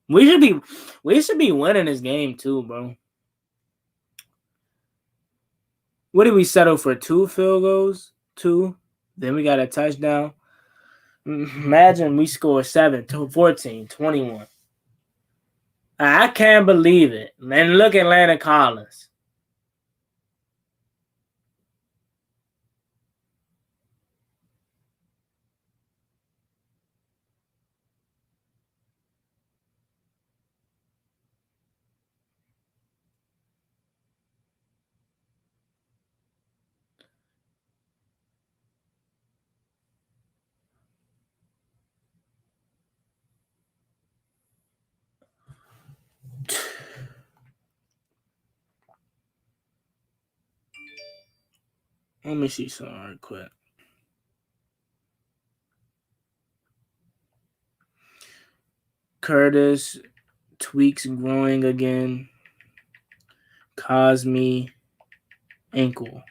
Speaker 1: we should be winning this game too, bro. What did we settle for? 2 field goals? 2. Then we got a touchdown. Imagine we score 7, 14, 21. I can't believe it. And look at Landon Collins. Let me see something right quick. Curtis tweaks growing again. Cosme ankle.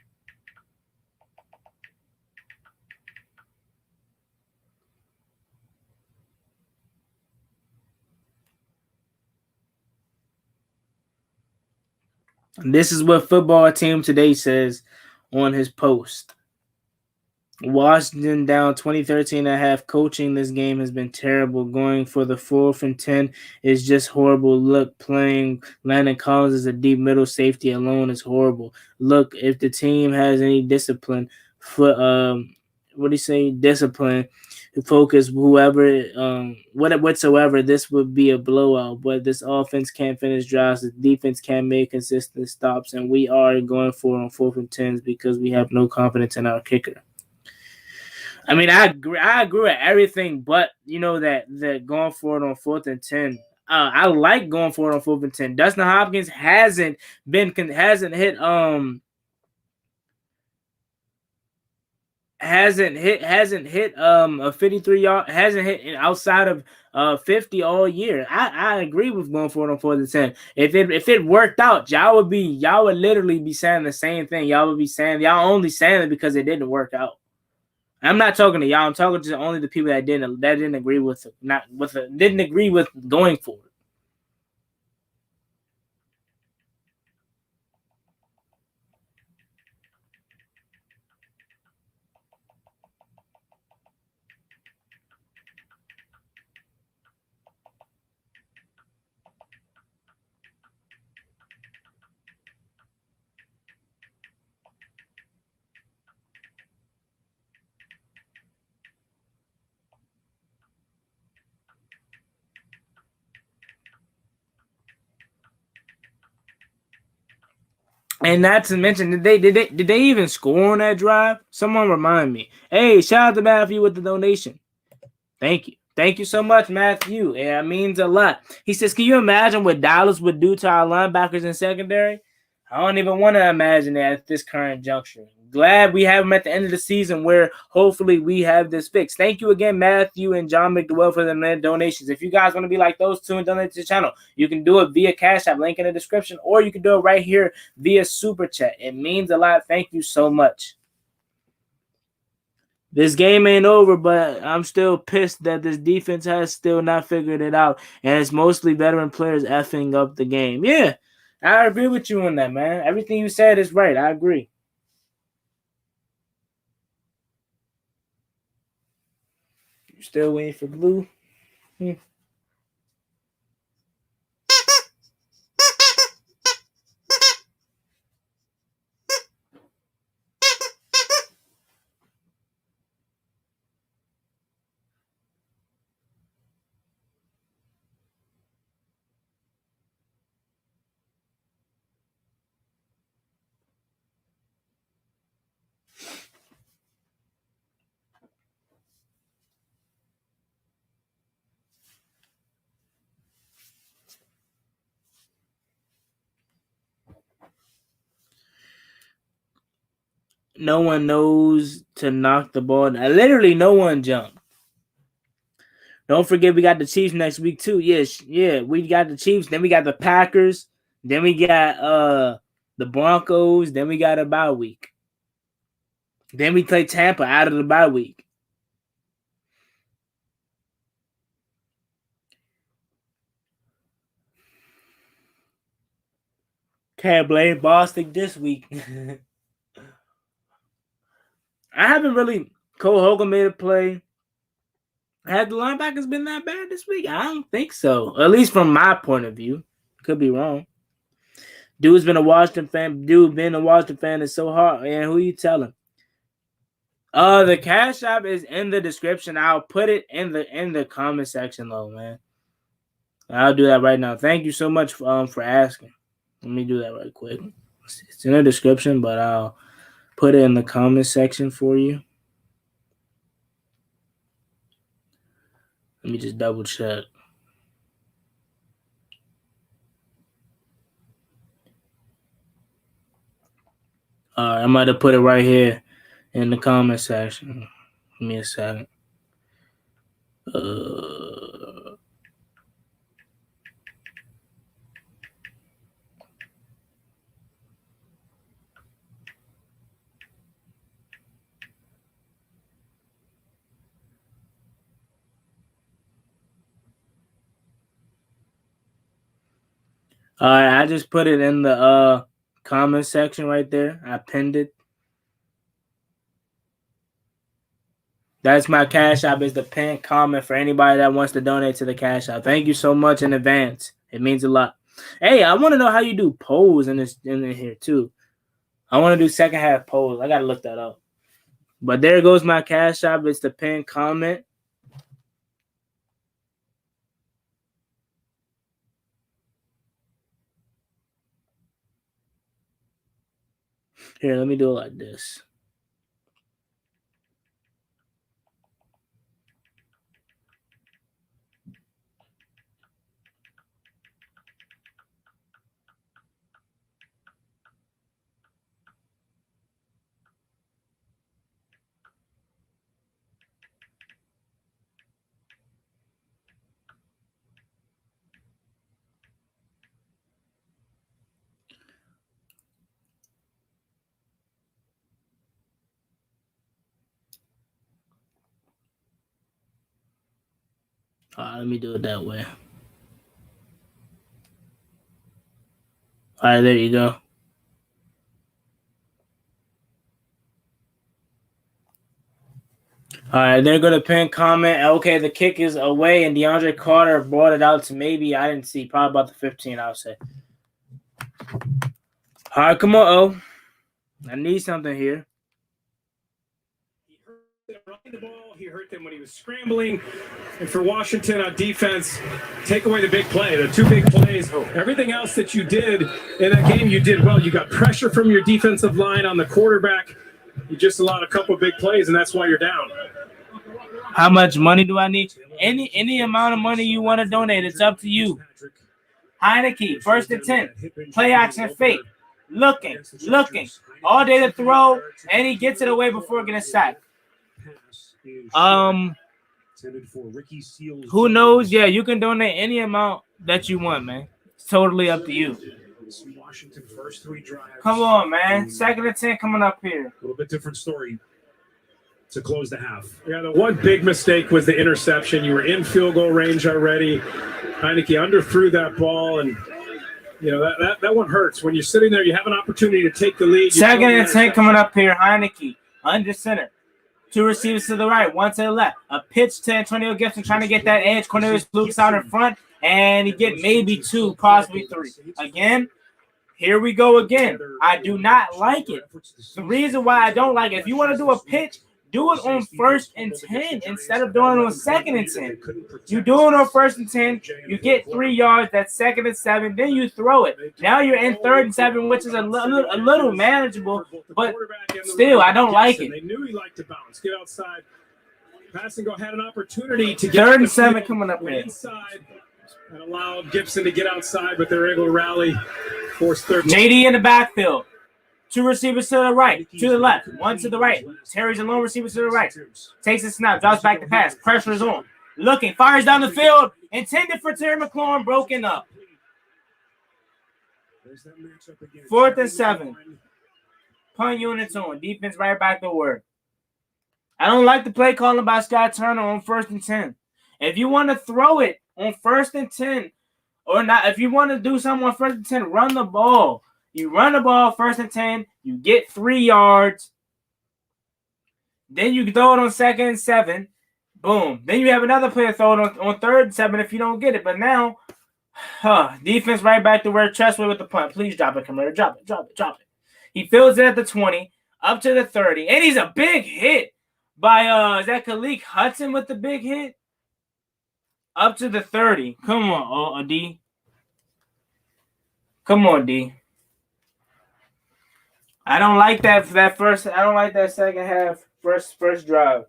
Speaker 1: This is what Football Team Today says on his post. Washington down 2013.5. Coaching this game has been terrible. Going for the 4th and 10 is just horrible. Look, playing Landon Collins as a deep middle safety alone is horrible. Look, if the team has any discipline, discipline, focus, whatsoever, this would be a blowout. But this offense can't finish drives. The defense can't make consistent stops, and we are going for on 4th and 10s because we have no confidence in our kicker. I mean, I agree with everything, but that going for it on 4th and 10. I like going for it on 4th and 10. Dustin Hopkins hasn't hit a 53-yard, hasn't hit outside of 50 all year. I agree with going for it on 4th and 10. If it worked out, y'all would literally be saying the same thing. Y'all would be saying y'all only saying it because it didn't work out. I'm not talking to y'all. I'm talking to only the people that didn't agree with didn't agree with going for it. And not to mention, did they even score on that drive? Someone remind me. Hey, shout out to Matthew with the donation. Thank you so much, Matthew. Yeah, it means a lot. He says, can you imagine what Dallas would do to our linebackers in secondary? I don't even want to imagine that at this current juncture. Glad we have them at the end of the season where hopefully we have this fixed. Thank you again, Matthew and John McDowell, for the donations. If you guys want to be like those two and donate to the channel, you can do it via Cash App, link in the description, or you can do it right here via Super Chat. It means a lot. Thank you so much. This game ain't over, but I'm still pissed that this defense has still not figured it out, and it's mostly veteran players effing up the game. Yeah, I agree with you on that, man. Everything you said is right. I agree. You still waiting for Blue? No one knows to knock the ball down. Literally, no one jumped. Don't forget, we got the Chiefs next week too. Yeah, we got the Chiefs. Then we got the Packers. Then we got the Broncos. Then we got a bye week. Then we play Tampa out of the bye week. Can't blame Boston this week. I haven't really. Cole Hogan made a play. Have the linebackers been that bad this week? I don't think so. At least from my point of view. Could be wrong. Dude's been a Washington fan. Dude being a Washington fan is so hard. Man, who you telling? The Cash App is in the description. I'll put it in the comment section though, man. I'll do that right now. Thank you so much for asking. Let me do that right quick. It's in the description, but I'll put it in the comment section for you. Let me just double check. All right, I'm going to put it right here in the comment section. Give me a second. All right, I just put it in the comment section right there. I pinned it. That's my Cash App. Is the pinned comment for anybody that wants to donate to the Cash App. Thank you so much in advance. It means a lot. Hey, I want to know how you do polls in here too. I want to do second half polls. I gotta look that up. But there goes my Cash App. It's the pinned comment. Here, let me do it like this. Let me do it that way. All right, there you go. All right, they're going to pin comment. Okay, the kick is away, and DeAndre Carter brought it out to maybe, I didn't see, probably about the 15, I would say. All right, come on, O. I need something here.
Speaker 7: He hurt them running the ball. He hurt them when he was scrambling. And for Washington on defense, take away the big play, the two big plays. Everything else that you did in that game, you did well. You got pressure from your defensive line on the quarterback. You just allowed a couple big plays, and that's why you're down.
Speaker 1: How much money do I need? Any amount of money you want to donate, it's up to you. Heineke, 1st and 10. Play action fake. Looking. All day to throw, and he gets it away before getting sacked. Who knows? Yeah, you can donate any amount that you want, man. It's totally up to you.
Speaker 7: Washington first 3 drives.
Speaker 1: Come on, man. 2nd and 10 coming up here.
Speaker 7: A little bit different story to close the half. Yeah, the one big mistake was the interception. You were in field goal range already. Heineke underthrew that ball, and you know that one hurts. When you're sitting there, you have an opportunity to take the lead.
Speaker 1: 2nd and 10 coming up here. Heineke under center. 2 receivers to the right, 1 to the left. A pitch to Antonio Gibson trying to get that edge. Cornelius Luke's out in front, and he get maybe 2, possibly 3. Again, here we go again. I do not like it. The reason why I don't like it, if you want to do a pitch, do it on 1st and 10 instead of doing it on 2nd and 10. You do it on 1st and 10, you get 3 yards, that's 2nd and 7, then you throw it. Now you're in 3rd and 7, which is a little manageable, but still, I don't like it.
Speaker 7: They knew he liked to bounce, get outside. Passing go had an opportunity to get
Speaker 1: 3rd and 7 coming up here.
Speaker 7: Inside and allowed Gibson to get outside, but they're able to rally. Force 3rd.
Speaker 1: JD in the backfield. 2 receivers to the right, to the left, 1 to the right. Terry's a lone receiver to the right. Takes a snap, drops back the pass. Pressure is on. Looking, fires down the field. Intended for Terry McLaurin, broken up. 4th and 7. Punt units on. Defense right back to work. I don't like the play calling by Scott Turner on 1st and 10. If you want to throw it on 1st and 10, or not, if you want to do something on 1st and 10, run the ball. You run the ball 1st and 10, you get 3 yards. Then you throw it on 2nd and 7. Boom. Then you have another player throw it on 3rd and 7 if you don't get it. But now, defense right back to where Tressway with the punt. Please drop it, Kamara. Drop it. He fills it at the 20, up to the 30. And he's a big hit by, is that Khalid Hudson with the big hit? Up to the 30. Come on, D. Come on, D. I don't like that first. I don't like that second half first drive.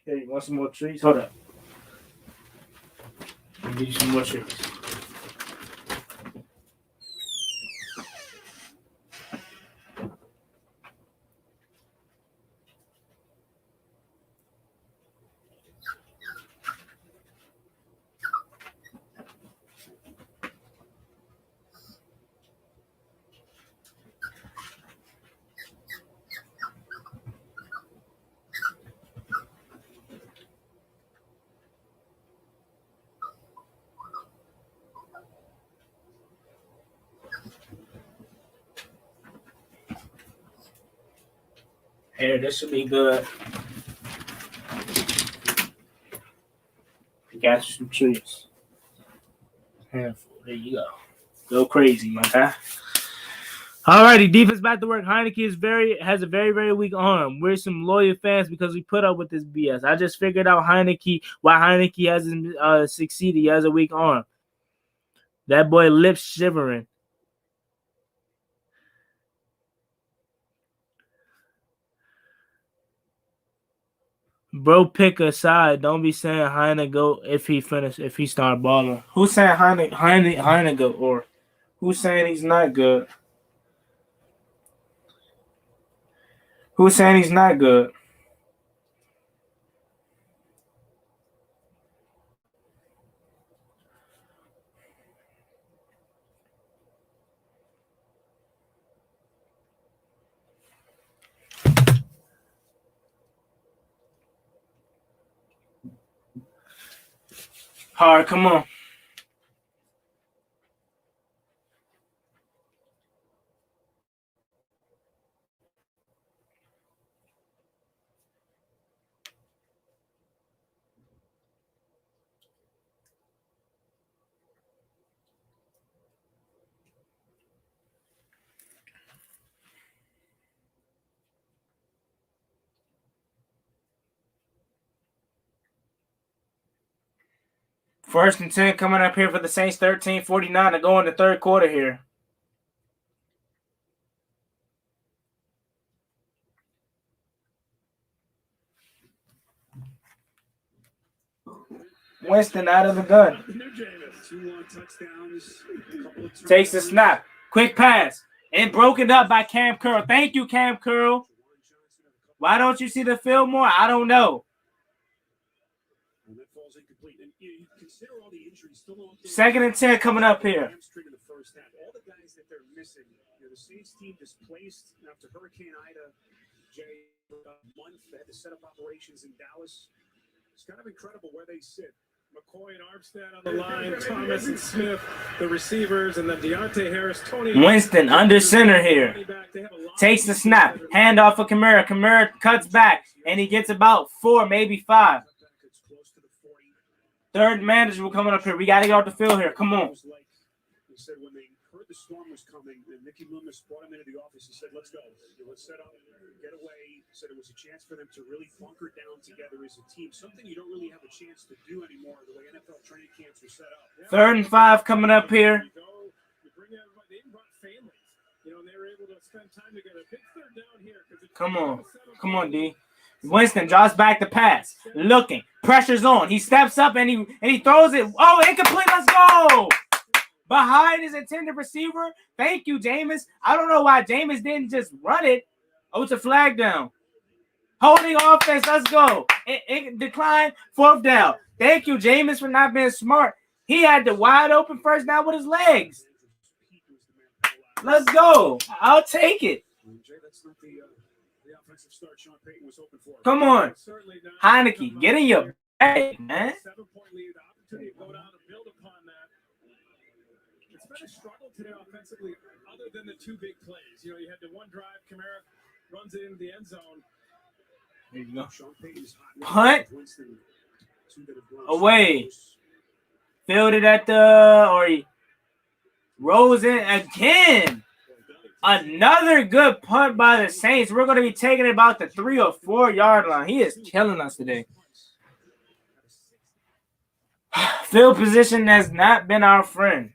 Speaker 1: Hey, you want some more treats? Hold up. I'll give you some more treats. Here, this should be good. Got some trees. Handful. There you go. Go crazy, my guy. Alrighty, defense back to work. Heineke has a very, very weak arm. We're some loyal fans because we put up with this BS. I just figured out why Heineke hasn't succeeded. He has a weak arm. That boy lips shivering. Bro, pick a side. Don't be saying Heine go if he start balling. Who's saying Heine go, or who's saying he's not good? Who's saying he's not good? All right, come on. First and 10 coming up here for the Saints, 13:49 to go in the third quarter here. Winston out of the gun. Takes the snap. Quick pass. And broken up by Cam Curl. Thank you, Cam Curl. Why don't you see the field more? I don't know. Second and 10 coming up here.
Speaker 7: All the guys that they're missing. The Saints team displaced after Hurricane Ida. Month they had to set up operations in Dallas. It's kind of incredible where they sit. McCoy and Armstead on the line, Thomas and Smith, the receivers, and then Deontay Harris, Tony.
Speaker 1: Winston under center here. Takes the snap. Handoff for Kamara. Kamara cuts back, and he gets about 4, maybe 5. Third manager coming up here. We got to get off the field here. Come on.
Speaker 7: He said when they heard the storm was coming, and Nicky Loomis brought him into the office, he said, let's go. Let's set up, get away. He said it was a chance for them to really bunker down together as a team, something you don't really have a chance to do anymore the way NFL training camps are set up.
Speaker 1: Third and 5 coming up here.
Speaker 7: You bring everybody, they brought families, and they were able to spend time together. Big third down here.
Speaker 1: Come on, D. Winston draws back the pass. Looking. Pressure's on. He steps up and he throws it. Oh, incomplete. Let's go. Behind his intended receiver. Thank you, Jameis. I don't know why Jameis didn't just run it. Oh, it's a flag down. Holding offense. Let's go. It declined. 4th down. Thank you, Jameis, for not being smart. He had the wide open first down with his legs. Let's go. I'll take it. Come on. Heineke, get in your bag, man.
Speaker 7: 7-point lead, opportunity to go down and build upon that. It's been a struggle today offensively, other than the 2 big plays. You had the one drive, Kamara runs it into the end zone.
Speaker 1: There you go. Punt. Away. Fielded at or he rolls in again. Another good punt by the Saints. We're going to be taking about the 3 or 4 yard line. He is killing us today. Field position has not been our friend.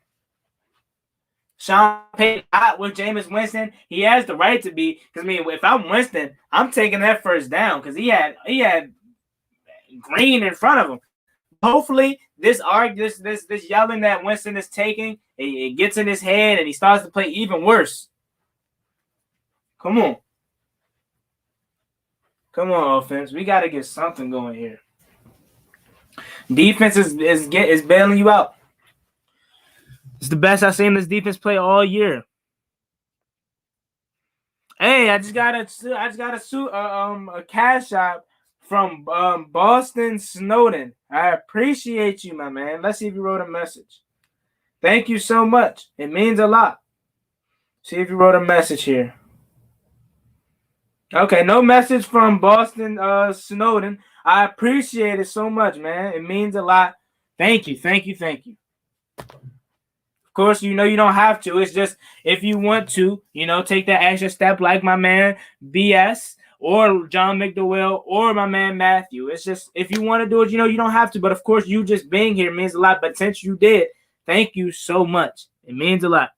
Speaker 1: Sean Payton hot with Jameis Winston. He has the right to be. Because, if I'm Winston, I'm taking that first down. Because he had Green in front of him. Hopefully, this yelling that Winston is taking, it gets in his head and he starts to play even worse. Come on. Come on, offense. We got to get something going here. Defense is bailing you out. It's the best I've seen this defense play all year. Hey, I just got a cash app from Boston Snowden. I appreciate you, my man. Let's see if you wrote a message. Thank you so much. It means a lot. See if you wrote a message here. Okay, no message from Boston Snowden. I appreciate it so much, man. It means a lot. Thank you. Of course, you don't have to. It's just if you want to, take that extra step like my man BS or John McDowell or my man Matthew. It's just if you want to do it, you don't have to. But of course, you just being here means a lot. But since you did, thank you so much. It means a lot.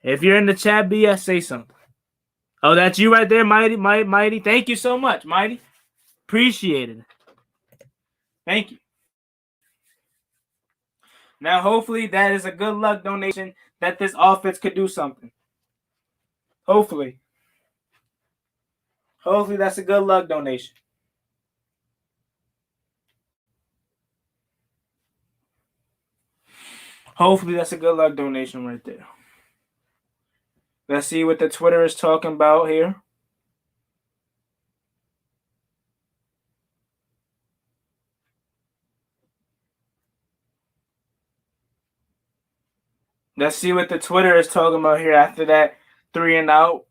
Speaker 1: If you're in the chat, BS, say something. Oh, that's you right there, Mighty. Thank you so much, Mighty. Appreciate it. Thank you. Now, hopefully, that is a good luck donation that this offense could do something. Hopefully. Hopefully, that's a good luck donation. Hopefully, that's a good luck donation right there. Let's see what the Twitter is talking about here. Let's see what the Twitter is talking about here after that 3 and out.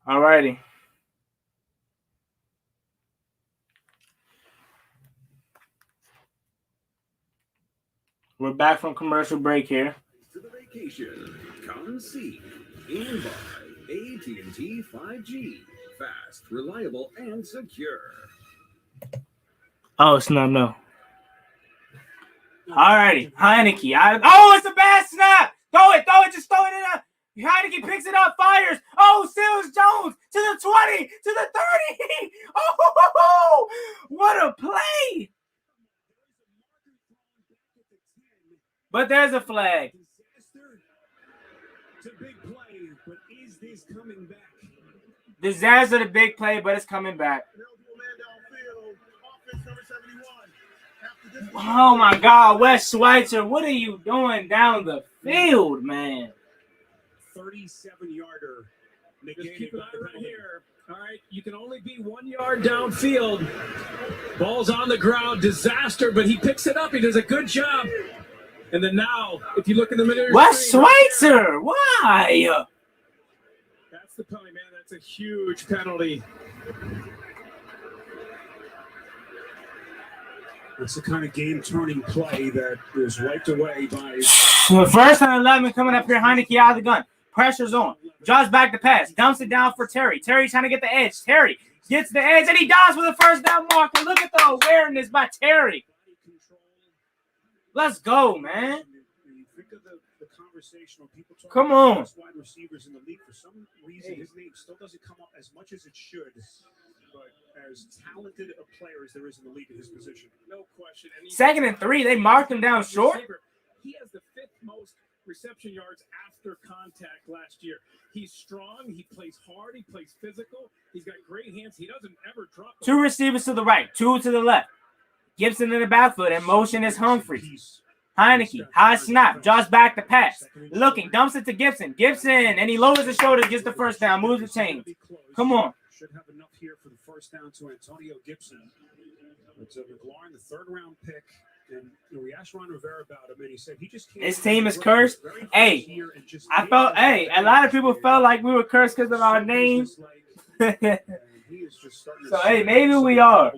Speaker 1: All righty. We're back from commercial break here.
Speaker 8: To the vacation, come see and buy AT&T 5G. Fast, reliable, and secure.
Speaker 1: Oh, snap, no. All righty. Heineke. It's a bad snap. Throw it. Just throw it in up. Heineke picks it up, fires. Oh, Seals Jones to the 20, to the 30. Oh, what a play. But there's a flag.
Speaker 7: It's a big play, but is this coming back?
Speaker 1: Disaster to big play, but it's coming back. Oh, my God. Wes Schweitzer, what are you doing down the field, man?
Speaker 7: 37-yarder. Just keep an eye right here. All right, you can only be 1 yard downfield. Ball's on the ground. Disaster, but he picks it up. He does a good job. And then now, if you look in the middle,
Speaker 1: Wes Schweitzer, why?
Speaker 7: That's the penalty, man. That's a huge penalty. That's the kind of game-turning play that is wiped away by...
Speaker 1: First and 11 coming up here. Heineke out of the gun. Pressure's on. Draws back the pass. Dumps it down for Terry. Terry trying to get the edge. Terry gets the edge, and he dives with a first down mark. And look at the awareness by Terry. Let's go, man.
Speaker 7: Think of the conversation when people talk
Speaker 1: Come
Speaker 7: about
Speaker 1: on.
Speaker 7: best wide receivers in the league. For some reason, his name still doesn't come up as much as it should. But as talented a player as there is in the league at his position, no question. And
Speaker 1: 2nd and 3, they marked him down short.
Speaker 7: He has the 5th most reception yards after contact last year. He's strong. He plays hard. He plays physical. He's got great hands. He doesn't ever drop.
Speaker 1: 2 receivers to the right, 2 to the left. Gibson in the backfield, and motion is Humphrey. Heineke, high snap, draws back the pass. Looking, dumps it to Gibson. And he lowers his shoulder, gets the first down, moves the chains. Come on.
Speaker 7: Should have enough here for the first down to Antonio Gibson. It's McLaurin, the 3rd round pick. And we asked Ron Rivera about him, and he said he just can't.
Speaker 1: His team is cursed. Hey, a lot of people felt like we were cursed because of our name. So, hey, maybe we are,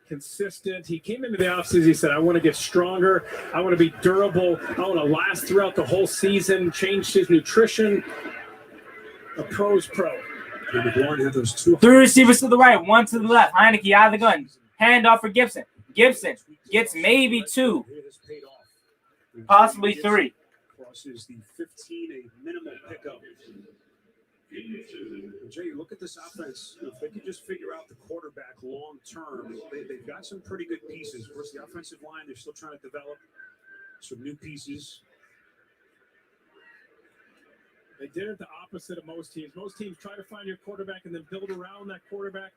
Speaker 7: Consistent. He came into the offseason. He said, I want to get stronger. I want to be durable. I want to last throughout the whole season. Changed his nutrition. A pro's pro. And McLaurin had those 2.
Speaker 1: 3 receivers to the right, 1 to the left. Heineke out of the gun. Handoff for Gibson. Gibson gets maybe 2, possibly 3.
Speaker 7: Crosses the 15, a minimal pickup. Jay, look at this offense. If they could just figure out the quarterback long term, they've got some pretty good pieces. Of course, the offensive line, they're still trying to develop some new pieces. They did it the opposite of most teams. Most teams try to find your quarterback and then build around that quarterback.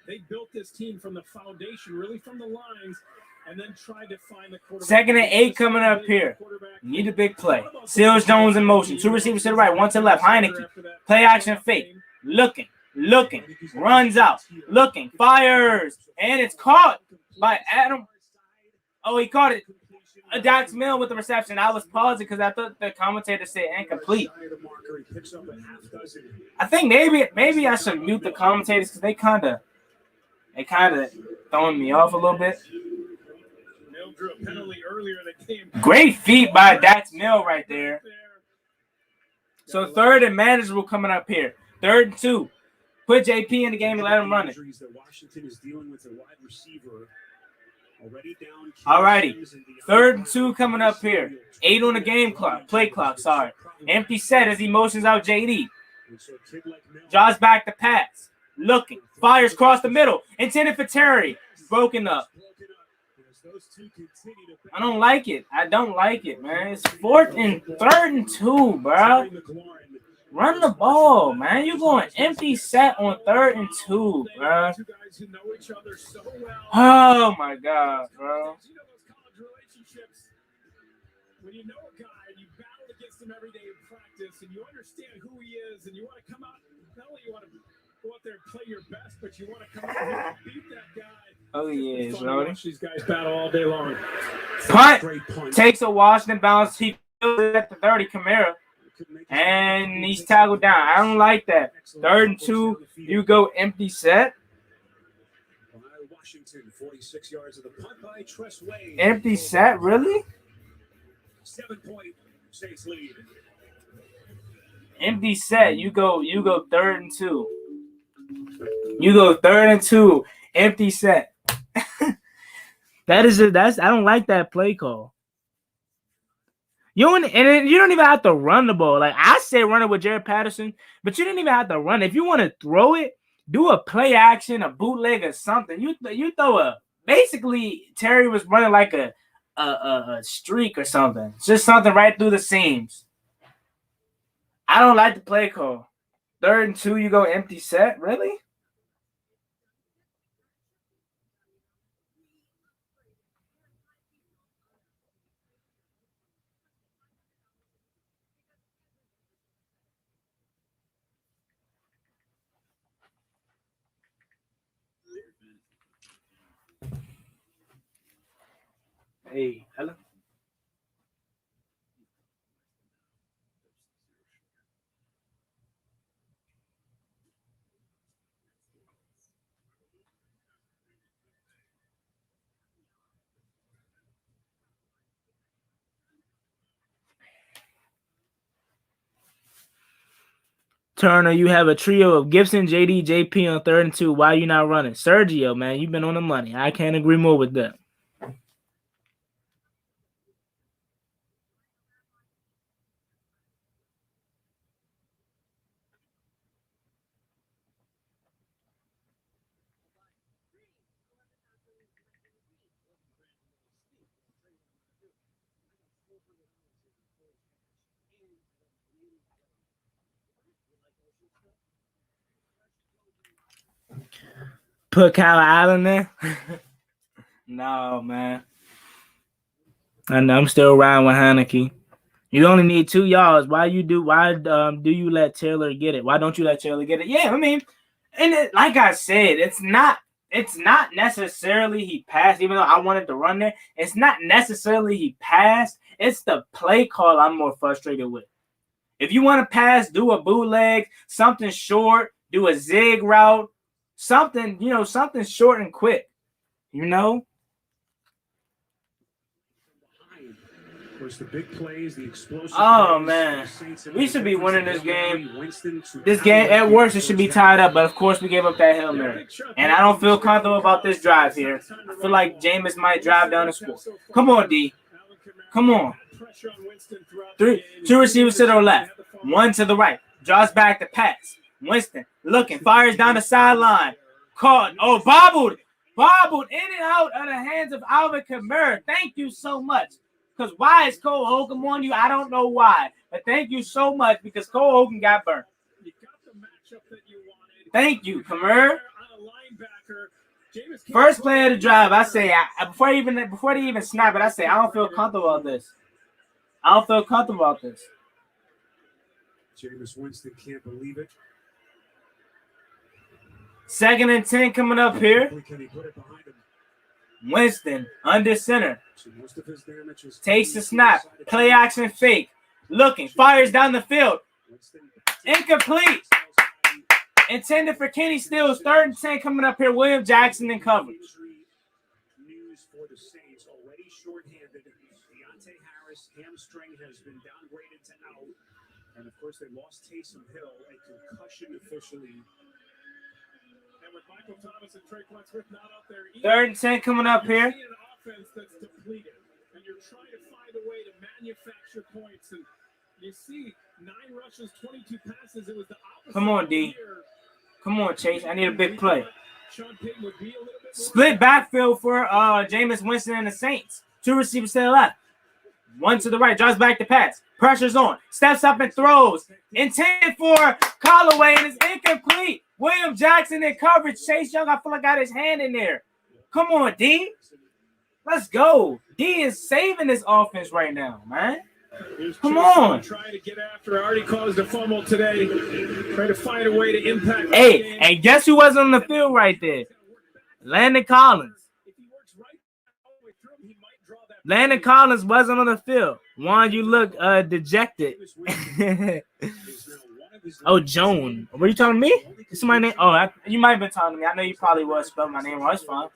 Speaker 7: They built this team from the foundation, really from the lines, and then tried to find the quarterback. 2nd and 8 coming up here. Need a big play. Seals Jones in motion. 2 receivers to the right, 1 to the left. Heineke. Play action fake. Looking. Runs out. Looking. Fires. And it's caught by Adam.
Speaker 1: Oh, he caught it. Dax Mill with the reception. I was pausing because I thought the commentator said incomplete. I think maybe I should mute the commentators because they kind of throwing me off a little bit. Great feat by Dax Mill right there. So third and manageable coming up here. 3rd and 2. Put JP in the game and let him run it. Alrighty. 3rd and 2 coming up here. 8 on the game clock. Play clock, sorry. Empty set as he motions out JD. Jaws back to pass. Looking. Fires across the middle. Intended for Terry. Broken up. I don't like it. I don't like it, man. It's 3rd and 2, bro. Run the ball, man. You going empty set on 3rd and 2, bro. Oh my God, bro.
Speaker 7: When you know a guy and you battle against him every day in practice and you understand who he is and you want to come out, not only you want to go out there and play your best, but you want to come out here and beat that guy.
Speaker 1: Oh, yeah,
Speaker 7: bro. These guys battle all day long.
Speaker 1: Punt. Takes a Washington bounce. He feels it at the 30, Kamara. And he's tackled down. I don't like that. 3rd and 2, you go empty set. Empty set, really?
Speaker 7: 7-point Saints lead.
Speaker 1: Empty set, you go 3rd and 2. You go 3rd and 2, empty set. I don't like that play call. You don't even have to run the ball. Like I said, run it with Jared Patterson, but you didn't even have to run it. If you want to throw it, do a play action, a bootleg, or something. You throw basically Terry was running like a streak or something. It's just something right through the seams. I don't like the play call. 3rd and 2, you go empty set. Really? Hey, hello. Turner, you have a trio of Gibson, JD, JP on 3rd and 2. Why are you not running? Sergio, man, you've been on the money. I can't agree more with that. Put Kyle Allen there? No, man. And I'm still riding with Heineke. You only need 2 yards. Why do you let Taylor get it? Why don't you let Taylor get it? Yeah, I mean, and like I said, it's not necessarily he passed, even though I wanted to run there. It's not necessarily he passed. It's the play call I'm more frustrated with. If you want to pass, do a bootleg, something short, do a zig route, something short and quick,
Speaker 7: The big plays, the explosive
Speaker 1: Oh, man. We should be winning this game. This game, at worst, it should be tied up, but of course we gave up that Hail Mary. And I don't feel comfortable about this drive here. I feel like Jameis might drive down the score. Come on, D. Come on. 2 receivers to the left, 1 to the right. Draws back to pass. Winston looking, fires down the sideline. Caught. Oh, bobbled in and out of the hands of Alvin Kamara. Thank you so much. Because why is Cole Hogan on you? I don't know why. But thank you so much because Cole Hogan got burnt. Thank you, Kamara. First play of the drive, I say, before they even snap it, I say, I don't feel comfortable about this.
Speaker 7: Jameis Winston can't believe it.
Speaker 1: 2nd and 10 coming up here.
Speaker 7: Can he put it behind him?
Speaker 1: Winston under center.
Speaker 7: So most of his damage is
Speaker 1: Takes the snap. Play action fake. Looking. Fires down the field. Incomplete. Intended for Kenny Stills. 3rd and 10 coming up here. William Jackson in coverage.
Speaker 7: News for the Saints. Already shorthanded. Deontay Harris' hamstring has been downgraded to out. And of course, they lost Taysom Hill, a concussion officially. And with Michael Thomas and Traquan Smith not out there either,
Speaker 1: 3rd and 10 coming up here.
Speaker 7: an offense that's depleted, and you're trying to find a way to manufacture points. And you see 9 rushes, 22 passes. It was the opposite.
Speaker 1: Come on, D. Come on, Chase. I need a big play.
Speaker 7: Sean Payton would be a little bit more
Speaker 1: Split backfield for Jameis Winston and the Saints. 2 receivers to the left. 1 to the right. Draws back the pass. Pressure's on. Steps up and throws. Intended for Callaway, and it's incomplete. William Jackson in coverage. Chase Young, I feel like got his hand in there. Come on, D. Let's go. D is saving this offense right now, man. Come on.
Speaker 7: Trying to get after. Already caused a fumble today. Trying to find a way to impact.
Speaker 1: Hey, and guess who was on the field right there? Landon Collins. Landon Collins wasn't on the field. Juan, you look dejected. Oh, Joan. Were you talking to me? Is my name? Oh, you might have been talking to me. I know you probably was spelling my name wrong. It's fine.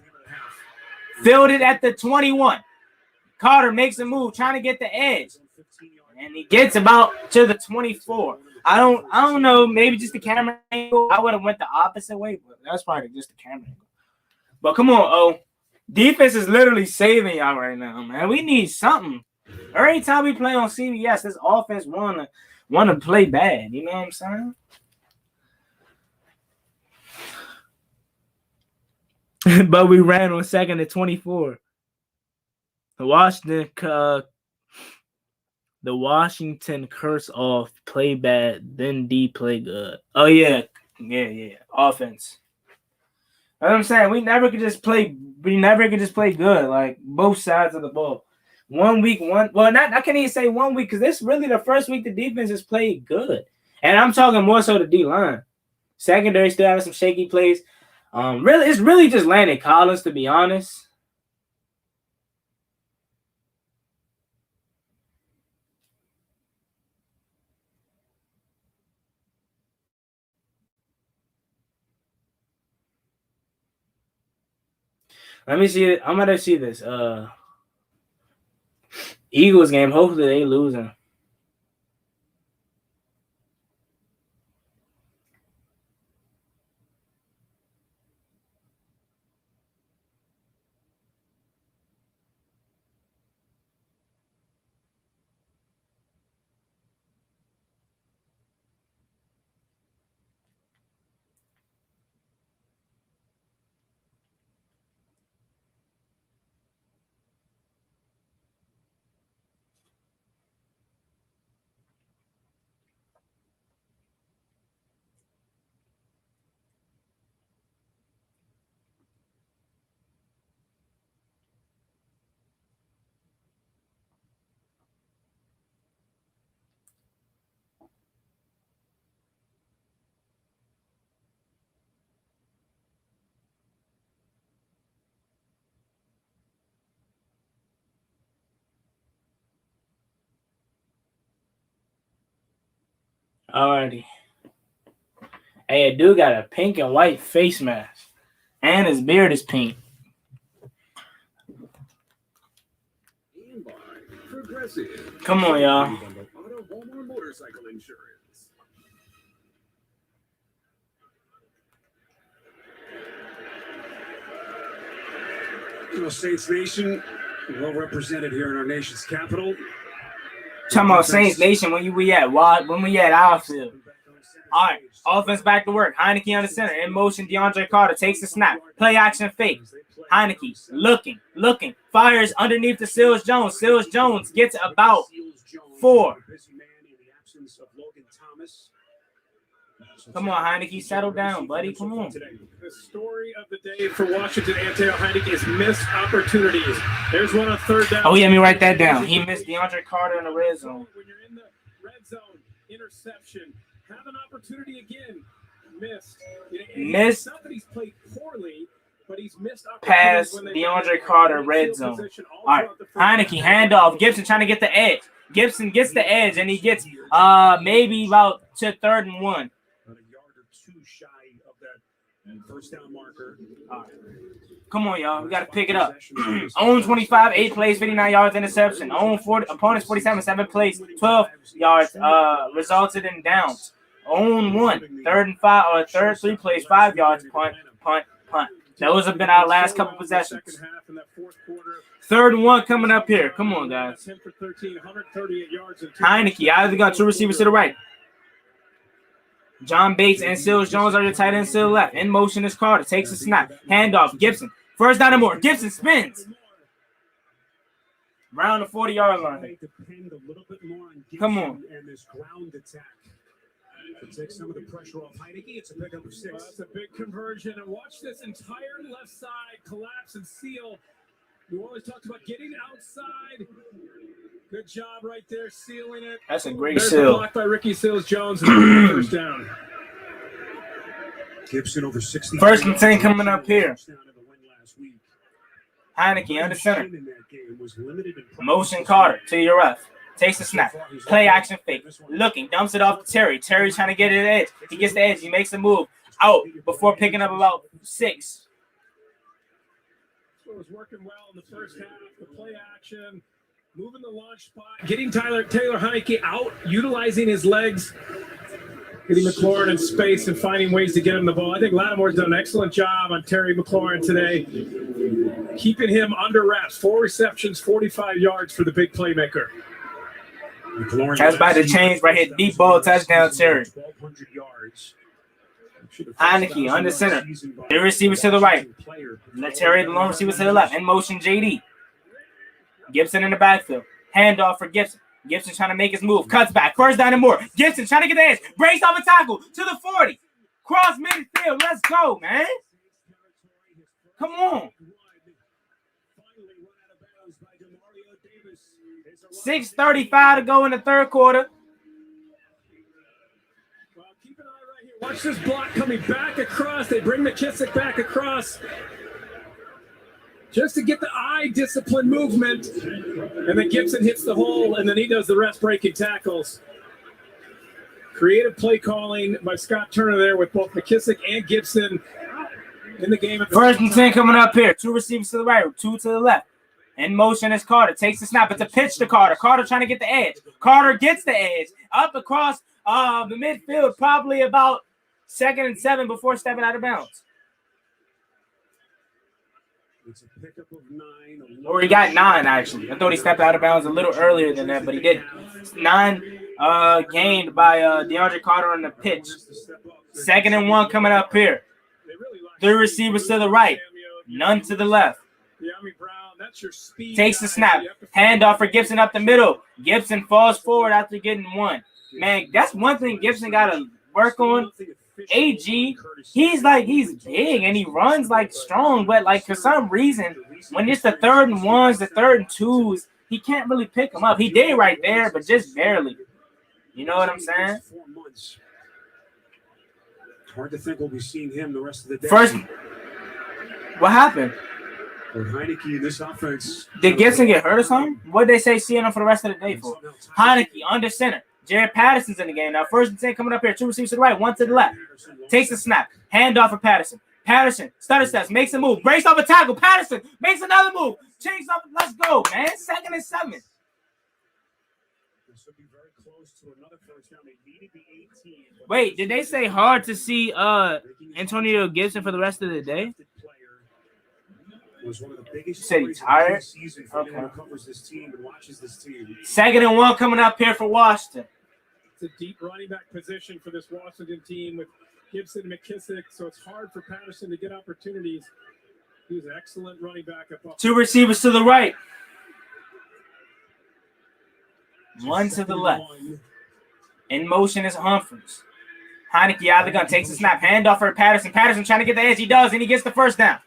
Speaker 1: Fielded at the 21. Carter makes a move, trying to get the edge. And he gets about to the 24. I don't know. Maybe just the camera angle. I would have went the opposite way, but that's probably just the camera angle. But come on, oh. Defense is literally saving y'all right now, man. We need something. Every time we play on CBS, this offense wanna play bad. You know what I'm saying? But we ran on 2nd and 24. The Washington curse off, play bad, then D play good. Oh yeah. Offense. That's what I'm saying. We never could just play good, like both sides of the ball. 1 week, I can't even say 1 week because this is really the first week the defense has played good. And I'm talking more so the D-line. Secondary still having some shaky plays. It's really just Landon Collins, to be honest. Let me see it. I'm gonna see this. Eagles game. Hopefully they losing. Alrighty. Hey, a dude got a pink and white face mask. And his beard is pink. Come on, y'all.
Speaker 7: Motorcycle insurance. Saints Nation, well represented here in our nation's capital.
Speaker 1: Talking about Saints Nation, when we at our field. All right, offense back to work. Heineke on the center. In motion, DeAndre Carter takes the snap. Play action fake. Heineke looking. Fires underneath to Seals Jones. Seals Jones gets about 4. Come on, Heineke, settle down, buddy. Come on.
Speaker 7: The story of the day for Washington and Taylor Heineke is missed opportunities. There's one on 3rd down.
Speaker 1: Oh, yeah, let me write that down. He missed DeAndre Carter in the red zone.
Speaker 7: When you're in the red zone, interception, have an opportunity again. Missed.
Speaker 1: Missed.
Speaker 7: Not that he's played poorly, but he's missed
Speaker 1: pass
Speaker 7: opportunities when they
Speaker 1: DeAndre
Speaker 7: were
Speaker 1: Carter,
Speaker 7: in
Speaker 1: red
Speaker 7: field
Speaker 1: zone.
Speaker 7: position all
Speaker 1: All right,
Speaker 7: throughout the first
Speaker 1: Heineke,
Speaker 7: half.
Speaker 1: handoff. Gibson trying to get the edge. Gibson gets the edge, and he gets maybe about to 3rd and 1.
Speaker 7: About a yard or two shy of that first down marker.
Speaker 1: Come on, y'all. We got to pick it up. Own 25, 8 plays, 59 yards, interception. Own 40, opponents 47, 7 plays, 12 yards, resulted in downs. Own 1, 3rd and 5, or 3 plays, 5 yards, punt. Those have been our last couple possessions. 3rd and 1 coming up here. Come on, guys. Heineke, either got 2 receivers to the right. John Bates and Seals Jones are your tight ends to the left. In motion is Carter. Takes a snap. Handoff. Gibson. First down and more. Gibson spins. Around the 40-yard line. Come on.
Speaker 7: And this ground attack. To take some of the pressure off Heineke, it's a pickup of 6. That's a big conversion. And watch this entire left side collapse and seal. We always talked about getting outside. Good job right there, sealing it.
Speaker 1: That's a great
Speaker 7: There's
Speaker 1: seal.
Speaker 7: The block by Ricky Seals Jones and first down. Gibson over 60.
Speaker 1: 1st and 10 coming up here. Heineke under center. Motion Carter to your left. Takes the snap. Play action fake. Looking. Dumps it off to Terry. Terry's trying to get it at the edge. He gets the edge. He makes a move out before picking up about 6.
Speaker 7: It was working well in the first half. The play action. Moving the launch spot. Getting Taylor Heineke out. Utilizing his legs. Getting McLaurin in space and finding ways to get him the ball. I think Lattimore's done an excellent job on Terry McLaurin today. Keeping him under wraps. 4 receptions, 45 yards for the big playmaker.
Speaker 1: That's about to change right here. Deep ball touchdown, Terry. Heineke under center. The receivers to the right. Terry the long receivers to the left. In motion, JD. Gibson in the backfield. Handoff for Gibson. Gibson trying to make his move. Cuts back. First down and more. Gibson trying to get the edge. Breaks off a tackle to the 40. Cross midfield. Let's go, man. Come on. 6:35 to go in the 3rd quarter.
Speaker 7: Well, keep an eye right here. Watch this block coming back across. They bring McKissick back across just to get the eye discipline movement. And then Gibson hits the hole, and then he does the rest breaking tackles. Creative play calling by Scott Turner there with both McKissick and Gibson in the game.
Speaker 1: 1st and 10 coming up here. 2 receivers to the right, 2 to the left. In motion is Carter. Takes the snap. It's a pitch to Carter. Carter trying to get the edge. Carter gets the edge. Up across the midfield, probably about 2nd and 7 before stepping out of bounds.
Speaker 7: It's a pickup of 9.
Speaker 1: Or he got 9, actually. I thought he stepped out of bounds a little earlier than that, but he didn't. 9 gained by DeAndre Carter on the pitch. 2nd and 1 coming up here. 3 receivers to the right. None to the left. Takes the snap. Handoff for Gibson up the middle. Gibson falls forward after getting 1. Man, that's one thing Gibson got to work on. AG, he's big and he runs like strong, but like for some reason, when it's the 3rd and 1s, the 3rd and 2s, he can't really pick them up. He did right there, but just barely. You know what I'm saying?
Speaker 7: Hard to think we'll be seeing him the rest of the day.
Speaker 1: First, what happened?
Speaker 7: Or Heineke in this offense.
Speaker 1: Did Gibson get hurt or something? What did they say seeing him for the rest of the day for? Heineke under center. Jared Patterson's in the game now. 1st and 10 coming up here. 2 receivers to the right, 1 to the left. Takes the snap. Handoff for Patterson. Patterson stutter steps, makes a move, breaks off a tackle. Patterson makes another move. Changes up. Let's go, man. 2nd and 7.
Speaker 7: This would be very close to another first down. They needed the 18.
Speaker 1: Wait, did they say hard to see Antonio Gibson for the rest of the day?
Speaker 7: Was one of the biggest
Speaker 1: said he's tired.
Speaker 7: Season for anyone who covers this team and watches this team.
Speaker 1: 2nd and 1 coming up here for Washington.
Speaker 7: It's a deep running back position for this Washington team with Gibson and McKissick, so it's hard for Patterson to get opportunities. He's an excellent running back.
Speaker 1: 2 receivers to the right. 1 to the left. In motion is Humphries. Heineke out of the gun, takes a snap. Handoff for Patterson. Patterson trying to get the edge. He does, and he gets the first down.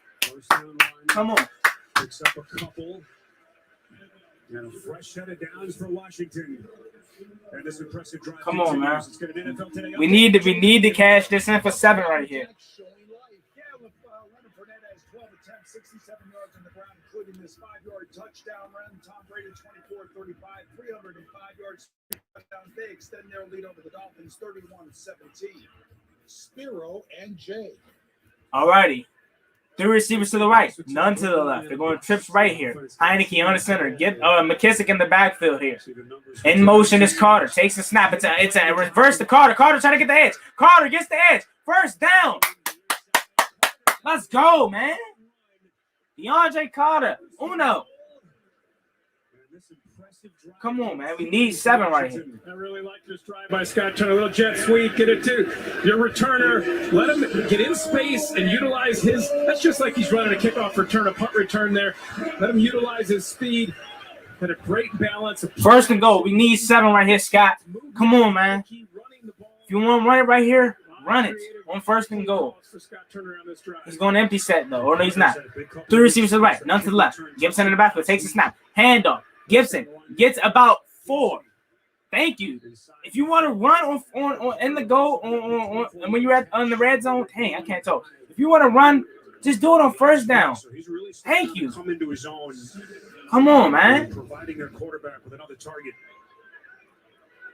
Speaker 1: Come on.
Speaker 7: Picks up a couple. And a fresh set of downs for Washington. And this impressive drive.
Speaker 1: Come on, man. We need to cash this in for 7 right here.
Speaker 7: Fernandez, 12 attempts, 67 yards on the ground, including this 5-yard touchdown run. Tom Brady, 24-35, 305 yards. Touchdowns. They extend their lead over the Dolphins, 31-17. Spiro and Jay.
Speaker 1: All righty. 3 receivers to the right, none to the left. They're going trips right here. Heineke on the center. Get McKissick in the backfield here. In motion is Carter. Takes the snap. It's a reverse to Carter. Carter trying to get the edge. Carter gets the edge. First down. Let's go, man. DeAndre Carter. Uno. Come on, man. We need 7 right here.
Speaker 7: I really like this drive by Scott Turner. A little jet sweep. Get it to your returner. Let him get in space and utilize his. That's just like he's running a kickoff return, a punt return there. Let him utilize his speed. Had a great balance.
Speaker 1: First and goal. We need 7 right here, Scott. Come on, man. If you want to run it right here, run it on first and goal. He's going empty set, though. Or no, he's not. 3 receivers to the right, none to the left. Gibson in the backfield takes a snap. Handoff. Gibson gets about 4. Thank you. If you want to run on in the goal and when you're on the red zone, dang, I can't talk. If you want to run, just do it on first down. Thank you.
Speaker 7: Come into his own.
Speaker 1: Come on, man.
Speaker 7: Providing their quarterback with another target.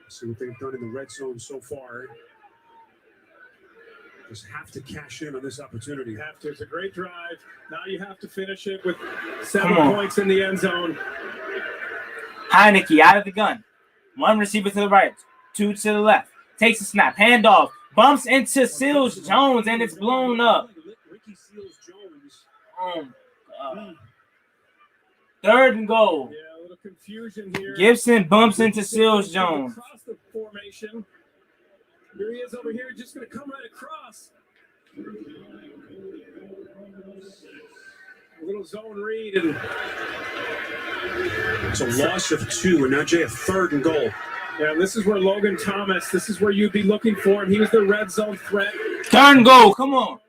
Speaker 7: See what they've done in the red zone so far. Just have to cash in on this opportunity. Have to. It's a great drive. Now you have to finish it with 7 points in the end zone.
Speaker 1: Heineke out of the gun. 1 receiver to the right, 2 to the left. Takes a snap. Handoff. Bumps into Seals Jones, and it's blown up.
Speaker 7: Ricky Seals Jones.
Speaker 1: Oh, God. 3rd and goal.
Speaker 7: Yeah, a little confusion here.
Speaker 1: Gibson bumps into Seals Jones.
Speaker 7: Across the formation. Here he is over here, just going to come right across. A little zone read. And it's a loss of 2, and now Jay a 3rd and goal. Yeah, and this is where Logan Thomas, this is where you'd be looking for him. He was the red zone threat.
Speaker 1: 3rd and goal. Come on.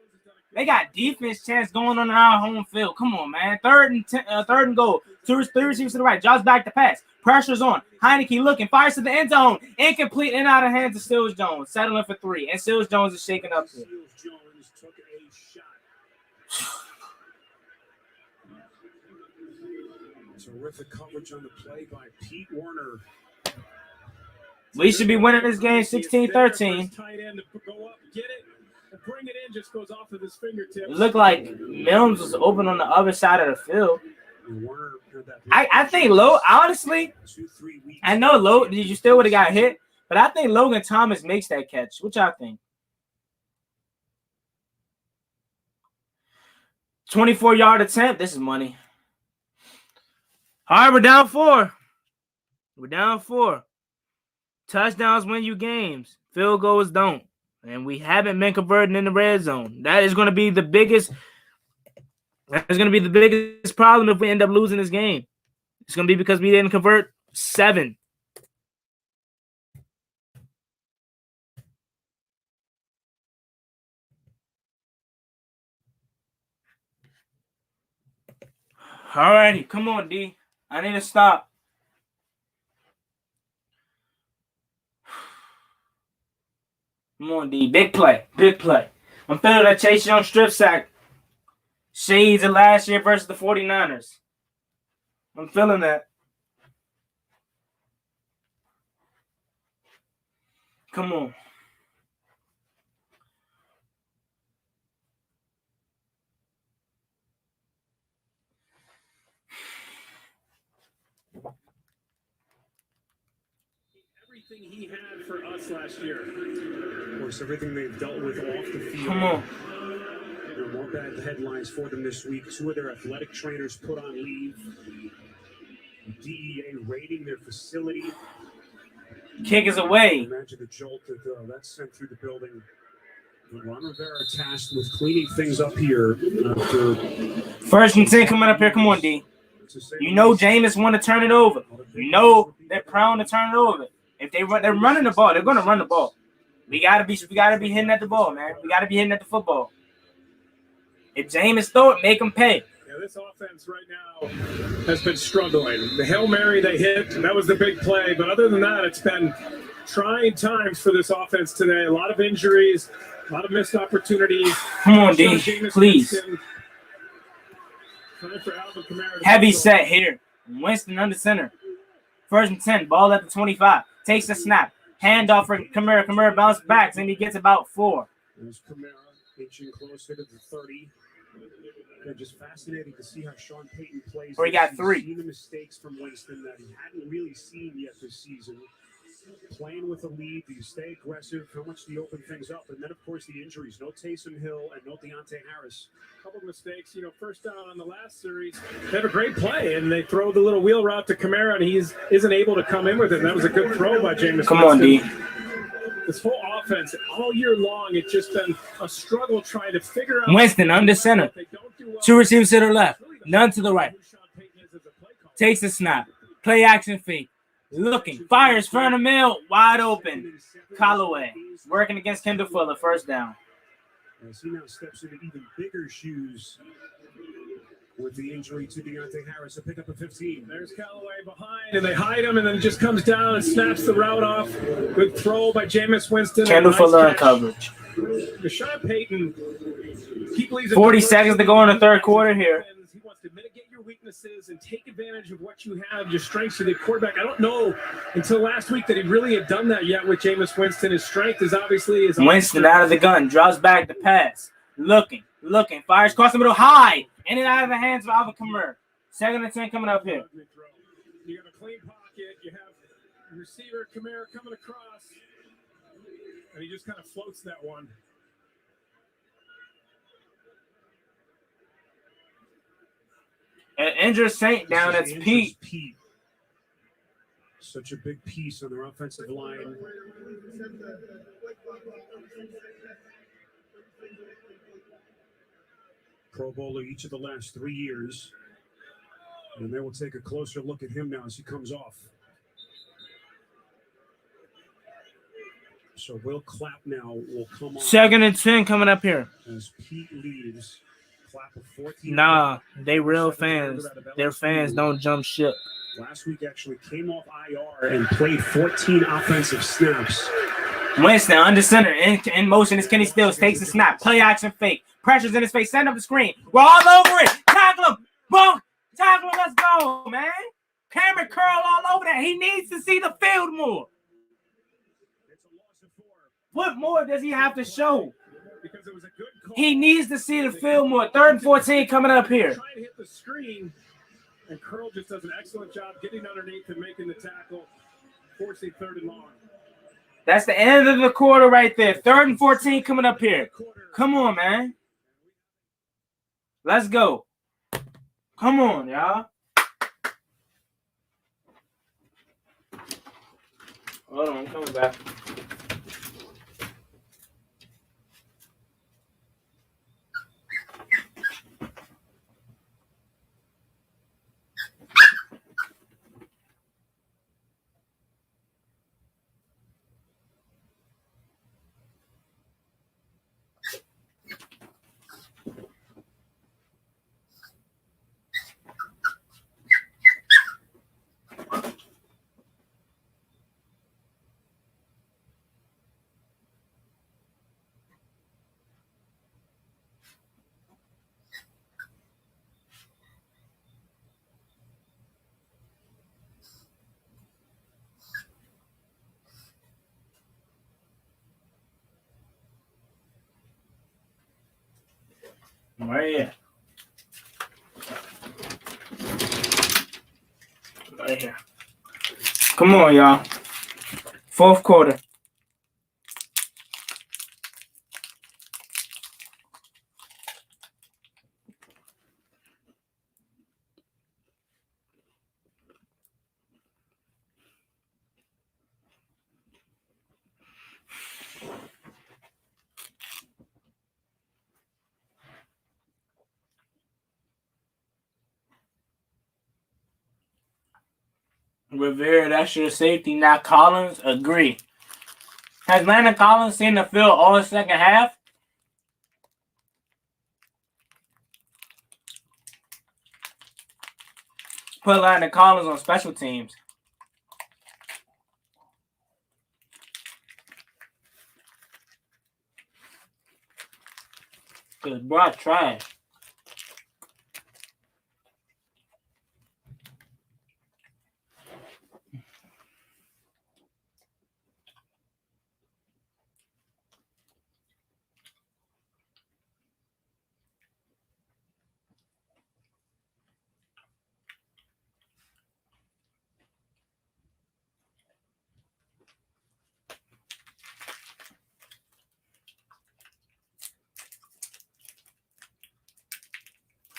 Speaker 1: They got defense chance going on in our home field. Come on, man. 3rd and goal. 3 receivers to the right. Jaws back to pass. Pressure's on. Heineke looking. Fires to the end zone. Incomplete and out of hands to Seals Jones. Settling for 3. And Seals Jones is shaking up here.
Speaker 7: Seals Jones took a shot. Terrific coverage on the play by Pete Warner.
Speaker 1: We should be winning this game 16-13.
Speaker 7: Tight end to go up, get it, and bring it in. Just goes off of his fingertips.
Speaker 1: It looked like Milnes was open on the other side of the field. I think honestly, I know you still would have got hit, but I think Logan Thomas makes that catch. What y'all think? 24-yard attempt. This is money. All right, we're down 4. We're down 4. Touchdowns win you games. Field goals don't. And we haven't been converting in the red zone. That is going to be the biggest. That's going to be the biggest problem if we end up losing this game. It's going to be because we didn't convert 7. All righty, come on, D. I need to stop. Come on, D. Big play. Big play. I'm feeling that Chase Young strip sack. Shades of last year versus the 49ers. I'm feeling that. Come on.
Speaker 7: Everything he had for us last year. Of course, everything they've dealt with off the field.
Speaker 1: Come on.
Speaker 7: There are more bad headlines for them this week. 2 of their athletic trainers put on leave. DEA raiding their facility.
Speaker 1: Kick is away.
Speaker 7: Imagine the jolt that's sent through the building. Ron Rivera tasked with cleaning things up here. After
Speaker 1: 1st and 10 coming up here. Come on, D. You know Jameis want to turn it over. You know they're prone to turn it over. If they're running the ball, they're going to run the ball. We gotta be hitting at the ball, man. We gotta be hitting at the football. If Jameis throw it, make them pay.
Speaker 7: Yeah, this offense right now has been struggling. The Hail Mary they hit, that was the big play. But other than that, it's been trying times for this offense today. A lot of injuries, a lot of missed opportunities.
Speaker 1: Come on, D, please.
Speaker 7: Time for Alvin Kamara to
Speaker 1: Heavy
Speaker 7: go.
Speaker 1: set here. Winston under center. 1st and 10. Ball at the 25. Takes a snap. Handoff for Kamara. Kamara bounce back, and he gets about 4.
Speaker 7: There's Kamara inching closer to the 30. And just fascinating to see how Sean Payton plays.
Speaker 1: Or he got
Speaker 7: He's
Speaker 1: 3.
Speaker 7: seen the mistakes from Winston that he hadn't really seen yet this season. Playing with a lead, do you stay aggressive? How much do you open things up? And then, of course, the injuries. No Taysom Hill and no Deontay Harris.
Speaker 10: Couple of mistakes, first down on the last series. They have a great play, and they throw the little wheel route to Kamara, and he isn't able to come in with it. And that was a good throw by Jameis.
Speaker 1: Come on, D.
Speaker 10: This whole offense, all year long, it's just been a struggle trying to figure out.
Speaker 1: Winston under center. 2 receivers to the left. None to the right. Takes a snap. Play action fake. Looking. Fires front of mill. Wide open. Callaway. Working against Kendall Fuller. 1st down.
Speaker 7: As he now steps into even bigger shoes with the injury to Deontay Harris, a pickup of 15.
Speaker 10: There's Callaway behind, and they hide him, and then it just comes down and snaps the route off. Good throw by Jameis Winston.
Speaker 1: Kendall
Speaker 10: Nice
Speaker 1: Fuller in
Speaker 10: catch.
Speaker 1: coverage.
Speaker 10: Sean Payton.
Speaker 1: 40 seconds to go in the 3rd quarter here.
Speaker 10: He wants to mitigate your weaknesses and take advantage of what you have, your strengths to the quarterback. I don't know until last week that he really had done that yet with Jameis Winston. His strength is obviously his
Speaker 1: Winston out of the gun. Drops back to pass. Looking. Fires across the middle. High. In and out of the hands of Alvin Kamara. 2nd and 10 coming up here.
Speaker 10: You got a clean pocket. You have receiver Kamara coming across. And he just kind of floats that one.
Speaker 1: And injured Saint down. That's Pete.
Speaker 7: Such a big piece on their offensive line. Pro Bowler each of the last 3 years. And they will take a closer look at him now as he comes off. So Will Clapp now will come on.
Speaker 1: 2nd and 10 coming up here.
Speaker 7: As Pete leaves. Clapp of 14.
Speaker 1: Nah, they real fans. Their fans don't jump ship.
Speaker 7: Last week actually came off IR and played 14 offensive snaps.
Speaker 1: Winston under center. In motion is Kenny Stills. Takes a snap. Play action fake. Pressures in his face. Send up the screen. We're all over it. Tackle him. Boom. Tackle him. Let's go, man. Cameron curl all over that. He needs to see the field more. What more does he have to show?
Speaker 10: Because it was a good call.
Speaker 1: He needs to see the field more. 3rd and 14 coming up here.
Speaker 10: Trying to hit the screen, and Curl just does an excellent job getting underneath and making the tackle, forcing 3rd and long.
Speaker 1: That's the end of the quarter right there. 3rd and 14 coming up here. Come on, man. Let's go. Come on, y'all. Hold on, I'm coming back. Right here. Right here. Come on, y'all. 4th quarter. Rivera, that's your safety. Now Collins, agree. Has Landon Collins seen the field all 2nd half? Put Landon Collins on special teams. Because bro, trash.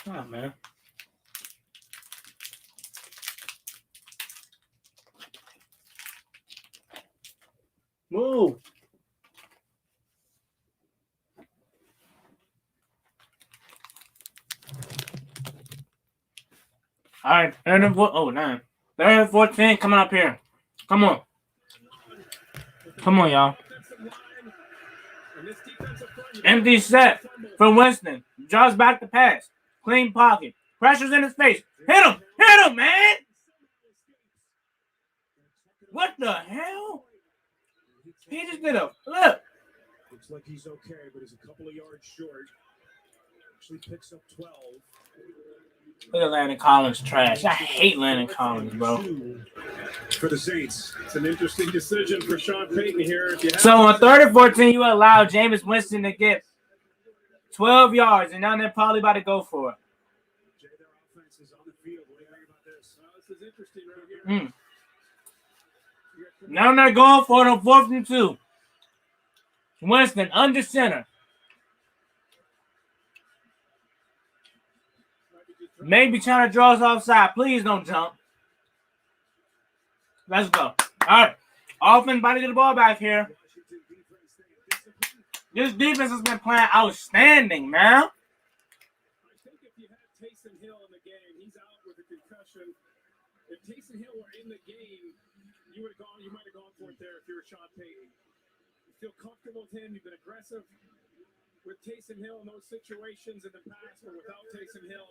Speaker 1: Oh, man. Move. All right, 9. 14 coming up here. Come on. Come on, y'all. Empty set for Winston. Draws back the pass. Clean pocket. Pressure's in his face. Hit him. Hit him, man. What the hell? He just did a flip.
Speaker 7: Looks like he's okay, but he's a couple of yards short. Actually picks up 12.
Speaker 1: Look at Landon Collins trash. I hate Landon Collins, bro.
Speaker 7: For the Saints, it's an interesting decision for Sean Payton here.
Speaker 1: So on 3rd and 14, you allow Jameis Winston to get 12 yards, and now they're probably about to go for it.
Speaker 7: Jay, their offense is on the field. What do you think about this? This is interesting right here.
Speaker 1: Now they're going for it on 4th and 2. Winston under center. Maybe trying to draw us offside. Please don't jump. Let's go. All right. Offense about to get the ball back here. This defense has been playing outstanding, man.
Speaker 7: I think if you had Taysom Hill in the game, he's out with a concussion. If Taysom Hill were in the game, you might have gone for it there if you were Sean Payton. You feel comfortable with him. You've been aggressive with Taysom Hill in those situations in the past, but without Taysom Hill,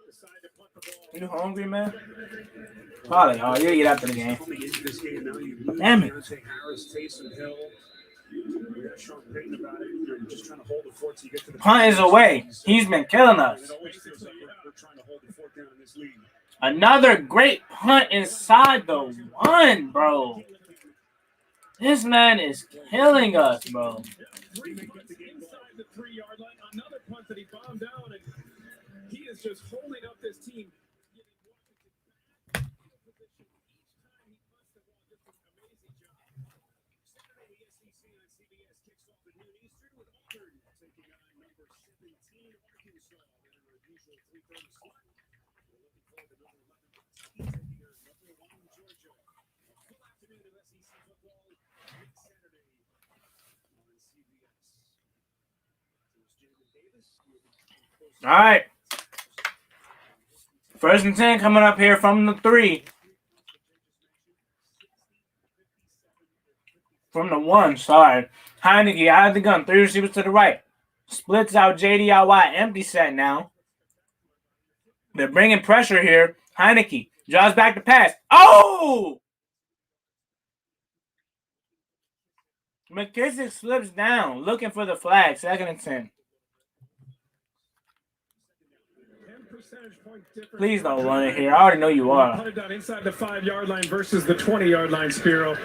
Speaker 7: decide to punt the ball.
Speaker 1: You hungry, man? Probably. Oh, you get after the game. Damn it.
Speaker 7: Harris, Taysom Hill. We got Sean Payton about it. You're just trying to hold the fort so you get to the
Speaker 1: Punt is away. He's been killing us.
Speaker 7: It always feels like we're trying to hold the fort down in this league.
Speaker 1: Another great punt inside the 1, bro. This man is killing us, bro.
Speaker 7: Inside the 3-yard line. Another punt that he bombed down, and he is just holding up this team.
Speaker 1: All right. 1st and 10 coming up here from the 3. From the 1, sorry. Heineke out of the gun. 3 receivers to the right. Splits out JD out wide. Empty set now. They're bringing pressure here. Heineke draws back the pass. Oh! McKissick slips down, looking for the flag. 2nd and 10. Please don't run it here. I already know you are.
Speaker 7: Put it down inside the 5-yard line versus the 20-yard line, Spiro.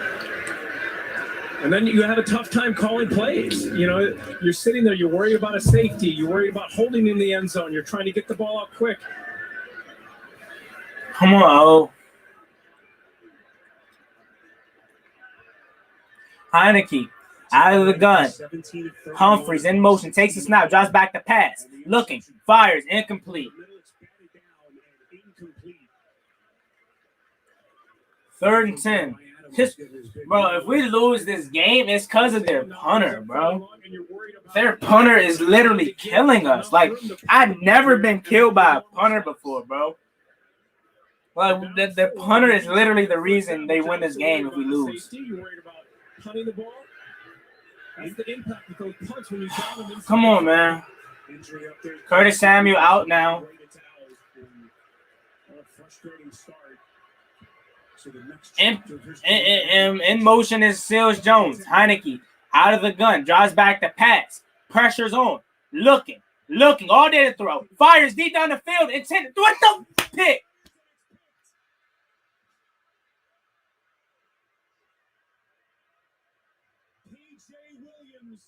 Speaker 7: And then you have a tough time calling plays. You know, you're sitting there, you're worried about a safety, you're worried about holding in the end zone, you're trying to get the ball out quick.
Speaker 1: Come on, O. Heineke out of the gun. Humphreys in motion, takes the snap, drops back the pass. Looking, fires, incomplete. 3rd and 10. Bro, if we lose this game, it's because of their punter, bro. Their punter is literally killing us. Like, I've never been killed by a punter before, bro. Like, the punter is literally the reason they win this game if we lose. Come on, man. Curtis Samuel out now. In motion is Seals Jones. Heineke out of the gun. Draws back the pass. Pressure's on. Looking. All day to throw. Fires deep down the field. Intended. What the pick?
Speaker 7: P.J. Williams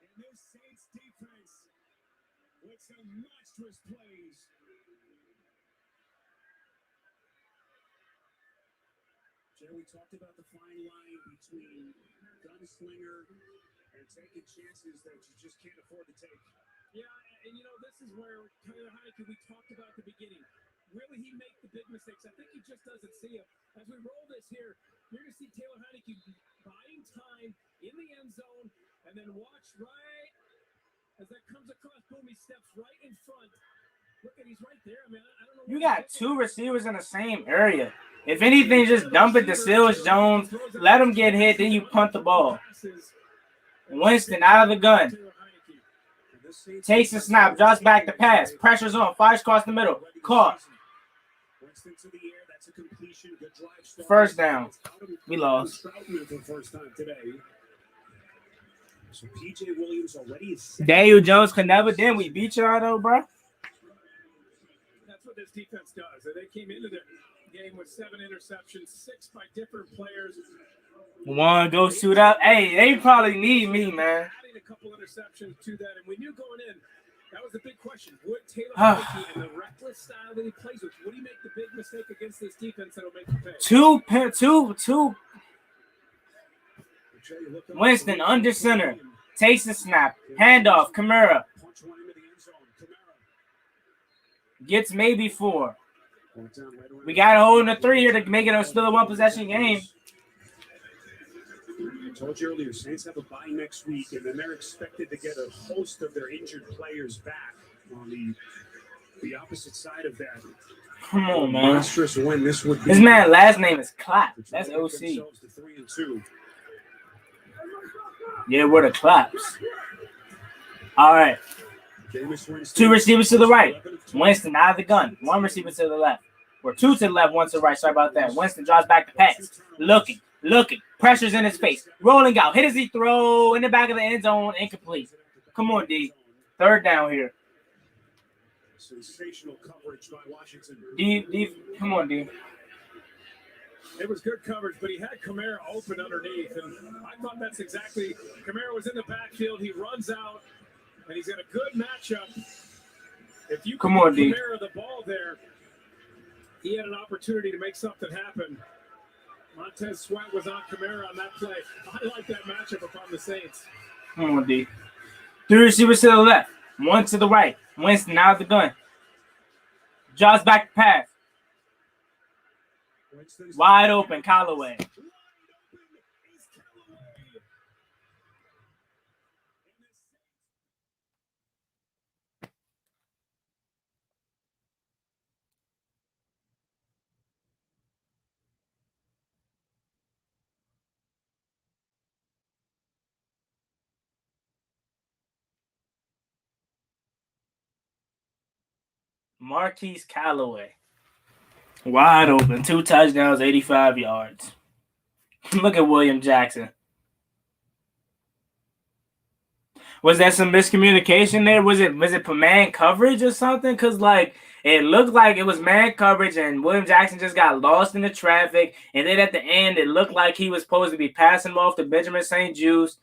Speaker 7: in this Saints defense with some monstrous plays. Jay, we talked about the fine line between gunslinger and taking chances that you just can't afford to take.
Speaker 10: Yeah, and this is where Taylor Heineke, we talked about at the beginning. Will he make the big mistakes? I think he just doesn't see them. As we roll this here, you're going to see Taylor Heineke buying time in the end zone, and then watch right as that comes across. Boom, he steps right in front. Look at, he's right there. I mean, I don't know.
Speaker 1: You got two receivers in the same area. If anything, just dump it to Seals Jones. Let him get hit, then you punt the ball. Winston out of the gun. Takes the snap, drops back the pass. Pressure's on, fires across the middle. Caught. First down. We lost.
Speaker 7: So PJ Williams already is
Speaker 1: Daniel Jones could never. Then we beat y'all though, bro.
Speaker 10: That's what this defense does. They came into the game with 7 interceptions, 6 by different players.
Speaker 1: One go suit up. Hey, they probably need me, man.
Speaker 10: Adding a couple interceptions to that, and we knew going in that was the big question. Would Taylor Heineke and the reckless style that he plays with, would he make the big mistake against this defense that'll make the pay?
Speaker 1: Two. Winston under center. Takes the snap. Handoff. Kamara. Gets maybe 4. We got to hold in a 3 here to make it still a 1-possession game.
Speaker 7: I told you earlier, Saints have a bye next week, and then they're expected to get a host of their injured players back on the opposite side of that.
Speaker 1: Come on, man.
Speaker 7: Monstrous win this would be.
Speaker 1: This man's last name is Clap. That's OC. Yeah, we're the Claps. All right. 2 receivers to the right. Winston out of the gun. 1 receiver to the left. Or 2 to the left, 1 to the right. Sorry about that. Winston draws back the pass. Looking. Pressure's in his face. Rolling out. Hit as he throw in the back of the end zone. Incomplete. Come on, D. 3rd down here.
Speaker 7: Sensational coverage by Washington.
Speaker 1: D. Come on, D.
Speaker 10: It was good coverage, but he had Kamara open underneath, and I thought that's exactly. Kamara was in the backfield. He runs out, and he's got a good matchup. If you
Speaker 1: come on, D.
Speaker 10: Kamara the ball there, he had an opportunity to make something happen. Montez Sweat was on Kamara on that play. I like that matchup upon the Saints.
Speaker 1: Come on, D. 3 receivers to the left, 1 to the right. Winston out of the gun. Draws back the pass. Wide open, Callaway. Marquise Callaway. Wide open. 2 touchdowns, 85 yards. Look at William Jackson. Was there some miscommunication there? Was it man coverage or something? Because, it looked like it was man coverage and William Jackson just got lost in the traffic. And then at the end, it looked like he was supposed to be passing him off to Benjamin St. Juice.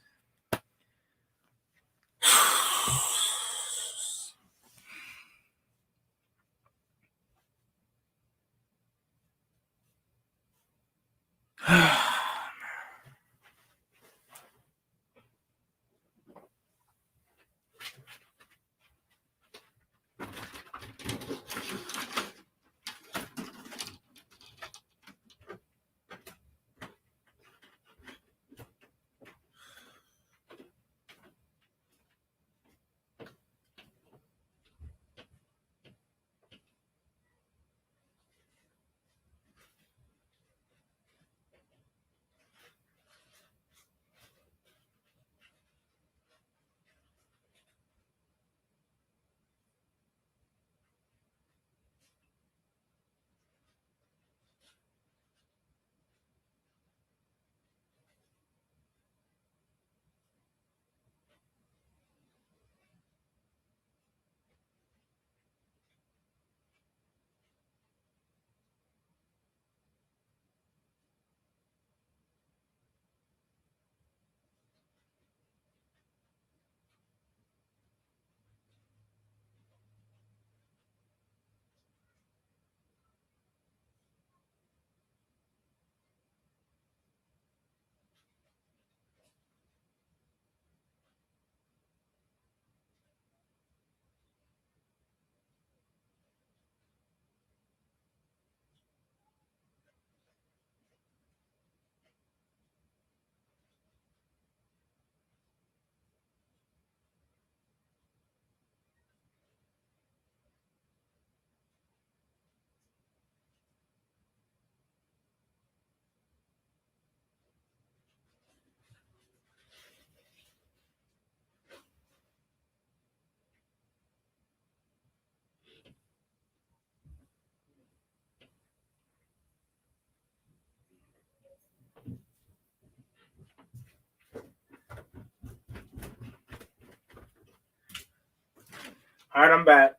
Speaker 1: All right, I'm back.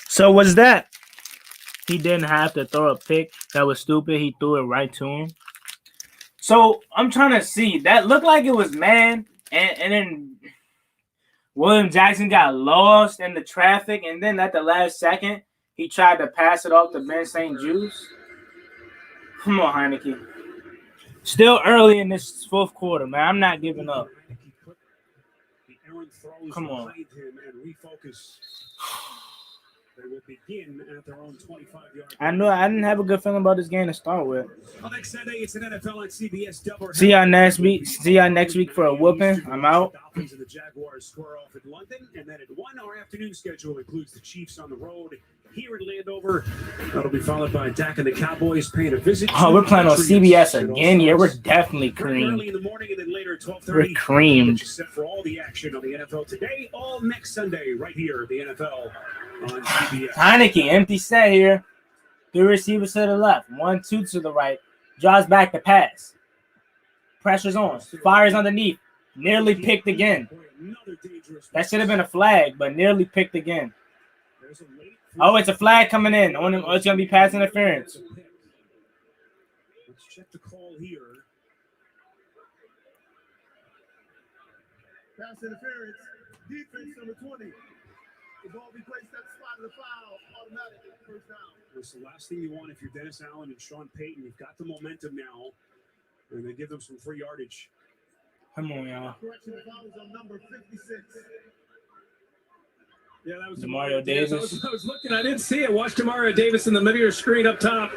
Speaker 1: So was that? He didn't have to throw a pick. That was stupid. He threw it right to him. So I'm trying to see. That looked like it was man, and then William Jackson got lost in the traffic, and then at the last second, he tried to pass it off to Ben St. Juice. Come on, Heineke. Still early in this fourth quarter, man. I'm not giving up. Come on.
Speaker 7: They will begin at their own 25-yard.
Speaker 1: I know I didn't have a good feeling about this game to start with.
Speaker 7: Well, next Sunday, it's an NFL on CBS double.
Speaker 1: See y'all next week. See y'all next week for a whooping. I'm out.
Speaker 7: The Dolphins and the Jaguars square off in London, and then at 1, our afternoon schedule includes the Chiefs on the road here in Landover. That'll be followed by Dak and the Cowboys paying a visit.
Speaker 1: Oh, we're playing on CBS again. Yeah, we're definitely creamed.
Speaker 7: Early in the morning and then later at 12:30.
Speaker 1: We're creamed.
Speaker 7: Set for all the action on the NFL today, all next Sunday, right here, the NFL on CBS.
Speaker 1: Heineke, empty set here. 3 receivers to the left. 1, 2 to the right. Draws back the pass. Pressure's on. Fires underneath. Nearly picked again. That should have been a flag, but nearly picked again. Oh, it's a flag coming in. Oh, it's going to be pass interference.
Speaker 7: Let's check the call here.
Speaker 3: Pass interference. Defense number 20. The ball be placed at the spot of the foul. Automatic first down.
Speaker 7: It's the last thing you want if you're Dennis Allen and Sean Payton. You've got the momentum now, and they give them some free yardage.
Speaker 1: Come on, y'all.
Speaker 3: Correction, the foul is on number 56.
Speaker 7: Yeah, that was
Speaker 1: Demario Davis.
Speaker 7: I was looking. I didn't see it. Watch Demario Davis in the middle of your screen up top.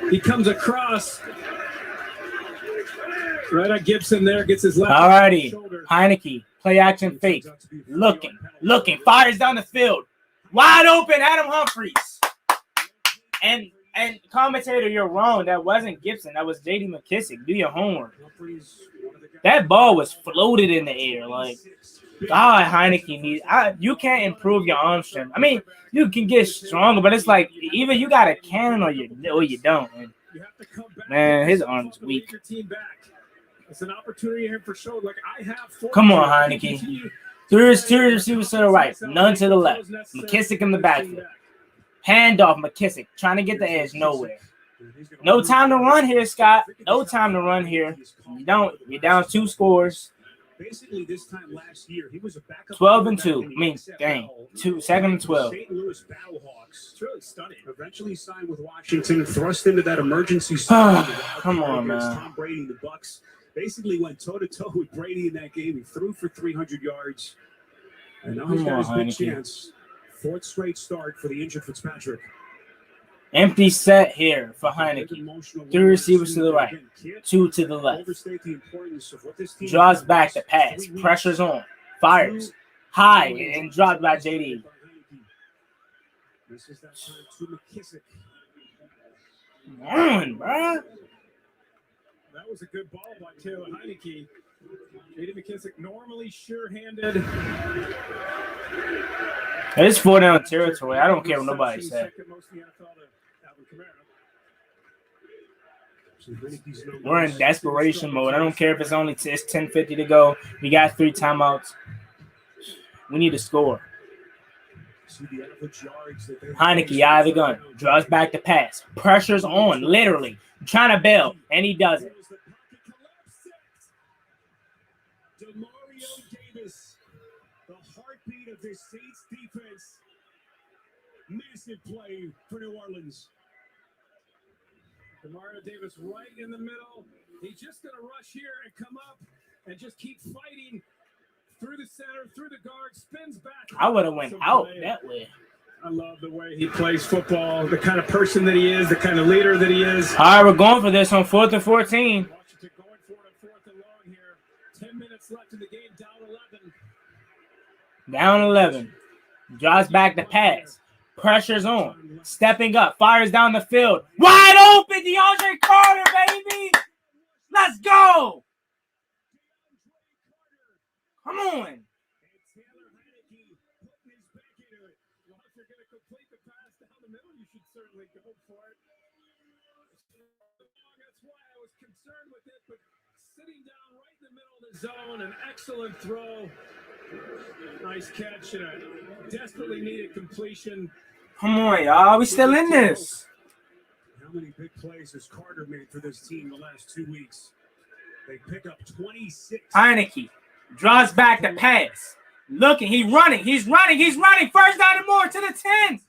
Speaker 7: He comes across. Right on Gibson there. Gets his left.
Speaker 1: Alrighty. Heineke. Play action fake. Looking. Fires down the field. Wide open. Adam Humphries. And commentator, you're wrong. That wasn't Gibson. That was J.D. McKissick. Do your homework. That ball was floated in the air. Like, God, Heineke needs. You can't improve your arm strength. I mean, you can get stronger, but it's like either you got a cannon or you don't. Man, his arm's weak.
Speaker 7: It's an opportunity here for sure. Like I have.
Speaker 1: Come on, Heineke. 3 receivers to the right, none to the left. McKissick in the backfield. Handoff, McKissick trying to get the edge, nowhere. No time to run here, Scott. No time to run here. You're down 2 scores.
Speaker 7: Basically, this time last year, he was a backup.
Speaker 1: 12-2. I mean, dang. 2nd and 12.
Speaker 7: St. Louis Battlehawks. It's really stunning. Eventually signed with Washington, thrust into that emergency.
Speaker 1: Come on, man.
Speaker 7: Tom Brady, the Bucs, basically went toe-to-toe with Brady in that game. He threw for 300 yards. And now he's got his big chance. 4th straight start for the injured Fitzpatrick.
Speaker 1: Empty set here for Heineke. 3 receivers to the right, 2 to the left. Draws back the pass. Pressure's on. Fires. High and dropped by JD.
Speaker 7: This is that time to McKissick.
Speaker 1: Come on, bro.
Speaker 7: That was a good ball by Taylor Heineke. JD McKissick normally sure-handed.
Speaker 1: It's 4-down territory. I don't care what nobody said. We're in desperation mode. I don't care if it's 10:50 to go. We got 3 timeouts. We need to score. Heineke out of the gun. Draws back the pass. Pressure's on, literally. I'm trying to bail, and he doesn't.
Speaker 7: Demario Davis, the heartbeat of this Saints defense. Massive play for New Orleans. Demario Davis right in the middle. He's just going to rush here and come up and just keep fighting through the center, through the guard, spins back.
Speaker 1: I would have went out that way.
Speaker 7: I love the way he plays football, the kind of person that he is, the kind of leader that he is.
Speaker 1: All right, we're going for this on 4th and 14.
Speaker 7: Washington going for it on 4th and long here. 10 minutes left in the game, down 11.
Speaker 1: Down 11. Draws back the pass. Pressure's on. Stepping up. Fires down the field. Wide open, DeAndre Carter, baby. Let's go. Come on.
Speaker 10: That's why I was concerned with it, but sitting down right in the middle of the zone, an excellent throw. Nice catch and a desperately needed completion.
Speaker 1: Come on, y'all. We still in this.
Speaker 7: How many big plays has Carter made for this team the last 2 weeks? They pick up 26.
Speaker 1: Heineke draws back the pass. Looking, he's running. First down and more to the 10.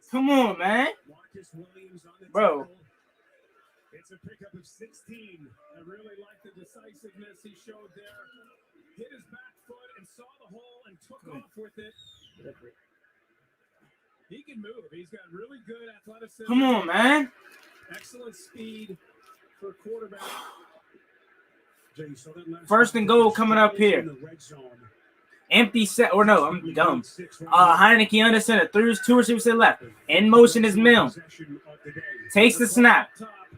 Speaker 1: Come on, man. Bro.
Speaker 10: It's a pickup of 16. I really like the decisiveness he showed there. Hit his back foot and saw the hole and took off with it. He can move. He's got really good athleticism.
Speaker 1: Come on, man.
Speaker 10: Excellent speed for a quarterback.
Speaker 1: First and goal coming up here. Empty set, or no, I'm dumb. Heineke under center. Two receivers to the left. In motion is Milne. Takes the snap.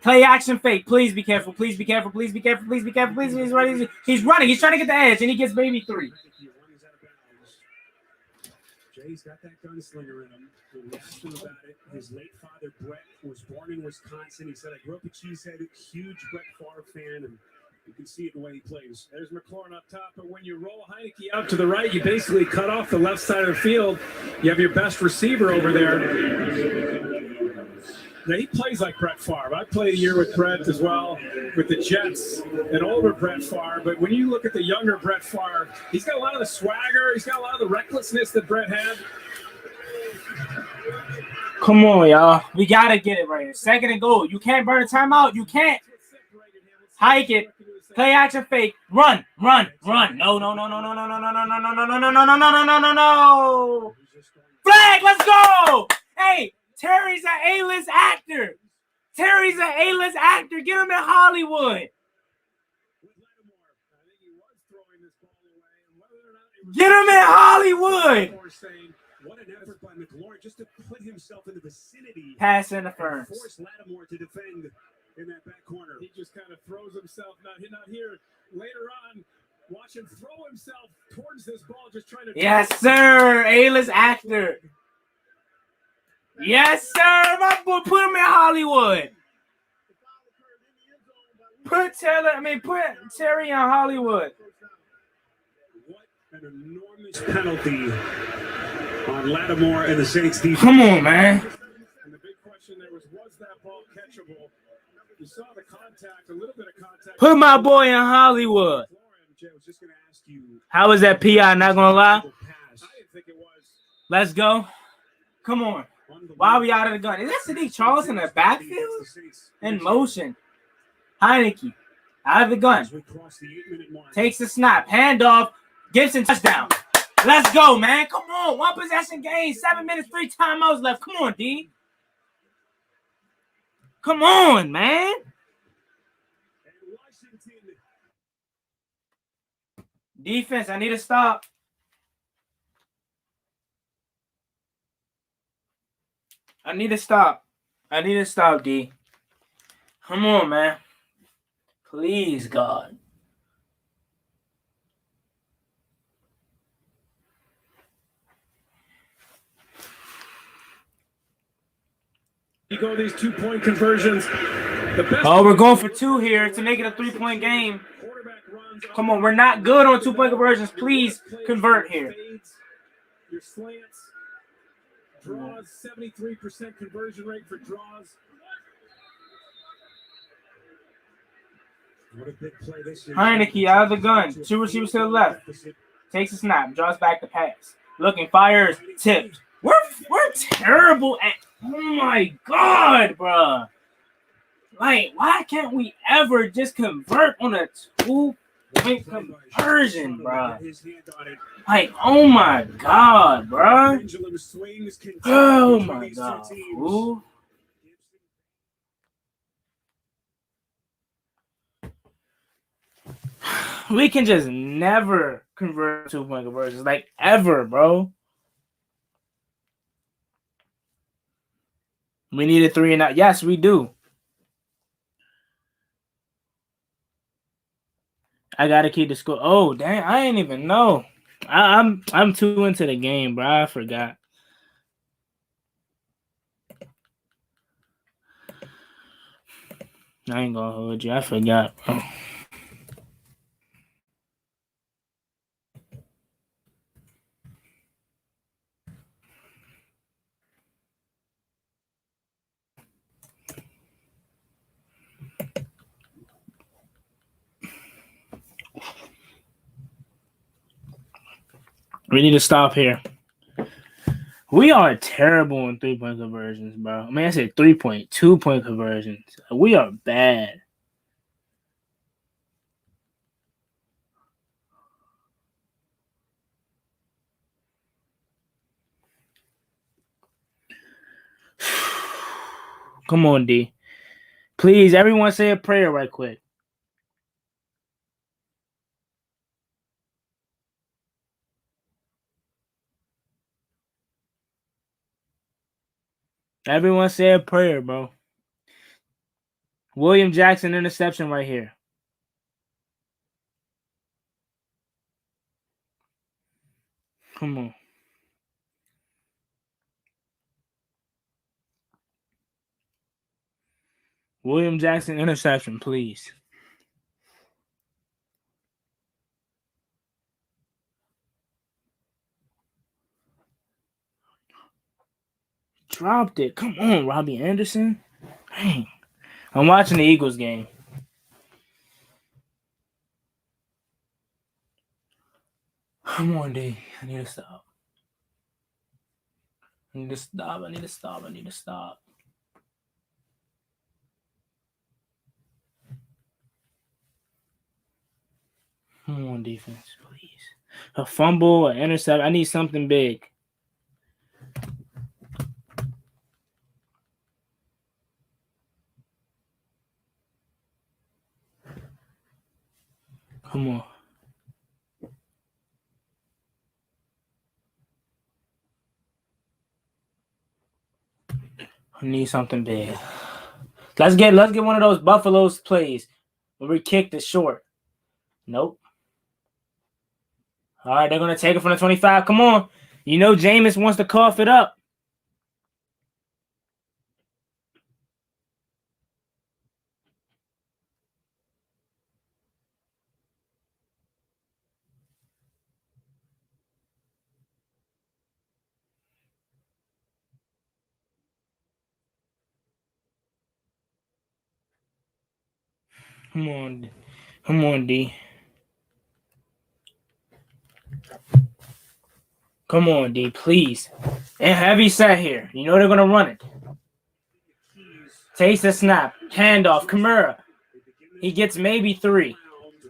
Speaker 1: Play action fake. Please be careful. Please be careful. Please be careful. Please be careful. Please. He's running. He's running. He's trying to get the edge, and he gets maybe 3.
Speaker 7: Jay's got that gunslinger in him. We asked him about it. His late father, Brett, was born in Wisconsin. He said, I grew up a Cheesehead, huge Brett Favre fan, and you can see it in the way he plays.
Speaker 10: There's McLaurin up top, but when you roll Heineke out to the right, you basically cut off the left side of the field. You have your best receiver over there. Now, he plays like Brett Favre. I played a year with Brett as well, with the Jets, an older Brett Favre. But when you look at the younger Brett Favre, he's got a lot of the swagger. He's got a lot of the recklessness that Brett had.
Speaker 1: Come on, y'all. We got to get it right here. Second and goal. You can't burn a timeout. You can't. Hike it. Play action fake. Run. No. Flag, let's go. Hey, Terry's an A-list actor. Get him in Hollywood.
Speaker 7: What an effort by McLaurin just to put himself in the vicinity.
Speaker 1: Pass interference.
Speaker 7: Force Lattimore to defend in that back corner.
Speaker 10: He just kind of throws himself. Not here. Later on, watch him throw himself towards this ball, just trying to.
Speaker 1: Yes, sir. A-list actor. Yes, sir. My boy, put him in Hollywood. Put Terry in Hollywood.
Speaker 7: What an enormous penalty on Lattimore and the Saints defense.
Speaker 1: Come on, man.
Speaker 10: And the big question there was that ball catchable? You saw the contact, a little bit of contact.
Speaker 1: Put my boy in Hollywood. How was that PI? Not gonna lie.
Speaker 10: I didn't think it was.
Speaker 1: Let's go. Come on. Why are we out of the gun? Is that Sadiq Charles in the backfield? In motion. Heineke. Out of the gun. Takes the snap. Handoff. Gibson touchdown. Let's go, man. Come on. 1 possession game. 7 minutes, 3 timeouts left. Come on, D. Come on, man. Defense, I need to stop. I need to stop, D. Come on, man. Please, God.
Speaker 10: You go these 2-point conversions.
Speaker 1: We're going for 2 here to make it a 3-point game. Come on, we're not good on 2-point conversions. Please convert here.
Speaker 10: Your slants. Draws, 73% conversion rate for draws.
Speaker 7: What a big play this is.
Speaker 1: Heineke out of the gun. 2 receivers to the left. Takes a snap. Draws back the pass. Looking, fires, tipped. We're terrible at. Oh my God, bro. Like, why can't we ever just convert on a 2-point conversion, bro? Like, oh my God, bro. Oh my God. Ooh. We can just never convert 2-point conversions, like ever, bro. We need a 3 and out. Yes, we do. I gotta keep the score. Oh, dang! I didn't even know. I'm too into the game, bro. I forgot. I ain't gonna hold you. I forgot, bro. We need to stop here. We are terrible in 3-point conversions, bro. I mean, I said 3-point, 2-point conversions. We are bad. Come on, D. Please, everyone say a prayer right quick. Everyone say a prayer, bro. William Jackson interception right here. Come on. William Jackson interception, please. Dropped it. Come on, Robbie Anderson. Dang. I'm watching the Eagles game. Come on, D. I need to stop. I need to stop. Come on, defense, please. A fumble, an intercept. I need something big. Come on. I need something big. Let's get one of those Buffaloes plays where we kicked it short. Nope. All right, they're gonna take it from the 25. Come on. You know Jameis wants to cough it up. Come on, D. Come on, D, please. And heavy set here. You know they're gonna run it. Takes the snap. Handoff. Kamara. He gets maybe 3.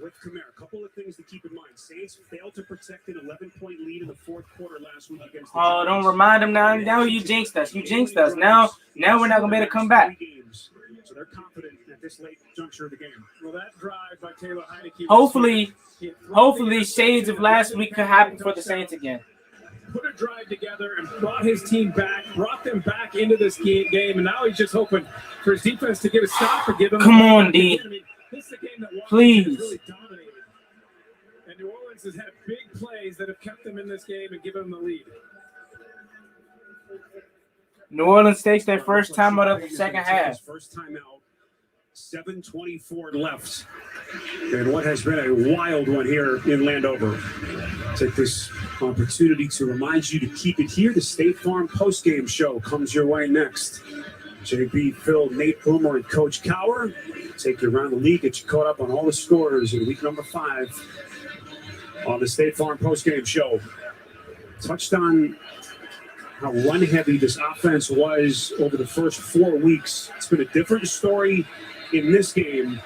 Speaker 7: With Kamara, a couple of things to keep in mind. Saints failed to protect an 11-point lead in the fourth quarter last week against the
Speaker 1: Oh, don't remind him now. Now you jinxed us. Now we're not gonna be able to come back.
Speaker 7: So they're confident at this late juncture of the game. Well, that drive by Taylor Heineke.
Speaker 1: Hopefully, shades of last week could happen for the Saints again.
Speaker 10: Put a drive together and brought his team back, brought them back into this game, and now he's just hoping for his defense to get a stop or give them.
Speaker 1: Come on, D.
Speaker 10: I mean, this is a game that
Speaker 1: Please.
Speaker 10: Washington has really dominated. And New Orleans has had big plays that have kept them in this game and given them the lead.
Speaker 1: New Orleans takes their first time out of the second half.
Speaker 7: First time out. 7:24 left. And what has been a wild one here in Landover. Take this opportunity to remind you to keep it here. The State Farm postgame show comes your way next. JB, Phil, Nate Boomer, and Coach Cower take you around the league, get you caught up on all the scores in week number 5 on the State Farm postgame show. Touched on how run-heavy this offense was over the first 4 weeks. It's been a different story in this game.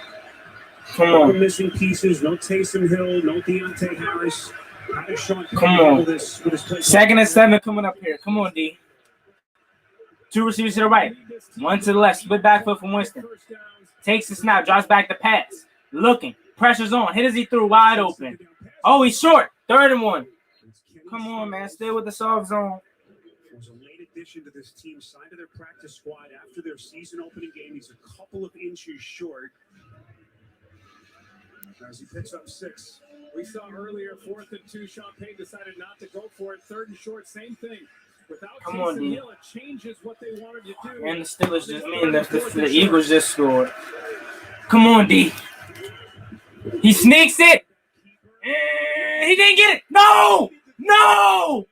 Speaker 1: Come on.
Speaker 7: Missing pieces, no Taysom Hill, no Deontay Harris.
Speaker 1: Come on. 2nd and 7 coming up here. Come on, D. 2 receivers to the right. 1 to the left. Split backfield from Winston. Takes the snap. Drops back the pass. Looking. Pressure's on. Hit as he threw wide open. Oh, he's short. 3rd and 1. Come on, man. Stay with the soft zone.
Speaker 7: Was a late addition to this team, signed to their practice squad after their season opening game. He's a couple of inches short as he picks up 6.
Speaker 10: We saw earlier 4th and 2. Sean Payton decided not to go for it. 3rd and short, same thing. Without Taysom Hill, it changes what they wanted to do.
Speaker 1: And the Steelers just the Eagles just scored. Come on, D. He sneaks it. He didn't get it. No! No!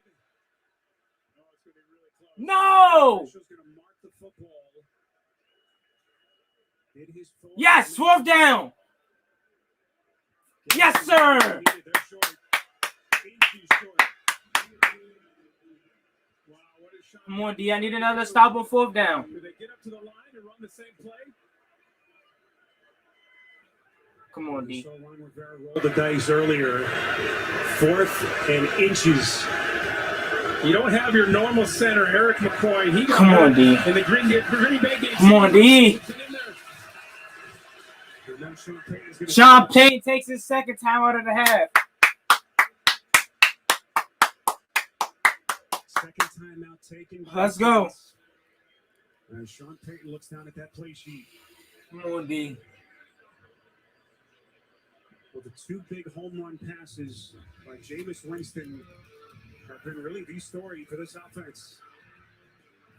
Speaker 1: No! Yes, 4th down. Yes, sir. Come on, D. I need another stop on 4th down.
Speaker 10: Do they get up to the line and run the same play?
Speaker 1: Come on, D.
Speaker 10: Roll the dice earlier. 4th and inches. You don't have your normal center, Eric McCoy. He got
Speaker 1: Come on, D.
Speaker 10: in the Green Bay game.
Speaker 1: Come on, D. Sean Payton takes his 2nd time out of the half.
Speaker 10: Second time out taken.
Speaker 1: Let's go.
Speaker 10: As Sean Payton looks down at that play sheet.
Speaker 1: Come on, D.
Speaker 10: Well, the 2 big home run passes by Jameis Winston have been really the story for this offense.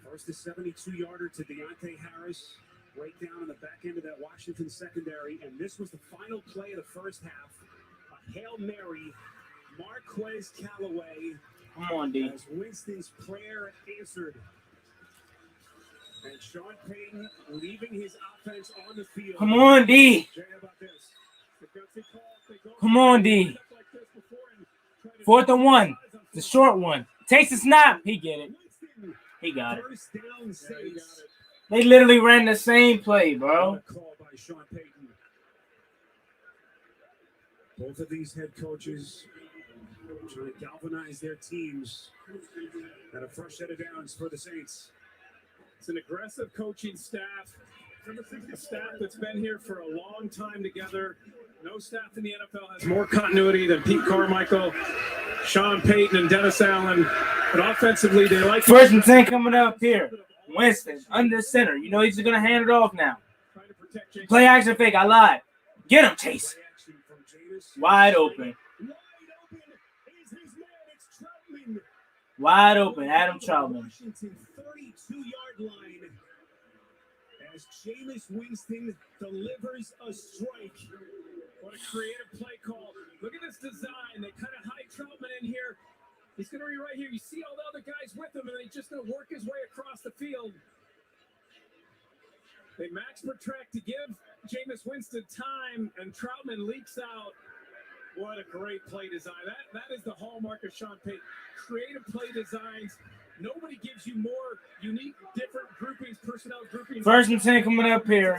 Speaker 10: First, a 72-yarder to Deontay Harris, right down on the back end of that Washington secondary. And this was the final play of the first half. A Hail Mary, Marquez Callaway.
Speaker 1: Come on, D.
Speaker 10: As Winston's prayer answered. And Sean Payton leaving his offense on the field.
Speaker 1: Come on, D.
Speaker 10: Jay, how about this?
Speaker 1: Come on, D. 4th and 1. The short one. Takes the snap. He get it. He got it. They literally ran the same play, bro.
Speaker 10: Both of these head coaches trying to galvanize their teams at a fresh set of downs for the Saints. It's an aggressive coaching staff. A staff that's been here for a long time together. No staff in the NFL has more continuity than Pete Carmichael, Sean Payton, and Dennis Allen. But offensively, they like
Speaker 1: 1st and 10 coming up here. Winston under center. You know he's going to hand it off now. Play action fake. I lied. Get him, Chase. Wide open. Wide open. Adam Troutman.
Speaker 10: 32-yard line. As Jameis Winston delivers a strike. What a creative play call. Look at this design. They kind of hide Troutman in here. He's going to be right here. You see all the other guys with him, and he's just going to work his way across the field. They max protect to give Jameis Winston time, and Troutman leaks out. What a great play design. That is the hallmark of Sean Payton. Creative play designs. Nobody gives you more unique, different groupings, personnel groupings.
Speaker 1: 1st and 10 coming up here.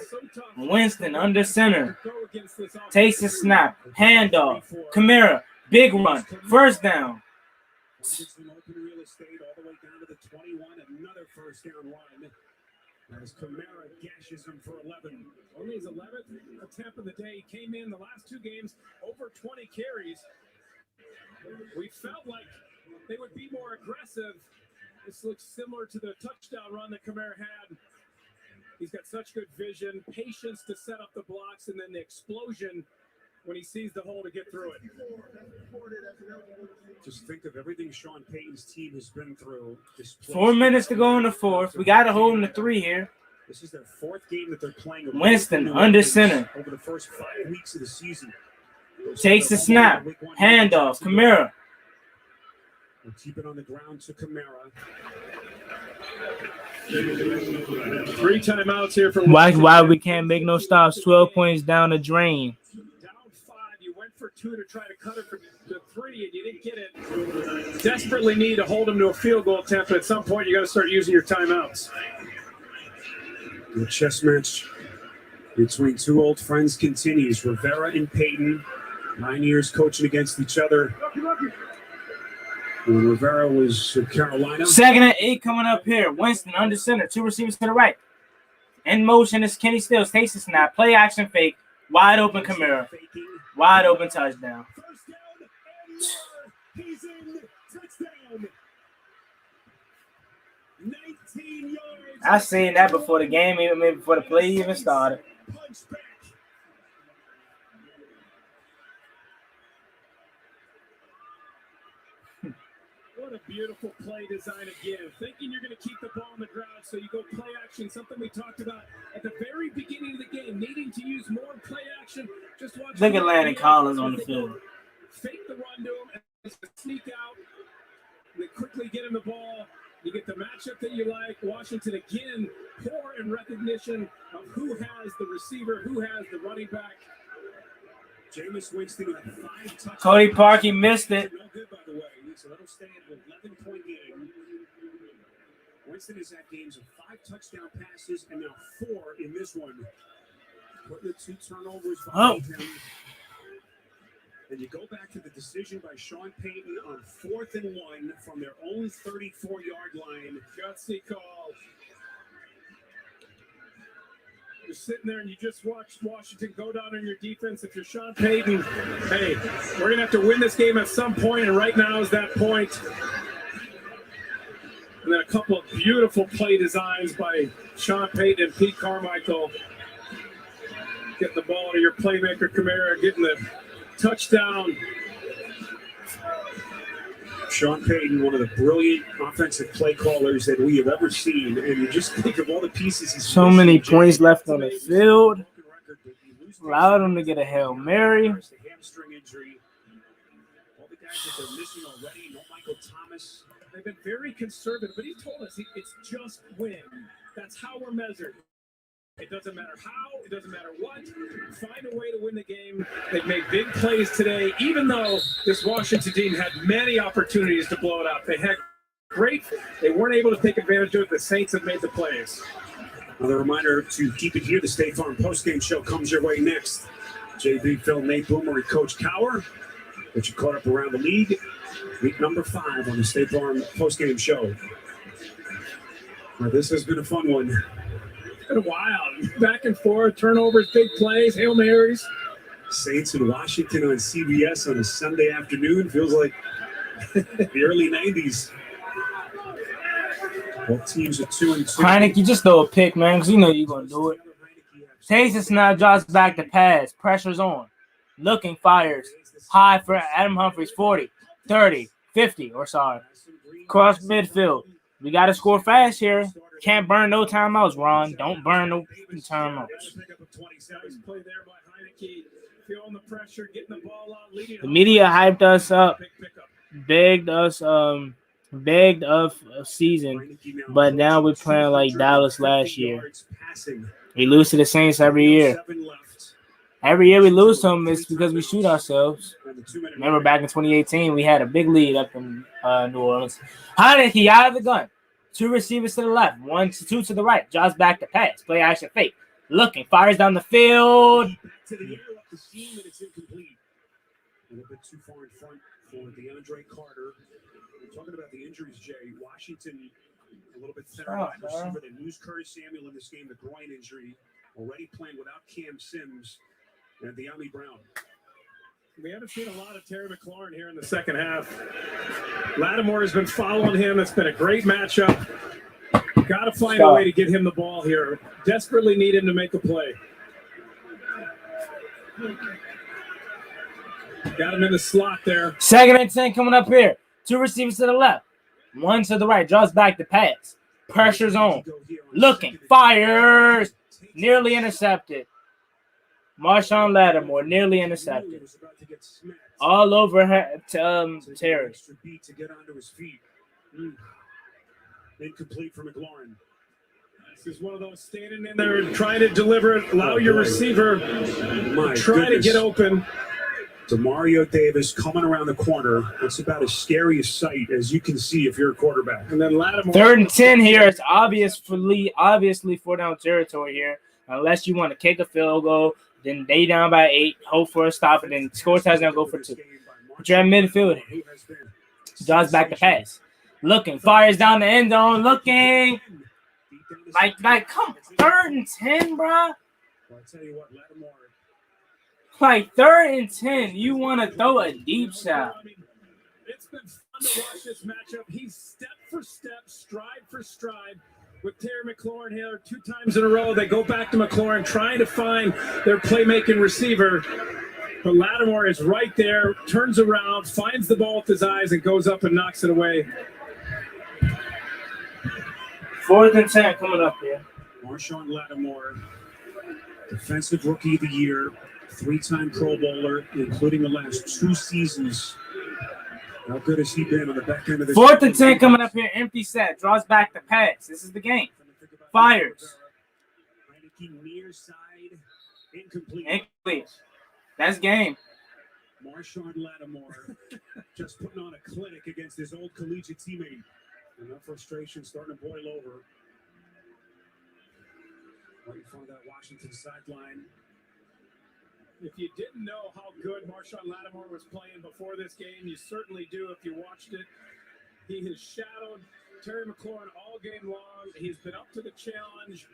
Speaker 1: Winston under center. Takes the snap. Handoff. Kamara. Big run. 1st down.
Speaker 10: Open real estate all the way down to the 21. Another 1st down run. As Kamara gashes him for 11. Only his 11th attempt of the day. He came in the last 2 games over 20 carries. We felt like they would be more aggressive. This looks similar to the touchdown run that Kamara had. He's got such good vision, patience to set up the blocks, and then the explosion when he sees the hole to get through it. Just think of everything Sean Payton's team has been through.
Speaker 1: 4 minutes to go in the 4th. We got a hole in the 3 here.
Speaker 10: This is their 4th game that they're playing.
Speaker 1: Winston under center.
Speaker 10: Over the first 5 weeks of the season.
Speaker 1: Takes the snap. Handoff. Kamara.
Speaker 10: We'll keep it on the ground to Kamara. 3 timeouts here from
Speaker 1: why we can't make no stops. 12 points down the drain.
Speaker 10: Down 5. You went for 2 to try to cut it for the 3, and you didn't get it. Desperately need to hold them to a field goal attempt, but at some point you got to start using your timeouts. The chess match between 2 old friends continues. Rivera and Payton, 9 years coaching against each other. When Rivera was in Carolina.
Speaker 1: 2nd and 8 coming up here. Winston under center. 2 receivers to the right. In motion is Kenny Stills. Takes the snap. Play action fake. Wide open Kamara. Wide open touchdown.
Speaker 10: He's in. Touchdown. 19 yards.
Speaker 1: I seen that before the game, even before the play even started.
Speaker 10: What a beautiful play design again. Thinking you're going to keep the ball on the ground so So you go play action, something we talked about at the very beginning of the game, needing to use more play action. Just watch.
Speaker 1: Look at Landon Collins on the field.
Speaker 10: Fake the run to him and sneak out. They quickly get him the ball. You get the matchup that you like. Washington again, poor in recognition of who has the receiver, who has the running back.
Speaker 7: Jameis Winston with 5 touchdowns.
Speaker 1: Cody Parkey missed it.
Speaker 7: No good, by the way. So that'll stay at an 11-point game. Winston has had games of 5 touchdown passes and now 4 in this one. Putting the 2 turnovers behind him. And you go back to the decision by Sean Payton on 4th and 1 from their own 34-yard line.
Speaker 10: Gutsy call. You're sitting there and you just watch Washington go down on your defense. If you're Sean Payton, hey, we're going to have to win this game at some point, and right now is that point. And then a couple of beautiful play designs by Sean Payton and Pete Carmichael. Getting the ball to your playmaker, Kamara, getting the touchdown.
Speaker 7: Sean Payton, one of the brilliant offensive play callers that we have ever seen. And you just think of all the pieces he's
Speaker 1: so many points left on the field. Allowed him to get a Hail Mary.
Speaker 7: Hamstring injury. All the guys that they're missing already. No Michael Thomas.
Speaker 10: They've been very conservative, but he told us it's just win. That's how we're measured. It doesn't matter how, it doesn't matter what. Find a way to win the game. They've made big plays today, even though this Washington team had many opportunities to blow it out. They had they weren't able to take advantage of it. The Saints have made the plays.
Speaker 7: Another reminder to keep it here. The State Farm postgame show comes your way next. JV, Phil, Nate Boomer, and Coach Cower. That you caught up around the league. Week number 5 on the State Farm postgame show. Well, this has been a fun one.
Speaker 10: It's been a while. Back and forth, turnovers, big plays, Hail Marys.
Speaker 7: Saints in Washington on CBS on a Sunday afternoon. Feels like the early 90s. Both teams are 2-2.
Speaker 1: Frantic, you just throw a pick, man, because you know you're going to do it. Takes a snap, drops back to pass. Pressure's on. Looking, fires. High for Adam Humphries, 40, 30, 50, Cross midfield. We got to score fast here. Can't burn no timeouts, Ron. Don't burn no timeouts. The media hyped us up, begged us of season, but now we're playing like Dallas last year. We lose to the Saints every year. Every year we lose to them is because we shoot ourselves. Remember back in 2018, we had a big lead up in New Orleans. Heineke out of the gun. 2 receivers to the left, 2 to the right. Jaws back to pass. Play action fake. Looking, fires down the field.
Speaker 7: To the air up the seam, and it's incomplete. A little bit too far in front for DeAndre Carter. We're talking about the injuries, Jay. Washington, a little bit thinner wide receiver. They lose Curtis Samuel in this game, the groin injury. Already playing without Cam Sims and De'Ami Brown.
Speaker 10: We haven't seen a lot of Terry McLaurin here in the second half. Lattimore has been following him. It's been a great matchup. Got to find a way to get him the ball here. Desperately need him to make a play. Got him in the slot there.
Speaker 1: 2nd and 10 coming up here. 2 receivers to the left, 1 to the right. Draws back to pass. Pressure's on. Looking, fires. Nearly intercepted. Marshawn Lattimore nearly intercepted. All over Terry.
Speaker 7: To get onto his feet. Incomplete for McLaurin.
Speaker 10: This is one of those standing in there and trying to deliver it. Allow your receiver to get open.
Speaker 7: Demario Davis coming around the corner. That's about as scary a sight as you can see if you're a quarterback.
Speaker 10: And then Lattimore.
Speaker 1: 3rd and 10 here. It's obviously 4-down territory here. Unless you want to kick a field goal, then they down by 8, hope for a stop, and then score touchdown, go for 2. But you're at midfield. Draws back to pass. Looking, fires down the end zone. Looking. Like, come, 3rd and 10, bro.
Speaker 7: Well, I'll tell you what, Lattimore.
Speaker 1: Like 3rd and 10, you want to throw a deep shot.
Speaker 10: It's been fun to watch this matchup. He's step for step, stride for stride with Terry McLaurin here 2 times in a row. They go back to McLaurin trying to find their playmaking receiver. But Lattimore is right there, turns around, finds the ball with his eyes, and goes up and knocks it away.
Speaker 1: 4th and 10 coming up here.
Speaker 7: Marshon Lattimore, Defensive Rookie of the Year, 3-time Pro Bowler, including the last 2 seasons. How good has he been on the back end of this?
Speaker 1: 4th and 10 coming up here. Empty set. Draws back the pass. This is the game. Fires.
Speaker 7: Near side, incomplete.
Speaker 1: Incomplete. That's game.
Speaker 7: Marshon Lattimore just putting on a clinic against his old collegiate teammate. And that frustration starting to boil over. Right in front of that Washington sideline.
Speaker 10: If you didn't know how good Marshon Lattimore was playing before this game, you certainly do if you watched it. He has shadowed Terry McLaurin all game long. He's been up to the challenge.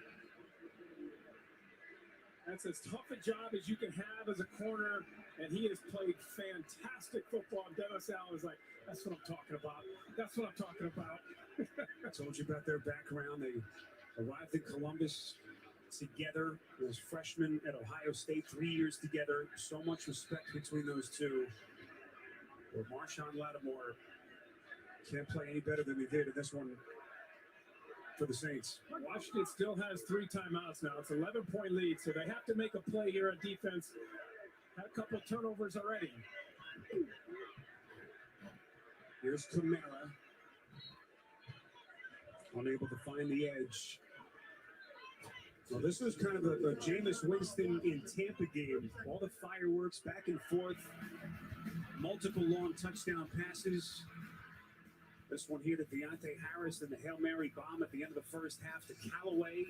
Speaker 10: That's as tough a job as you can have as a corner, and he has played fantastic football. Dennis Allen is like, that's what I'm talking about. That's what I'm talking about.
Speaker 7: I told you about their background. They arrived in Columbus together as freshmen at Ohio State, 3 years together. So much respect between those two. Well, Marshon Lattimore can't play any better than he did in this one for the Saints.
Speaker 10: Washington still has 3 timeouts now. It's an 11-point lead, so they have to make a play here on defense. Had a couple of turnovers already.
Speaker 7: Here's Kamara. Unable to find the edge. Well, this was kind of a Jameis Winston in Tampa game. All the fireworks back and forth. Multiple long touchdown passes. This one here to Deontay Harris and the Hail Mary bomb at the end of the first half to Callaway.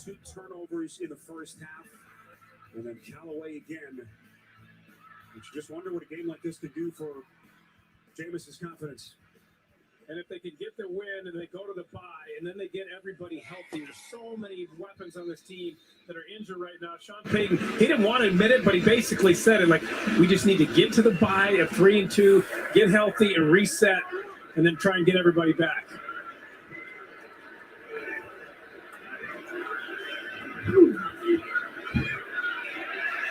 Speaker 7: 2 turnovers in the first half. And then Callaway again. You just wonder what a game like this could do for Jameis's confidence.
Speaker 10: And if they can get their win and they go to the bye and then they get everybody healthy, there's so many weapons on this team that are injured right now. Sean Payton, he didn't want to admit it, but he basically said it like, we just need to get to the bye at 3-2, get healthy and reset, and then try and get everybody back.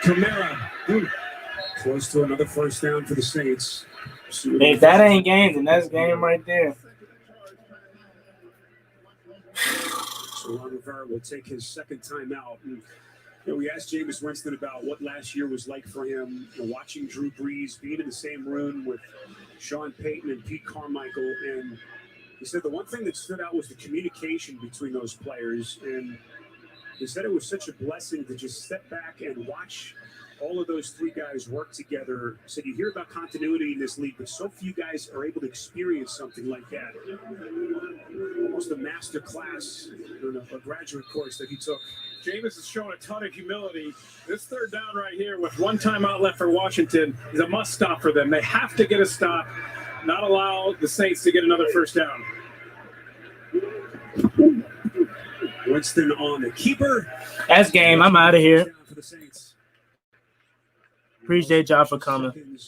Speaker 7: Kamara, close to another first down for the Saints.
Speaker 1: If that ain't game, then that's game right there.
Speaker 7: So Ron Rivera will take his second time out. And, we asked Jameis Winston about what last year was like for him, watching Drew Brees, being in the same room with Sean Payton and Pete Carmichael. And he said the one thing that stood out was the communication between those players. And he said it was such a blessing to just step back and watch all of those 3 guys work together. So you hear about continuity in this league, but so few guys are able to experience something like that. Almost a master class, a graduate course that he took.
Speaker 10: Jameis has shown a ton of humility. This 3rd down right here with 1 timeout left for Washington is a must stop for them. They have to get a stop, not allow the Saints to get another first down.
Speaker 7: Winston on the keeper.
Speaker 1: That's game. I'm out of here. Appreciate y'all for coming.